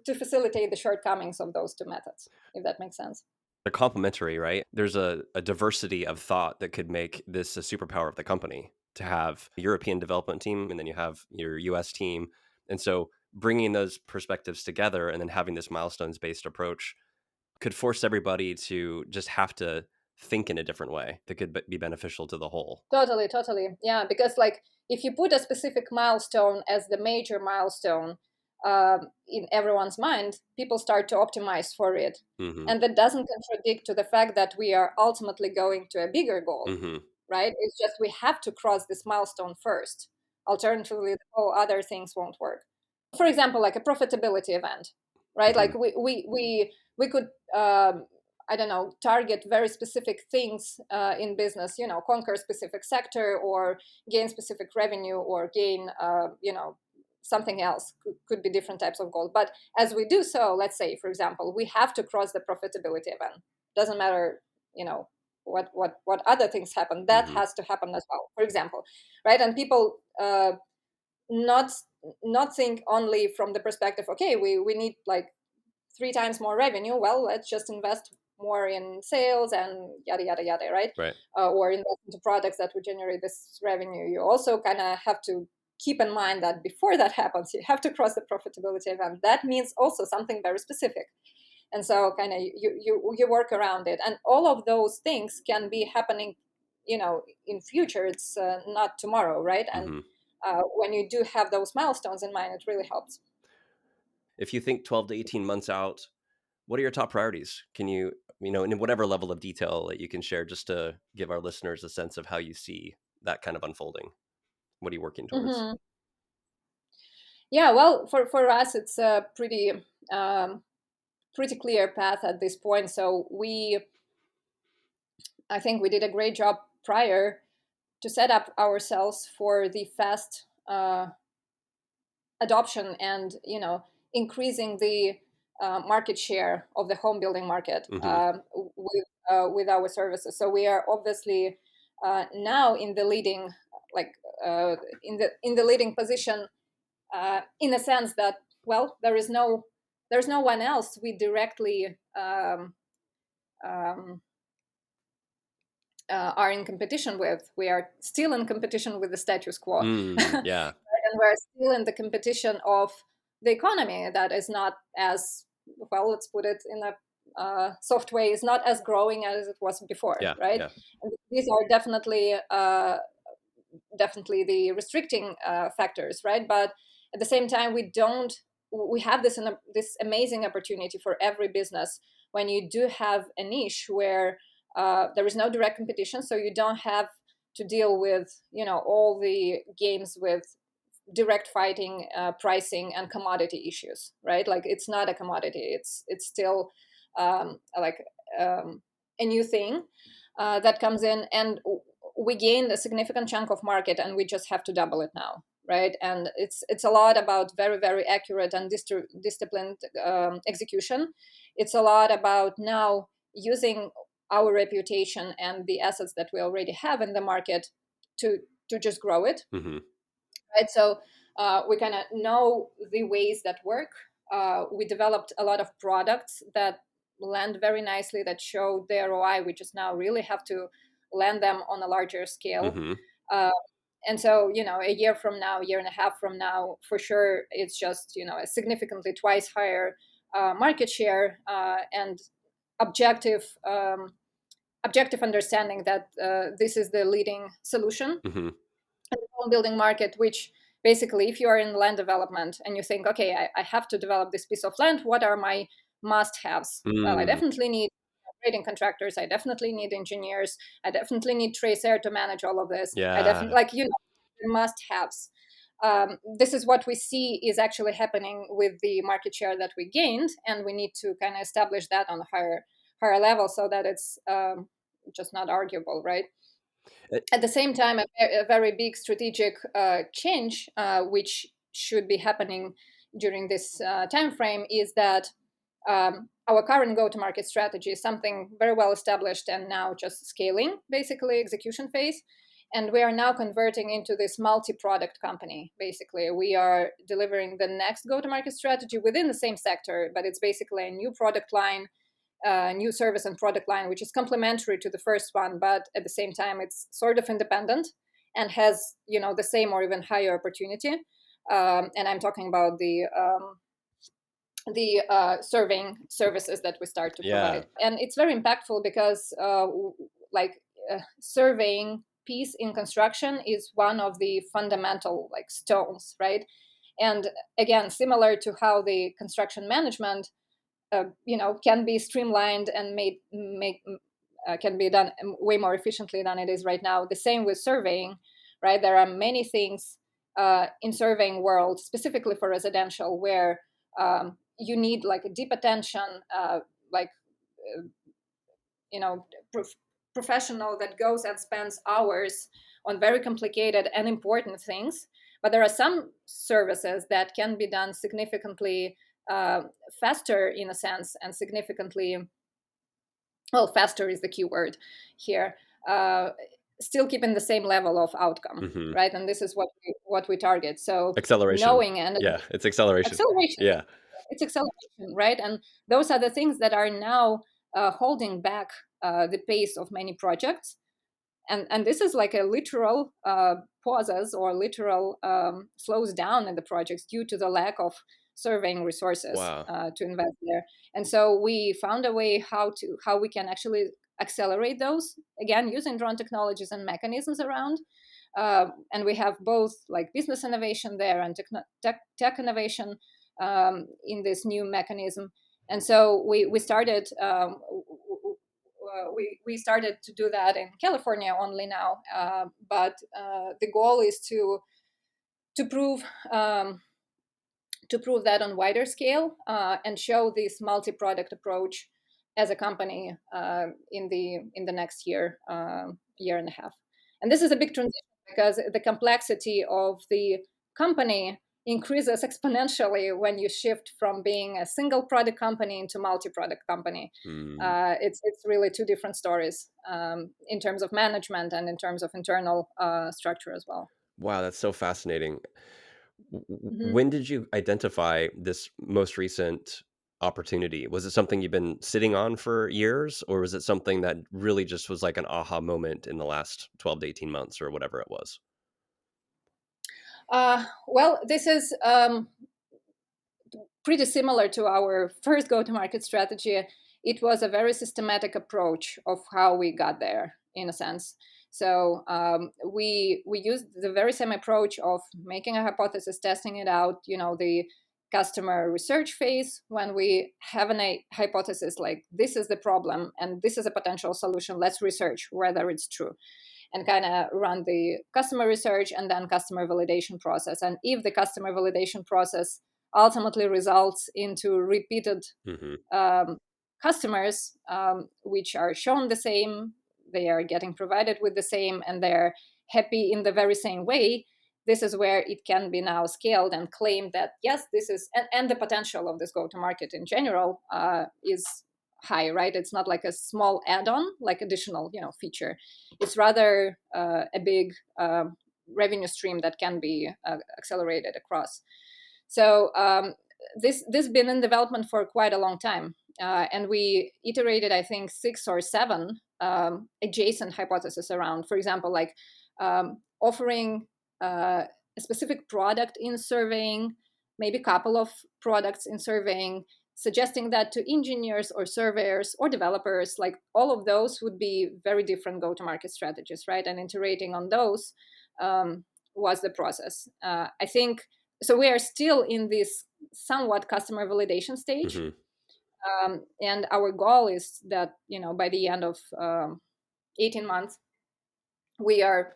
Speaker 3: facilitate the shortcomings of those two methods, if that makes sense.
Speaker 2: They're complementary, right? There's a diversity of thought that could make this a superpower of the company, to have a European development team and then you have your US team. And so bringing those perspectives together and then having this milestones-based approach could force everybody to just have to think in a different way that could be beneficial to the whole.
Speaker 3: Totally. Yeah, because like if you put a specific milestone as the major milestone in everyone's mind, people start to optimize for it. And that doesn't contradict to the fact that we are ultimately going to a bigger goal, right? It's just we have to cross this milestone first. Alternatively, all other things won't work. For example, like a profitability event, right? Like we could I don't know, target very specific things in business, conquer a specific sector or gain specific revenue or gain, something else. Could be different types of goals. But as we do so, let's say, for example, we have to cross the profitability event. Doesn't matter, what other things happen. That has to happen as well, for example, right? And people not think only from the perspective, okay, we need like 3 times more revenue. Well, let's just invest more in sales and yada yada yada, right? Or invest into products that would generate this revenue. You also kind of have to keep in mind that before that happens, you have to cross the profitability event. That means also something very specific, and so kind of you work around it, and all of those things can be happening, in future. It's not tomorrow, right? And when you do have those milestones in mind, it really helps.
Speaker 2: If you think 12 to 18 months out, what are your top priorities? Can you, in whatever level of detail that you can share, just to give our listeners a sense of how you see that kind of unfolding? What are you working towards?
Speaker 3: Yeah, well, for us, it's a pretty clear path at this point. So I think we did a great job prior to set up ourselves for the fast adoption and, increasing the market share of the home building market with our services. So we are obviously now in the leading, in the leading position, in a sense that, well, there's no one else we directly are in competition with. We are still in competition with the status quo.
Speaker 2: Yeah.
Speaker 3: And we're still in the competition of the economy that is not as, well, let's put it in a soft way, is not as growing as it was before, right?
Speaker 2: Yeah.
Speaker 3: And these are definitely the restricting factors, right? But at the same time, we have this amazing opportunity for every business when you do have a niche where there is no direct competition, so you don't have to deal with all the games with direct fighting, pricing and commodity issues, right? Like it's not a commodity; it's still a new thing that comes in, and we gained a significant chunk of market, and we just have to double it now, right? And it's a lot about very, very accurate and disciplined execution. It's a lot about now using our reputation and the assets that we already have in the market to just grow it, right? So we kind of know the ways that work. We developed a lot of products that land very nicely, that show the ROI. We just now really have to land them on a larger scale. And so, a year from now, year and a half from now, for sure, it's just, a significantly twice higher market share and objective understanding that this is the leading solution in the home building market, which basically, if you are in land development and you think, okay, I have to develop this piece of land, what are my must-haves. Well, I definitely need grading contractors. I definitely need engineers. I definitely need TraceAir to manage all of this. I
Speaker 2: Yeah.
Speaker 3: definitely, like, must-haves. This is what we see is actually happening with the market share that we gained, and we need to kind of establish that on a higher level so that it's just not arguable, right? At the same time, a very big strategic change, which should be happening during this time frame, is that our current go-to-market strategy is something very well established and now just scaling, basically execution phase. And we are now converting into this multi-product company. Basically, we are delivering the next go-to-market strategy within the same sector, but it's basically a new product line, new service and product line, which is complementary to the first one, but at the same time, it's sort of independent and has, the same or even higher opportunity. And I'm talking about the surveying services that we start to provide. And it's very impactful because surveying piece in construction is one of the fundamental stones, right? And again, similar to how the construction management can be streamlined and can be done way more efficiently than it is right now. The same with surveying, right? There are many things in surveying world, specifically for residential, where you need like a deep attention, professional that goes and spends hours on very complicated and important things. But there are some services that can be done significantly faster, in a sense, and significantly, well, faster is the key word here, still keeping the same level of outcome, right? And this is what we target. So
Speaker 2: acceleration.
Speaker 3: Knowing and
Speaker 2: it's acceleration. Yeah,
Speaker 3: it's acceleration, right? And those are the things that are now holding back the pace of many projects. And this is like a literal pauses or literal slows down in the projects due to the lack of surveying resources to invest there. And so we found a way how we can actually accelerate those, again, using drone technologies and mechanisms around. And we have both like business innovation there and tech innovation in this new mechanism. And so we started we started to do that in California only now, but the goal is to prove that on wider scale and show this multi-product approach as a company in the next year and a half. And this is a big transition because the complexity of the company increases exponentially when you shift from being a single product company into multi-product company. It's really two different stories in terms of management and in terms of internal structure as well.
Speaker 2: Wow, that's so fascinating. When did you identify this most recent opportunity? Was it something you've been sitting on for years, or was it something that really just was like an aha moment in the last 12 to 18 months or whatever it was?
Speaker 3: Well, this is pretty similar to our first go-to-market strategy. It was a very systematic approach of how we got there, in a sense. So we used the very same approach of making a hypothesis, testing it out, the customer research phase, when we have a hypothesis like this is the problem and this is a potential solution, let's research whether it's true, and kind of run the customer research and then customer validation process. And if the customer validation process ultimately results into repeated customers, which are shown the same, they are getting provided with the same, and they're happy in the very same way, this is where it can be now scaled and claimed that, yes, this is, and the potential of this go-to-market in general is high, right? It's not like a small add-on, like additional, feature. It's rather a big revenue stream that can be accelerated across. So this been in development for quite a long time. And we iterated, I think, 6 or 7 adjacent hypotheses around, for example, like offering a specific product in surveying, maybe a couple of products in surveying, suggesting that to engineers or surveyors or developers, like all of those would be very different go-to-market strategies, right? And iterating on those was the process. I think, so we are still in this somewhat customer validation stage. And our goal is that, by the end of 18 months, we are,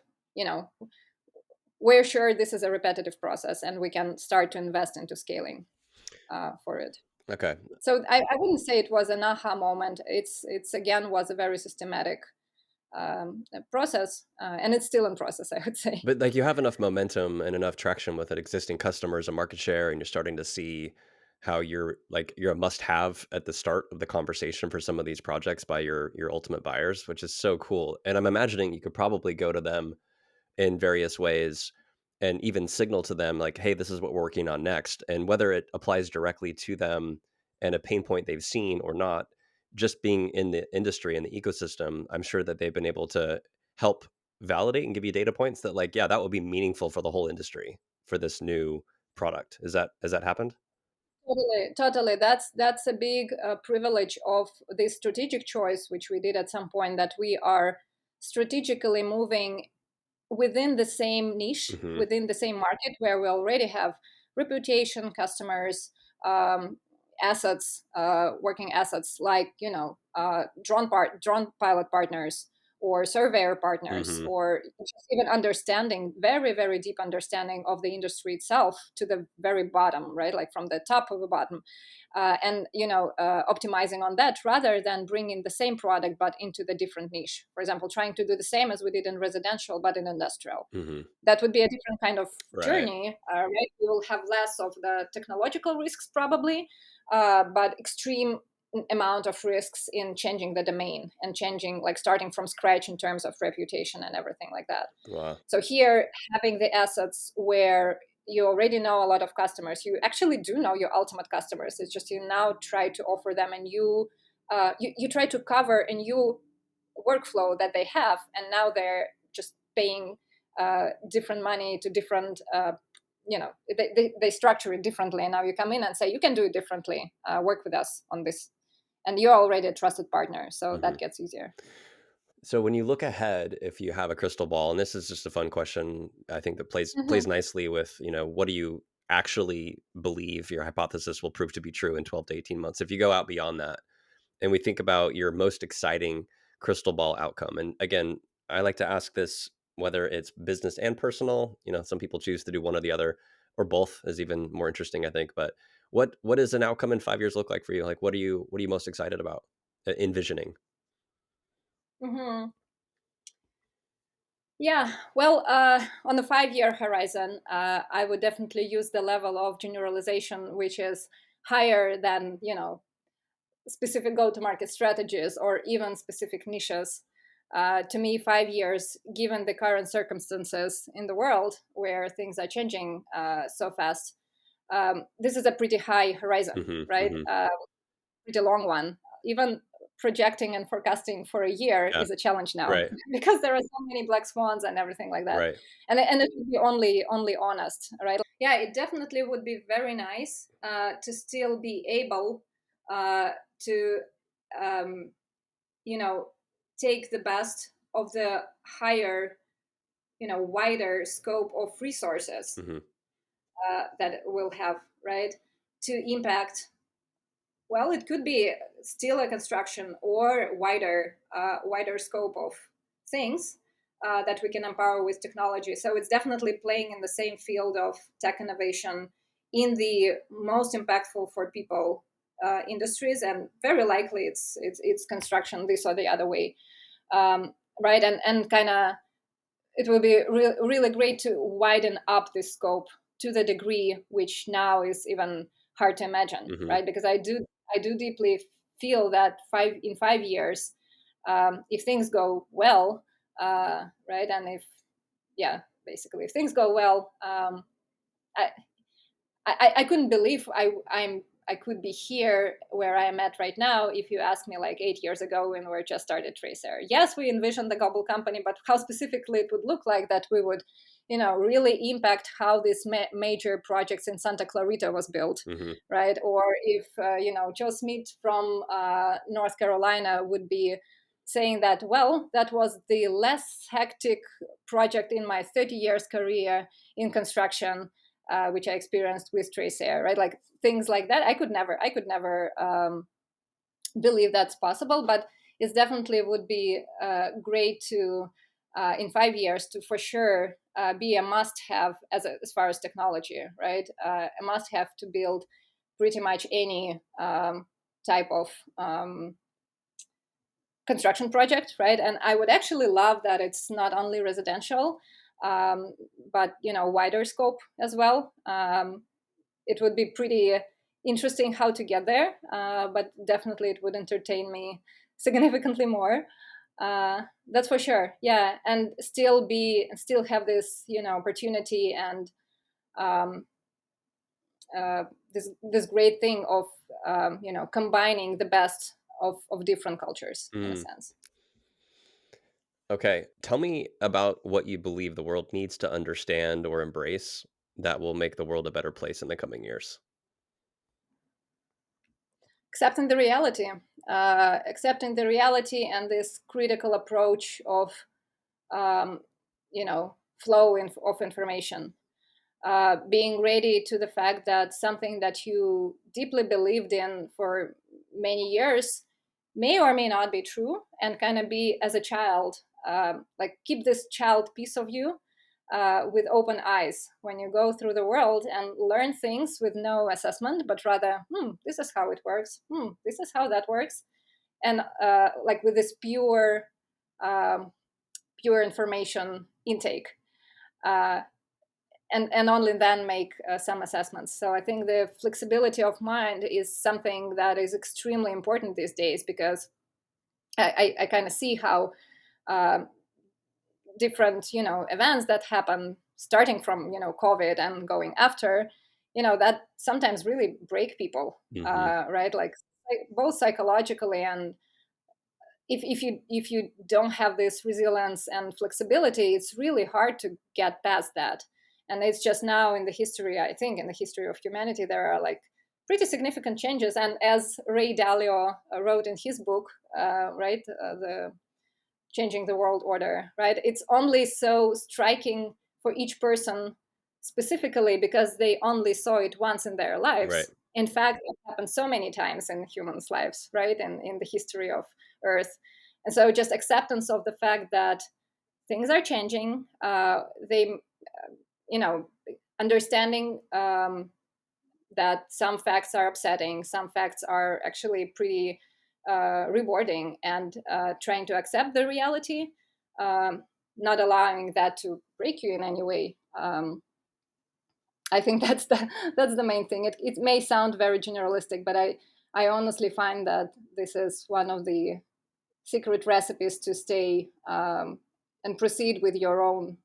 Speaker 3: we're sure this is a repetitive process and we can start to invest into scaling for it.
Speaker 2: Okay.
Speaker 3: So I wouldn't say it was an aha moment. It's again was a very systematic process, and it's still in process, I would say.
Speaker 2: But like you have enough momentum and enough traction with existing customers and market share, and you're starting to see how you're a must-have at the start of the conversation for some of these projects by your ultimate buyers, which is so cool. And I'm imagining you could probably go to them in various ways and even signal to them like, hey, this is what we're working on next. And whether it applies directly to them and a pain point they've seen or not, just being in the industry and the ecosystem, I'm sure that they've been able to help validate and give you data points that like, yeah, that would be meaningful for the whole industry for this new product. Has that happened?
Speaker 3: Totally. That's a big privilege of this strategic choice, which we did at some point, that we are strategically moving within the same niche,
Speaker 2: Mm-hmm.
Speaker 3: within the same market where we already have reputation, customers, assets, working assets like drone pilot partners or surveyor partners,
Speaker 2: Mm-hmm.
Speaker 3: or just even understanding, very very deep understanding of the industry itself to the very bottom, right, like from the top of the bottom, and optimizing on that rather than bringing the same product but into the different niche. For example, trying to do the same as we did in residential but in industrial.
Speaker 2: Mm-hmm.
Speaker 3: That would be a different kind of
Speaker 2: Right.
Speaker 3: journey, right? We will have less of the technological risks probably, but extreme amount of risks in changing the domain and changing, like starting from scratch in terms of reputation and everything like that.
Speaker 2: Wow.
Speaker 3: So here, having the assets where you already know a lot of customers, you actually do know your ultimate customers. It's just you now try to offer them a new, you try to cover a new workflow that they have, and now they're just paying different money to different. They structure it differently, and now you come in and say you can do it differently. Work with us on this, and you're already a trusted partner, so
Speaker 2: Mm-hmm.
Speaker 3: that gets easier.
Speaker 2: So when you look ahead, if you have a crystal ball, and this is just a fun question, I think that plays nicely with, what do you actually believe your hypothesis will prove to be true in 12 to 18 months? If you go out beyond that and we think about your most exciting crystal ball outcome. And again, I like to ask this whether it's business and personal, some people choose to do one or the other, or both is even more interesting, I think. But what does an outcome in 5 years look like for you? Like what are you most excited about envisioning?
Speaker 3: Mm-hmm. Yeah, well, on the 5-year horizon, I would definitely use the level of generalization, which is higher than, specific go-to-market strategies or even specific niches. To me, 5 years, given the current circumstances in the world where things are changing so fast, this is a pretty high horizon,
Speaker 2: Mm-hmm,
Speaker 3: right?
Speaker 2: mm-hmm.
Speaker 3: Pretty long one. Even projecting and forecasting for a year
Speaker 2: Yeah.
Speaker 3: is a challenge now
Speaker 2: Right.
Speaker 3: because there are so many black swans and everything like that.
Speaker 2: Right.
Speaker 3: And it would be only honest, right? Yeah, it definitely would be very nice to still be able to you know take the best of the higher, wider scope of resources
Speaker 2: Mm-hmm.
Speaker 3: that we'll have, right, to impact. Well, it could be still a construction or wider scope of things that we can empower with technology. So it's definitely playing in the same field of tech innovation in the most impactful for people industries, and very likely it's construction this or the other way, right? And kind of it will be really great to widen up the scope to the degree which now is even hard to imagine,
Speaker 2: Mm-hmm.
Speaker 3: right? Because I do deeply feel that in 5 years, if things go well, right, and if yeah, basically if things go well, I, I couldn't believe I could be here where I am at right now if you asked me like 8 years ago when we just started TraceAir. Yes, we envisioned the global company, but how specifically it would look like that we would, really impact how this major projects in Santa Clarita was built,
Speaker 2: Mm-hmm.
Speaker 3: right? Or if, Joe Smith from North Carolina would be saying that, well, that was the less hectic project in my 30 years career in construction, which I experienced with TraceAir, right? Like things like that. I could never believe that's possible, but it definitely would be great to in 5 years to for sure be a must-have as far as technology, right? A must-have to build pretty much any type of construction project, right? And I would actually love that it's not only residential, but wider scope as well. It would be pretty interesting how to get there, but definitely it would entertain me significantly more. That's for sure. Yeah, and still have this opportunity and this great thing of combining the best of different cultures in a sense.
Speaker 2: Okay, tell me about what you believe the world needs to understand or embrace that will make the world a better place in the coming years.
Speaker 3: Accepting the reality, and this critical approach of flow of information, being ready to the fact that something that you deeply believed in for many years may or may not be true, and kind of be as a child, like keep this child piece of you with open eyes when you go through the world and learn things with no assessment, but rather, this is how it works. This is how that works. And like with this pure information intake. And only then make some assessments. So I think the flexibility of mind is something that is extremely important these days, because I kind of see how different events that happen starting from COVID and going after, that sometimes really break people, right? Like both psychologically, and if you don't have this resilience and flexibility, it's really hard to get past that. And it's just now in the history, I think in the history of humanity, there are like pretty significant changes. And as Ray Dalio wrote in his book, right, the Changing the World Order, right, it's only so striking for each person specifically because they only saw it once in their lives.
Speaker 2: Right.
Speaker 3: In fact, it happened so many times in humans' lives, right, and in the history of Earth. And so just acceptance of the fact that things are changing, understanding that some facts are upsetting, some facts are actually pretty rewarding, and trying to accept the reality, not allowing that to break you in any way. I think that's the main thing. It may sound very generalistic, but I honestly find that this is one of the secret recipes to stay and proceed with your own,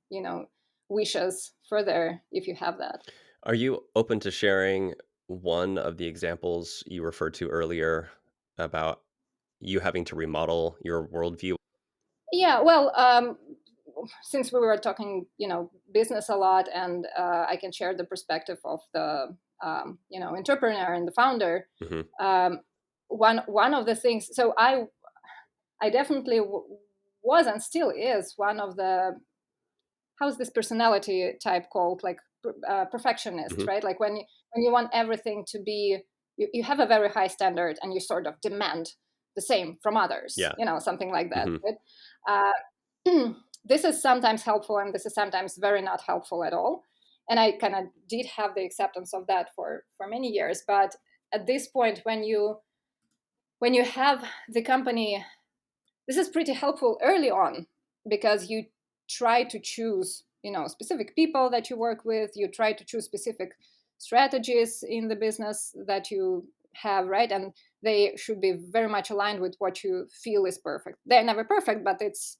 Speaker 3: wishes further if you have that.
Speaker 2: Are you open to sharing one of the examples you referred to earlier about you having to remodel your worldview?
Speaker 3: Yeah, well, since we were talking, business a lot, and I can share the perspective of the, entrepreneur and the founder. One of the things. So I definitely was and still is one of the, how's this personality type called, like perfectionist, right? Like when you want everything to be, you have a very high standard and you sort of demand the same from others, something like that. Right? This is sometimes helpful and this is sometimes very not helpful at all. And I kind of did have the acceptance of that for many years. But at this point, when you have the company, this is pretty helpful early on, because you try to choose, specific people that you work with. You try to choose specific strategies in the business that you have, right? And they should be very much aligned with what you feel is perfect. They're never perfect, but it's,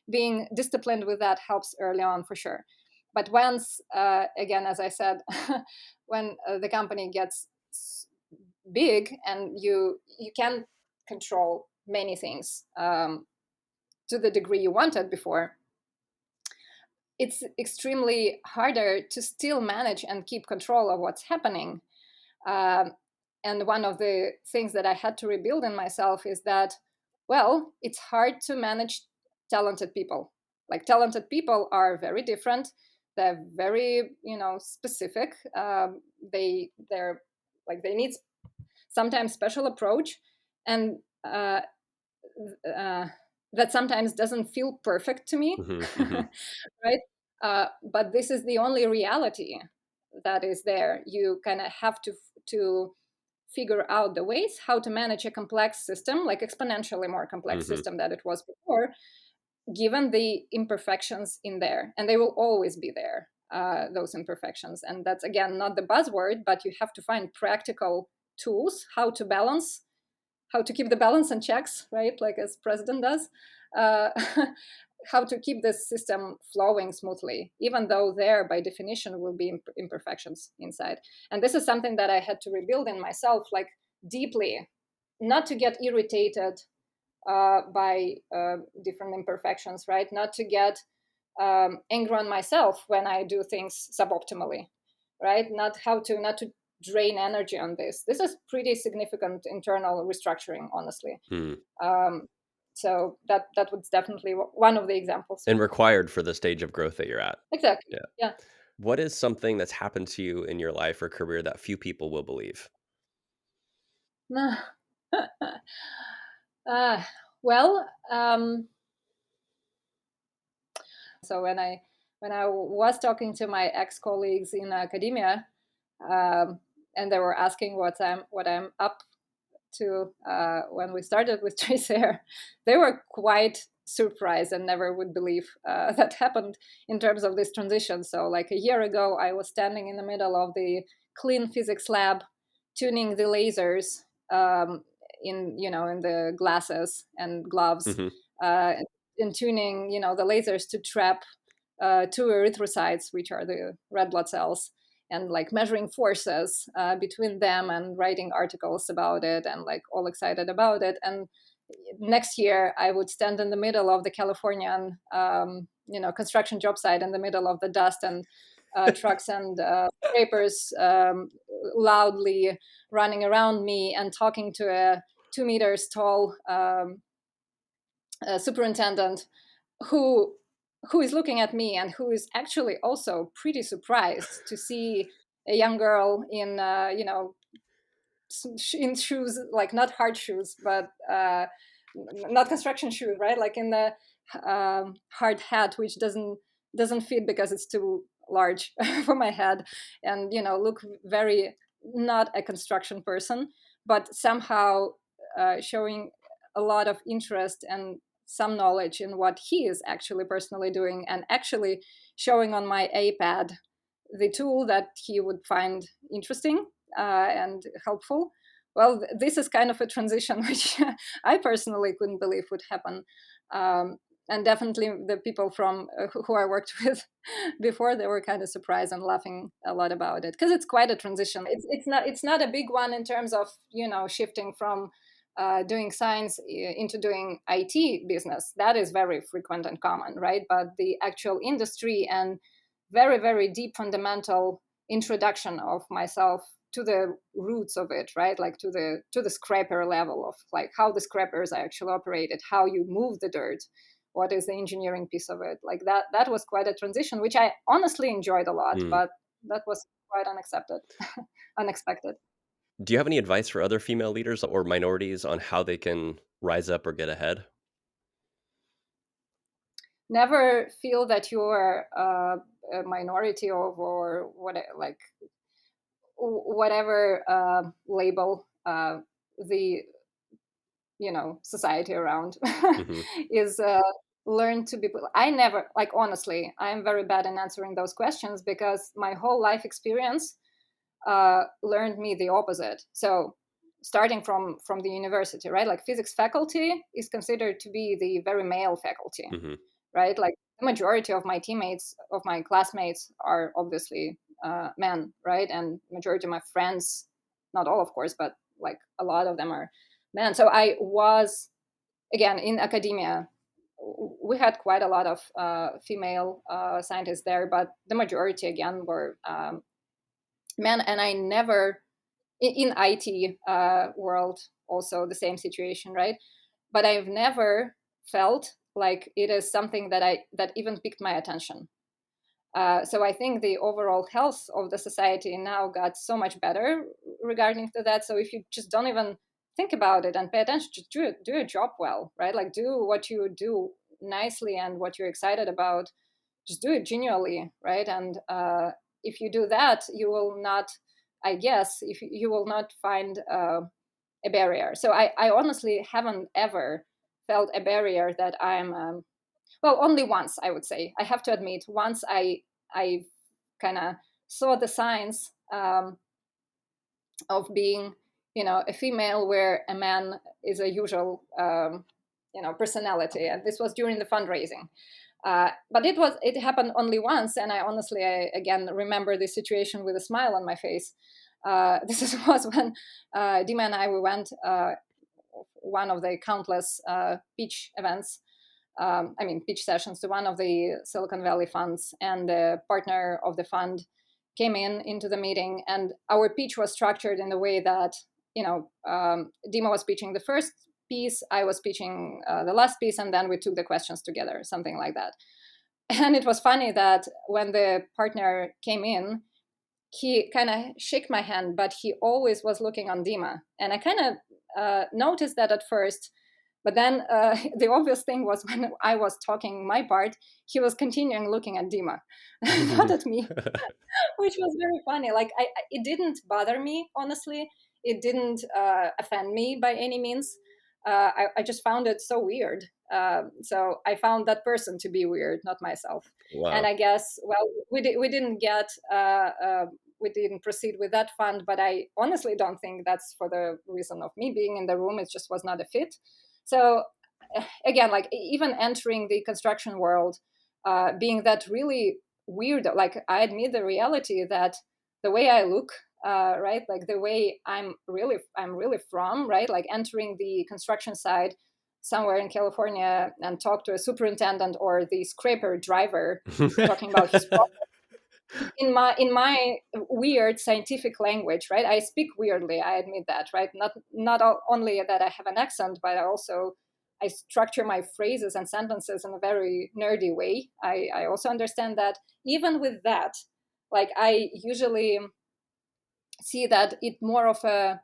Speaker 3: being disciplined with that helps early on for sure. But once, again, as I said, when the company gets big and you can control many things to the degree you wanted before, it's extremely harder to still manage and keep control of what's happening. And one of the things that I had to rebuild in myself is that, well, it's hard to manage talented people. Like, talented people are very different. They're very, specific. They're like, they need sometimes special approach. and that sometimes doesn't feel perfect to me, right? But this is the only reality that is there. You kind of have to figure out the ways how to manage a complex system, like exponentially more complex system than it was before, given the imperfections in there, and they will always be there, those imperfections. And that's, again, not the buzzword, but you have to find practical tools how to balance, how to keep the balance and checks, right, like as president does, uh, how to keep this system flowing smoothly, even though there by definition will be imperfections inside. And this is something that I had to rebuild in myself, like deeply, not to get irritated by different imperfections, right? Not to get angry on myself when I do things suboptimally, right? Not to drain energy on this. This is pretty significant internal restructuring, honestly. So that was definitely one of the examples.
Speaker 2: And required for the stage of growth that you're at.
Speaker 3: Exactly. Yeah.
Speaker 2: What is something that's happened to you in your life or career that few people will believe?
Speaker 3: Well, so when I was talking to my ex-colleagues in academia, and they were asking what I'm up to when we started with TraceAir, they were quite surprised and never would believe that happened in terms of this transition. So like a year ago, I was standing in the middle of the clean physics lab, tuning the lasers in the glasses and gloves, and tuning the lasers to trap two erythrocytes, which are the red blood cells, and like measuring forces between them and writing articles about it and like all excited about it. And next year I would stand in the middle of the Californian construction job site in the middle of the dust and trucks and scrapers loudly running around me and talking to a 2 meters tall superintendent who is looking at me and who is actually also pretty surprised to see a young girl in in shoes, like not hard shoes, but not construction shoes, right? Like in the hard hat, which doesn't fit because it's too large for my head, and look very not a construction person, but somehow showing a lot of interest and some knowledge in what he is actually personally doing, and actually showing on my iPad the tool that he would find interesting and helpful. Well, this is kind of a transition which I personally couldn't believe would happen. And definitely the people from who I worked with before, they were kind of surprised and laughing a lot about it, because it's quite a transition. It's not a big one in terms of shifting from doing science into doing IT business. That is very frequent and common, right? But the actual industry and very, very deep fundamental introduction of myself to the roots of it, right? Like to the scraper level of like how the scrapers are actually operated, how you move the dirt, what is the engineering piece of it. Like that was quite a transition, which I honestly enjoyed a lot, but that was quite unexpected.
Speaker 2: Do you have any advice for other female leaders or minorities on how they can rise up or get ahead?
Speaker 3: Never feel that you're a minority or whatever label the society around is learn to be. I never, like, honestly, I'm very bad in answering those questions because my whole life experience learned me the opposite. So starting from the university, right, like physics faculty is considered to be the very male faculty, right? Like the majority of my teammates, of my classmates, are obviously men, right? And majority of my friends, not all of course, but like a lot of them are men. So I was, again, in academia, we had quite a lot of female scientists there, but the majority again were men. And I never, in IT world, also the same situation, right? But I've never felt like it is something that even piqued my attention. So I think the overall health of the society now got so much better regarding to that. So if you just don't even think about it and pay attention. Just do your job well, right? Like do what you do nicely and what you're excited about. Just do it genuinely, right? And if you do that, you will not, I guess, if you will not find a barrier. So I honestly haven't ever felt a barrier that I'm well, only once, I would say. I have to admit, once I kind of saw the signs of being, a female where a man is a usual, personality, and this was during the fundraising. But it happened only once, and I again remember this situation with a smile on my face. Was when Dima and we went one of the countless pitch events. Pitch sessions to one of the Silicon Valley funds, and the partner of the fund came into the meeting, and our pitch was structured in the way that Dima was pitching the first piece, I was pitching the last piece, and then we took the questions together, something like that. And it was funny that when the partner came in, he kind of shook my hand, but he always was looking on Dima, and I kind of noticed that at first. But then the obvious thing was when I was talking my part, he was continuing looking at Dima, not at me, which was very funny. Like it didn't bother me, honestly. It didn't offend me by any means. I just found it so weird. So I found that person to be weird, not myself.
Speaker 2: Wow.
Speaker 3: And I guess, well, we didn't proceed with that fund, but I honestly don't think that's for the reason of me being in the room. It just was not a fit. So again, like even entering the construction world, being that really weird, like I admit the reality that the way I look, right, like the way I'm really from, right, like entering the construction side somewhere in California and talk to a superintendent or the scraper driver talking about his problem. In my weird scientific language, right? I speak weirdly. I admit that, right? Not only that I have an accent, but I structure my phrases and sentences in a very nerdy way. I also understand that. Even with that, like I usually see that it more of a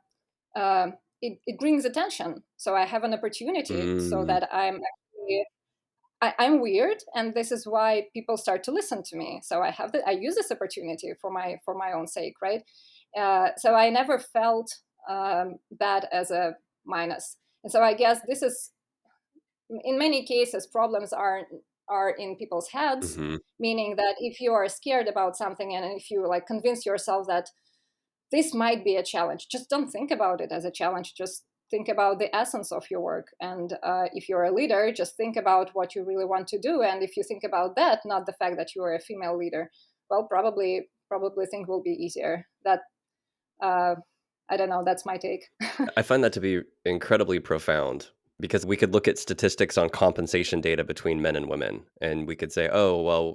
Speaker 3: it brings attention. So I have an opportunity so that I'm weird, and this is why people start to listen to me. So I use this opportunity for my own sake, right? So I never felt that as a minus. And so I guess this is, in many cases, problems are in people's heads, meaning that if you are scared about something and if you like convince yourself that this might be a challenge, just don't think about it as a challenge. Just think about the essence of your work. And if you're a leader, just think about what you really want to do. And if you think about that, not the fact that you are a female leader, well, probably things will be easier. That I don't know. That's my take.
Speaker 2: I find that to be incredibly profound, because we could look at statistics on compensation data between men and women, and we could say, oh, well,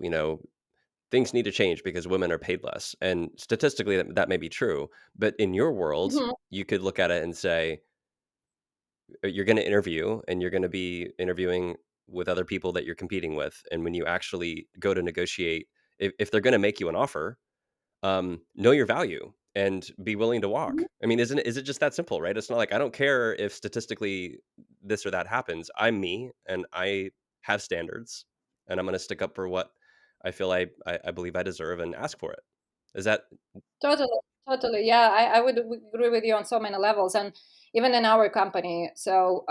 Speaker 2: things need to change because women are paid less. And statistically, that may be true. But in your world, you could look at it and say, you're going to interview, and you're going to be interviewing with other people that you're competing with. And when you actually go to negotiate, if they're going to make you an offer, know your value and be willing to walk. I mean, is it just that simple, right? It's not like, I don't care if statistically this or that happens. I'm me, and I have standards, and I'm going to stick up for what I feel I believe I deserve and ask for it. Is that
Speaker 3: Totally. Yeah, I would agree with you on so many levels. And even in our company, so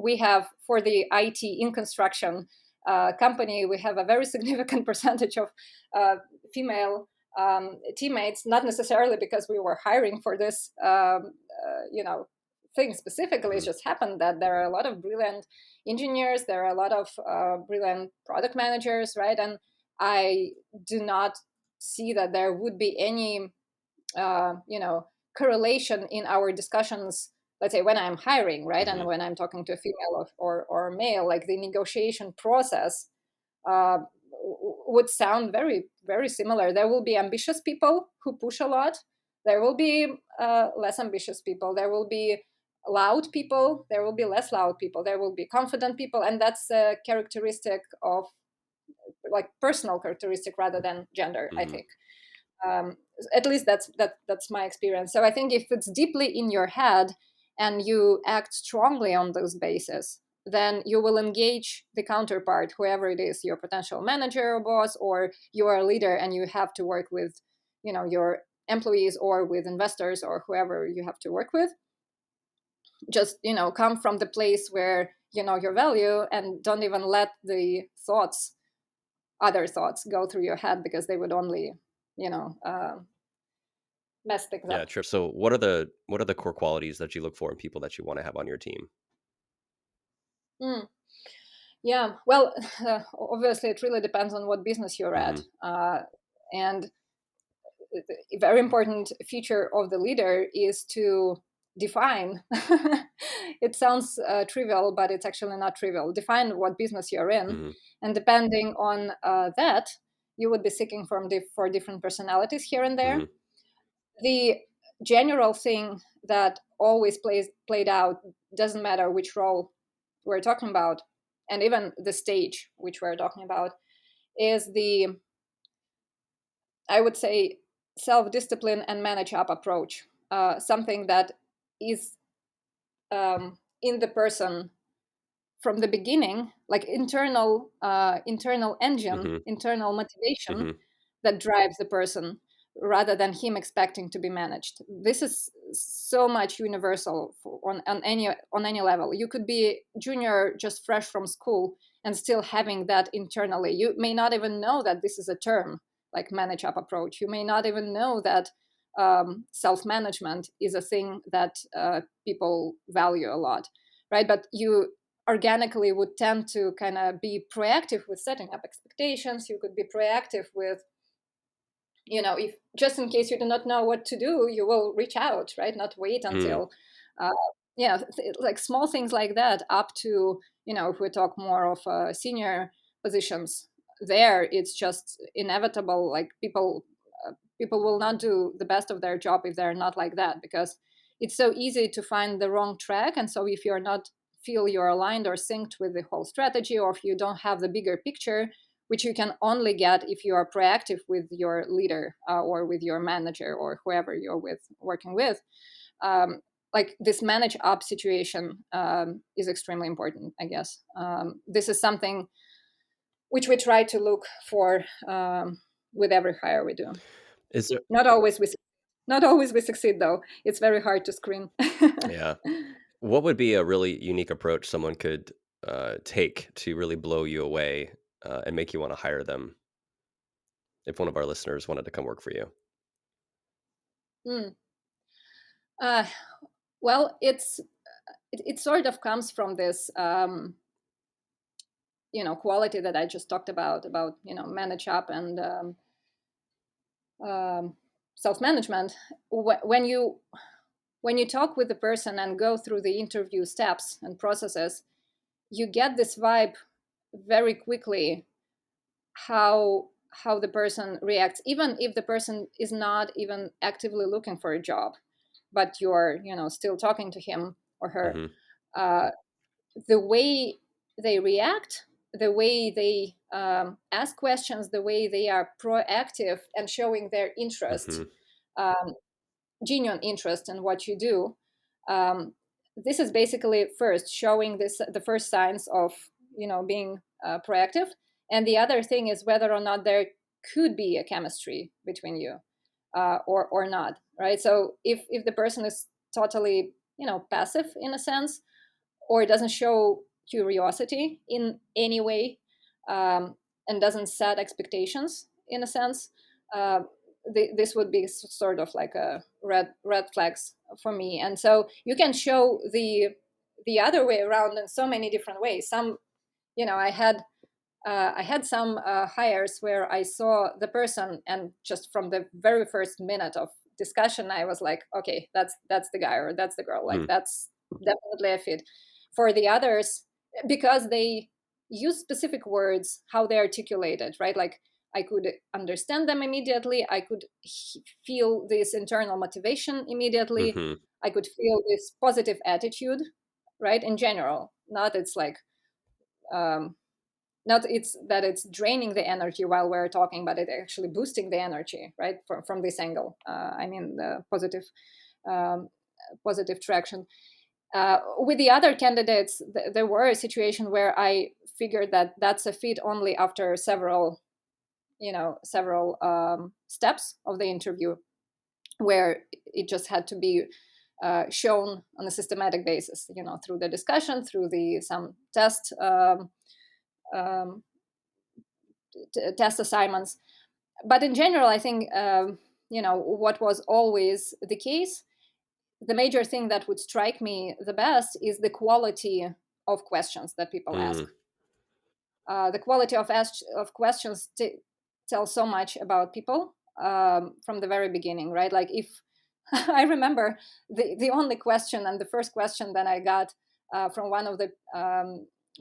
Speaker 3: we have, for the IT in construction company, we have a very significant percentage of female teammates, not necessarily because we were hiring for this, thing specifically. It just happened that there are a lot of brilliant engineers, there are a lot of brilliant product managers, right? And I do not see that there would be any correlation in our discussions, let's say when I'm hiring, right? And when I'm talking to a female or male, like the negotiation process would sound very, very similar. There will be ambitious people who push a lot. There will be less ambitious people. There will be loud people. There will be less loud people. There will be confident people. And that's a characteristic of, like, personal characteristic rather than gender, I think. At least that's my experience. So I think if it's deeply in your head and you act strongly on those bases, then you will engage the counterpart, whoever it is, your potential manager or boss, or you are a leader and you have to work with, your employees or with investors or whoever you have to work with. Just, come from the place where you know your value, and don't even let the other thoughts go through your head, because they would only, mess things
Speaker 2: Yeah,
Speaker 3: up.
Speaker 2: true. So what are the core qualities that you look for in people that you want to have on your team?
Speaker 3: Mm. Yeah, well, obviously, it really depends on what business you're at.
Speaker 2: Mm-hmm.
Speaker 3: And a very important feature of the leader is to define. It sounds trivial, but it's actually not trivial. Define what business you're in,
Speaker 2: Mm-hmm.
Speaker 3: and depending on that, you would be seeking for different personalities here and there.
Speaker 2: Mm-hmm.
Speaker 3: The general thing that always played out, doesn't matter which role we're talking about, and even the stage which we're talking about, is I would say, self-discipline and manage up approach. Something that is in the person from the beginning, like internal engine,
Speaker 2: Mm-hmm.
Speaker 3: internal motivation
Speaker 2: Mm-hmm.
Speaker 3: that drives the person, rather than him expecting to be managed. This is so much universal on any level. You could be junior, just fresh from school, and still having that internally. You may not even know that this is a term, like manage up approach. You may not even know that self-management is a thing that people value a lot, right? But you organically would tend to kind of be proactive with setting up expectations. You could be proactive with, if just in case you do not know what to do, you will reach out, right? Not wait
Speaker 2: Mm-hmm.
Speaker 3: until, uh, like small things like that, up to, if we talk more of senior positions, there it's just inevitable. Like people will not do the best of their job if they're not like that, because it's so easy to find the wrong track. And so if you're not feel you're aligned or synced with the whole strategy, or if you don't have the bigger picture, which you can only get if you are proactive with your leader, or with your manager, or whoever you're working with, like this manage up situation is extremely important, I guess. This is something which we try to look for with every hire we do.
Speaker 2: Is there?
Speaker 3: Not always we succeed, though. It's very hard to screen.
Speaker 2: Yeah. What would be a really unique approach someone could take to really blow you away and make you want to hire them if one of our listeners wanted to come work for you?
Speaker 3: Mm. Uh, well, it sort of comes from this quality that I just talked about manage up and self-management. When you talk with the person and go through the interview steps and processes, you get this vibe very quickly, how the person reacts, even if the person is not even actively looking for a job, but you're still talking to him or her.
Speaker 2: Mm-hmm.
Speaker 3: uh, the way they react, the way they ask questions, the way they are proactive and showing their interest,
Speaker 2: Mm-hmm.
Speaker 3: um, genuine interest in what you do. This is basically first showing the first signs of being proactive. And the other thing is whether or not there could be a chemistry between you, or not, right? So if the person is totally passive in a sense, or doesn't show curiosity in any way, and doesn't set expectations in a sense, uh, this would be sort of like a red flags for me. And so you can show the other way around in so many different ways. I had some hires where I saw the person, and just from the very first minute of discussion, I was like, okay, that's the guy or that's the girl. Like, that's definitely a fit. For the others, because they use specific words, how they articulate it, right? Like, I could understand them immediately. I could feel this internal motivation immediately.
Speaker 2: Mm-hmm.
Speaker 3: I could feel this positive attitude, right? In general, not it's like um, not it's that it's draining the energy while we're talking, but it actually boosting the energy, right? From this angle, I mean the positive, um, positive traction. With the other candidates, there were a situation where I figured that that's a fit only after several steps of the interview, where it just had to be shown on a systematic basis, through the discussion, through some test test assignments. But in general, I think what was always the case, the major thing that would strike me the best is the quality of questions that people ask. The quality of questions tell so much about people from the very beginning, right? Like if I remember the only question and the first question that I got from one of the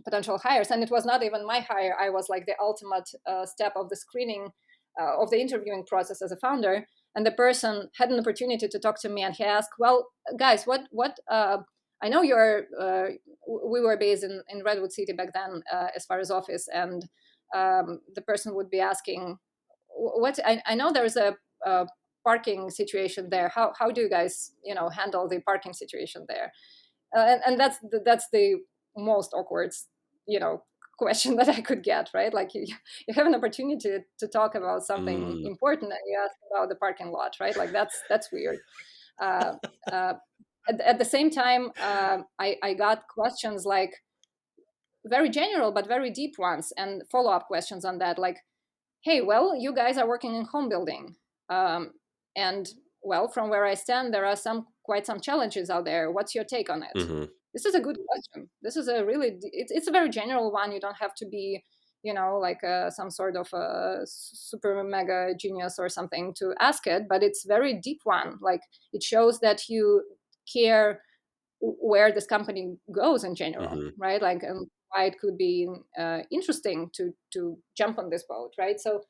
Speaker 3: potential hires, and it was not even my hire, I was like the ultimate step of the screening of the interviewing process as a founder. And the person had an opportunity to talk to me, and he asked, well, guys, what I know we were based in Redwood City back then as far as office, and the person would be asking, I know there's a parking situation there. How do you guys, handle the parking situation there? And that's the most awkward, question that I could get, right? Like you have an opportunity to talk about something important, and you ask about the parking lot, right? Like that's weird. At the same time, I got questions like very general but very deep ones, and follow-up questions on that, like, hey, well, you guys are working in home building, and well, from where I stand, there are quite some challenges out there. What's your take on it? This is a good question. This is it's a very general one. You don't have to be, like some sort of a super mega genius or something to ask it, but it's very deep one. Like it shows that you care where this company goes in general, right? Like, and why it could be interesting to jump on this boat, right? So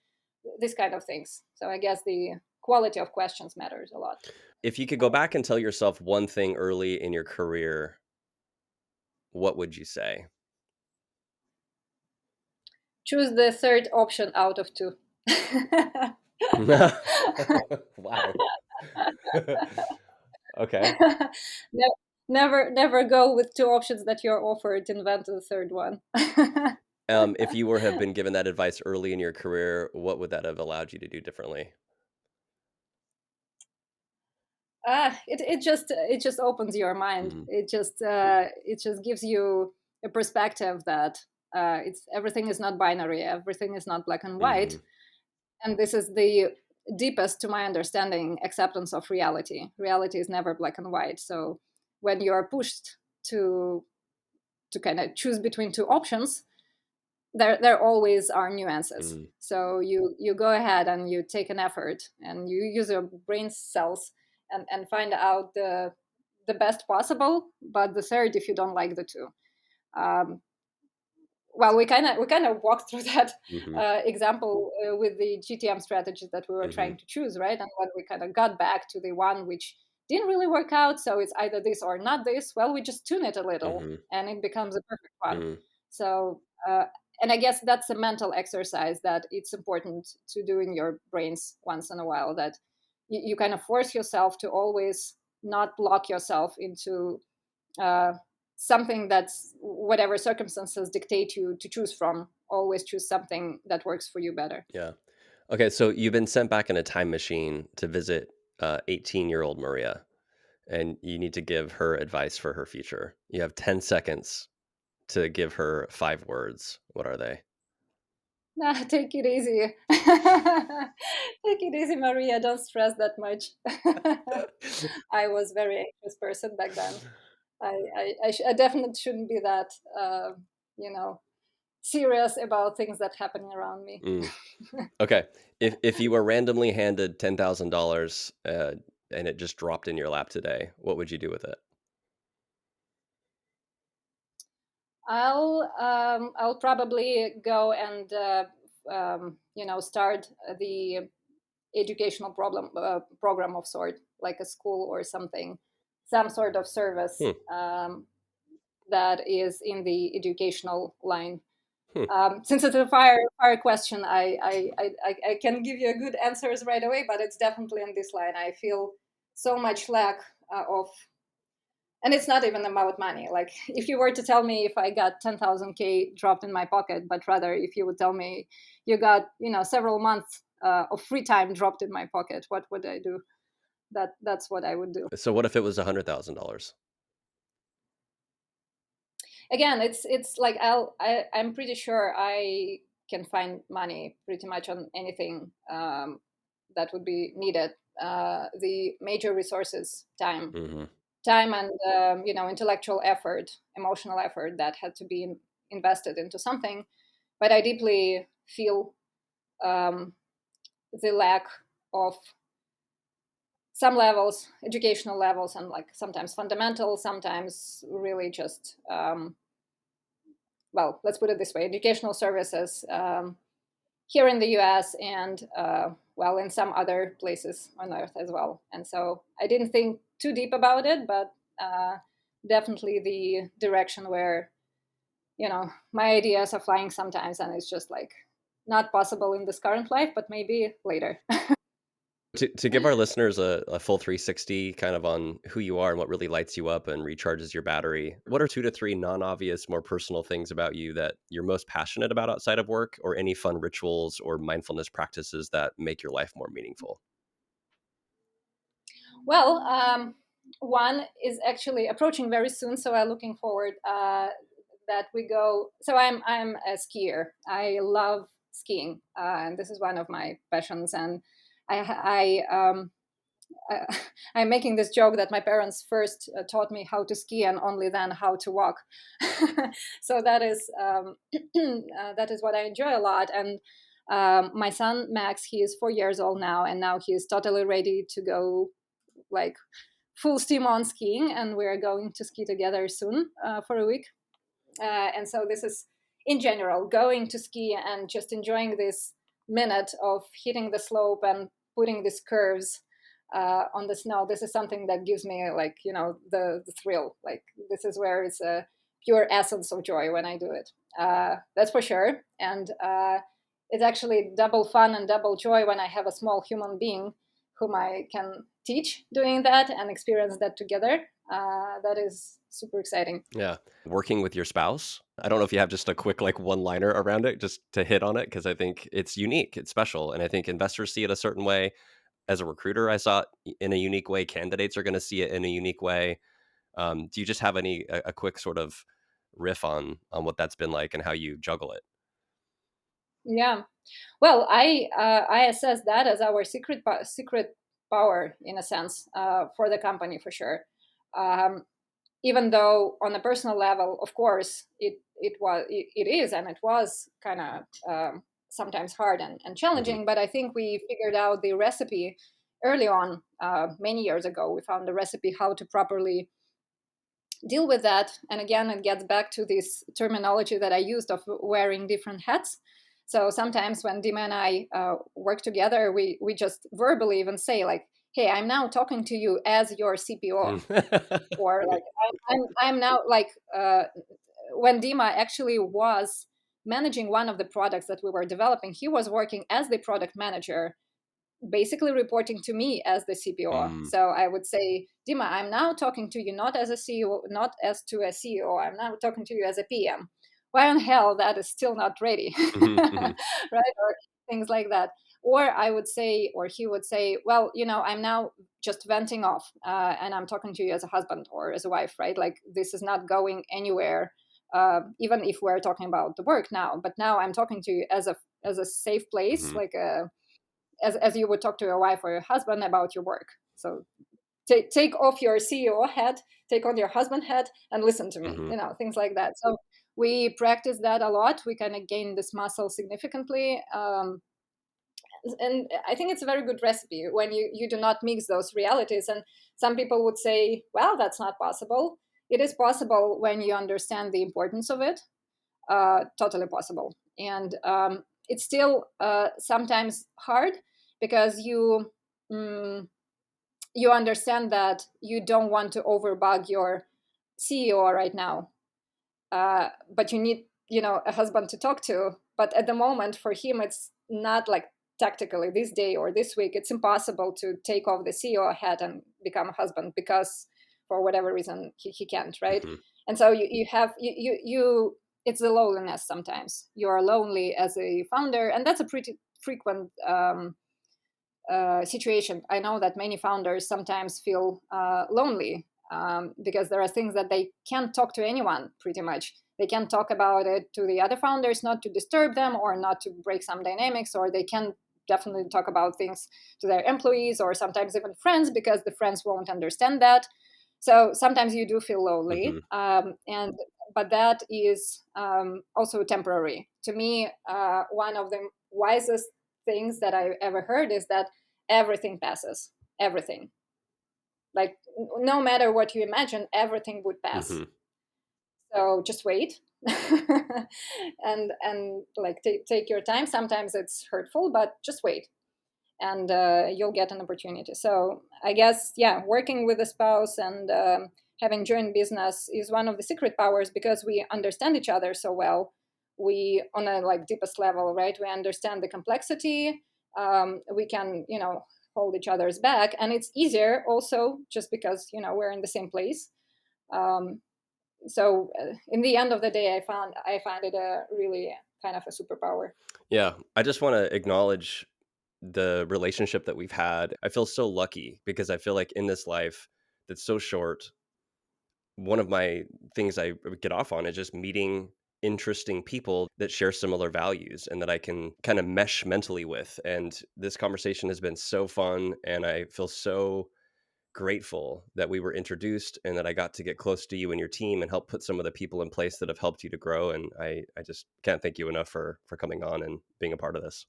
Speaker 3: this kind of things. So I guess the quality of questions matters a lot.
Speaker 2: If you could go back and tell yourself one thing early in your career, what would you say?
Speaker 3: Choose the third option out of two.
Speaker 2: Wow. Okay.
Speaker 3: Never go with two options that you're offered. Invent the third one.
Speaker 2: If you have been given that advice early in your career, what would that have allowed you to do differently?
Speaker 3: It just opens your mind. It just gives you a perspective that everything is not binary. Everything is not black and white. And this is the deepest, to my understanding, acceptance of reality. Reality is never black and white. So when you are pushed to kind of choose between two options, there always are nuances. So you go ahead and you take an effort and you use your brain cells and find out the best possible. But the third, if you don't like the two. Well, we kind of walked through that example with the GTM strategies that we were trying to choose, right? And when we kind of got back to the one which didn't really work out, so it's either this or not this, well, we just tune it a little and it becomes a perfect one. So, and I guess that's a mental exercise that it's important to do in your brains once in a while, that you kind of force yourself to always not lock yourself into something that's whatever circumstances dictate you to choose from. Always choose something that works for you better.
Speaker 2: Yeah. Okay, so you've been sent back in a time machine to visit 18-year-old Maria, and you need to give her advice for her future. You have 10 seconds to give her 5 words. What are they?
Speaker 3: Nah, take it easy. Take it easy, Maria. Don't stress that much. I was a very anxious person back then. I definitely shouldn't be that, serious about things that happening around me.
Speaker 2: Okay. If you were randomly handed $10,000 and it just dropped in your lap today, what would you do with it?
Speaker 3: I'll probably go and start the educational program of sort, like a school or something, some sort of service that is in the educational line. Since it's a fire question, I can give you a good answers right away, but it's definitely in this line. I feel so much lack of And it's not even about money. Like if you were to tell me if I got 10,000 dropped in my pocket, but rather if you would tell me you got, several months of free time dropped in my pocket, what would I do? That's what I would do.
Speaker 2: So what if it was $100,000?
Speaker 3: Again, it's like I'm pretty sure I can find money pretty much on anything that would be needed. The major resources, time,
Speaker 2: Mm-hmm.
Speaker 3: and intellectual effort, emotional effort that had to be invested into something. But I deeply feel the lack of some levels, educational levels, and like sometimes fundamental, sometimes really just well, let's put it this way: educational services here in the U.S. and well, in some other places on Earth as well. And so I didn't think too deep about it, but definitely the direction where my ideas are flying sometimes, and it's just like not possible in this current life, but maybe later.
Speaker 2: To give our listeners a full 360 kind of on who you are and what really lights you up and recharges your battery, what are 2 to 3 non-obvious, more personal things about you that you're most passionate about outside of work, or any fun rituals or mindfulness practices that make your life more meaningful?
Speaker 3: Well, one is actually approaching very soon, so I'm looking forward that we go. So I'm a skier. I love skiing, and this is one of my passions. And I I'm making this joke that my parents first taught me how to ski and only then how to walk. So that is that is what I enjoy a lot. And my son Max, he is 4 years old now, and now he is totally ready to go like full steam on skiing, and we're going to ski together soon for a week. And so this is in general going to ski and just enjoying this minute of hitting the slope and putting these curves on the snow. This is something that gives me like the thrill. Like this is where it's a pure essence of joy when I do it. That's for sure. And it's actually double fun and double joy when I have a small human being whom I can teach doing that and experience that together. That is super exciting.
Speaker 2: Yeah. Working with your spouse. I don't know if you have just a quick like one-liner around it just to hit on it, because I think it's unique, it's special, and I think investors see it a certain way. As a recruiter, I saw it in a unique way. Candidates are going to see it in a unique way. Do you just have a quick sort of riff on what that's been like and how you juggle it?
Speaker 3: Yeah. Well, I assess that as our secret power in a sense for the company for sure. Um, Even though on a personal level, of course, it is and it was kind of sometimes hard and
Speaker 2: Mm-hmm.
Speaker 3: challenging. But I think we figured out the recipe early on many years ago. We found the recipe how to properly deal with that. And again, it gets back to this terminology that I used of wearing different hats. So sometimes when Dima and I work together, we just verbally even say like, "Hey, I'm now talking to you as your CPO," or like, I'm now like when Dima actually was managing one of the products that we were developing, he was working as the product manager, basically reporting to me as the CPO.
Speaker 2: Mm.
Speaker 3: So I would say, Dima, I'm now talking to you not as a CEO, not as to a CEO. I'm now talking to you as a PM. Why on hell that is still not ready,
Speaker 2: Mhm, mhm,
Speaker 3: right? Or things like that. Or I would say, or he would say, well, I'm now just venting off, and I'm talking to you as a husband or as a wife, right? Like this is not going anywhere. Even if we're talking about the work now, but now I'm talking to you as a safe place,
Speaker 2: mhm,
Speaker 3: like a as you would talk to your wife or your husband about your work. So take off your CEO hat, take on your husband hat, and listen to me.
Speaker 2: mhm.
Speaker 3: Things like that. So we practice that a lot. We kind of gain this muscle significantly, and I think it's a very good recipe when you do not mix those realities. And some people would say, well, that's not possible. It is possible when you understand the importance of it. Totally possible. And it's still sometimes hard because you understand that you don't want to overbug your CEO right now, but you need a husband to talk to. But at the moment, for him, it's not like tactically this day or this week. It's impossible to take off the CEO hat and become a husband because for whatever reason he can't, right?
Speaker 2: Mm-hmm.
Speaker 3: And so you have it's the loneliness. Sometimes you are lonely as a founder, and that's a pretty frequent situation. I know that many founders sometimes feel lonely because there are things that they can't talk to anyone, pretty much. They can't talk about it to the other founders, not to disturb them or not to break some dynamics, or they can definitely talk about things to their employees or sometimes even friends, because the friends won't understand that. So sometimes you do feel lonely, but that is also temporary. To me, one of the wisest things that I ever heard is that everything passes. Everything. Like, no matter what you imagine, everything would pass.
Speaker 2: Mm-hmm.
Speaker 3: So just wait. and like take your time. Sometimes it's hurtful, but just wait, and you'll get an opportunity. So I guess, yeah, working with a spouse and having joint business is one of the secret powers, because we understand each other so well. We, on a like deepest level, right, we understand the complexity. We can, hold each other's back, and it's easier also just because we're in the same place. So in the end of the day, I find it a really kind of a superpower.
Speaker 2: Yeah, I just want to acknowledge the relationship that we've had. I feel so lucky because I feel like in this life that's so short, one of my things I get off on is just meeting interesting people that share similar values and that I can kind of mesh mentally with. And this conversation has been so fun, and I feel so grateful that we were introduced and that I got to get close to you and your team and help put some of the people in place that have helped you to grow. And I just can't thank you enough for coming on and being a part of this.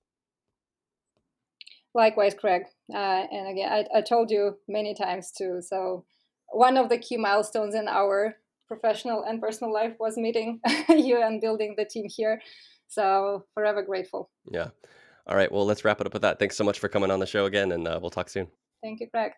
Speaker 3: Likewise, Kraig. And again, I told you many times too. So one of the key milestones in our professional and personal life was meeting you and building the team here. So forever grateful.
Speaker 2: Yeah. All right. Well, let's wrap it up with that. Thanks so much for coming on the show again, and we'll talk soon.
Speaker 3: Thank you, Kraig.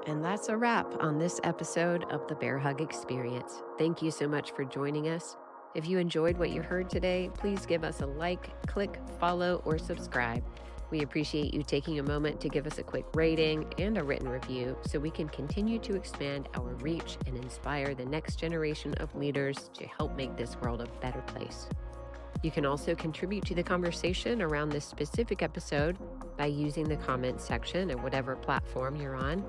Speaker 1: And that's a wrap on this episode of the Bear Hug Experience. Thank you so much for joining us. If you enjoyed what you heard today, please give us a like, click, follow, or subscribe. We appreciate you taking a moment to give us a quick rating and a written review so we can continue to expand our reach and inspire the next generation of leaders to help make this world a better place. You can also contribute to the conversation around this specific episode by using the comments section of whatever platform you're on.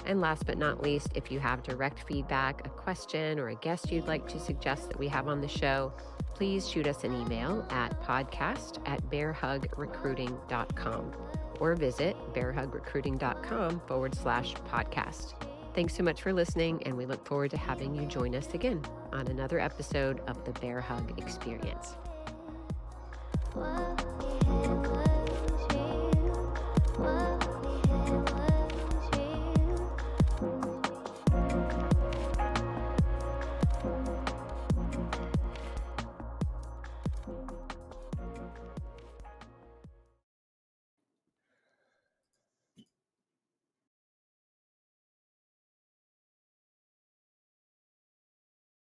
Speaker 1: And last but not least, if you have direct feedback, a question, or a guest you'd like to suggest that we have on the show, please shoot us an email at podcast@bearhugrecruiting.com or visit bearhugrecruiting.com/podcast. Thanks so much for listening, and we look forward to having you join us again on another episode of the Bear Hug Experience.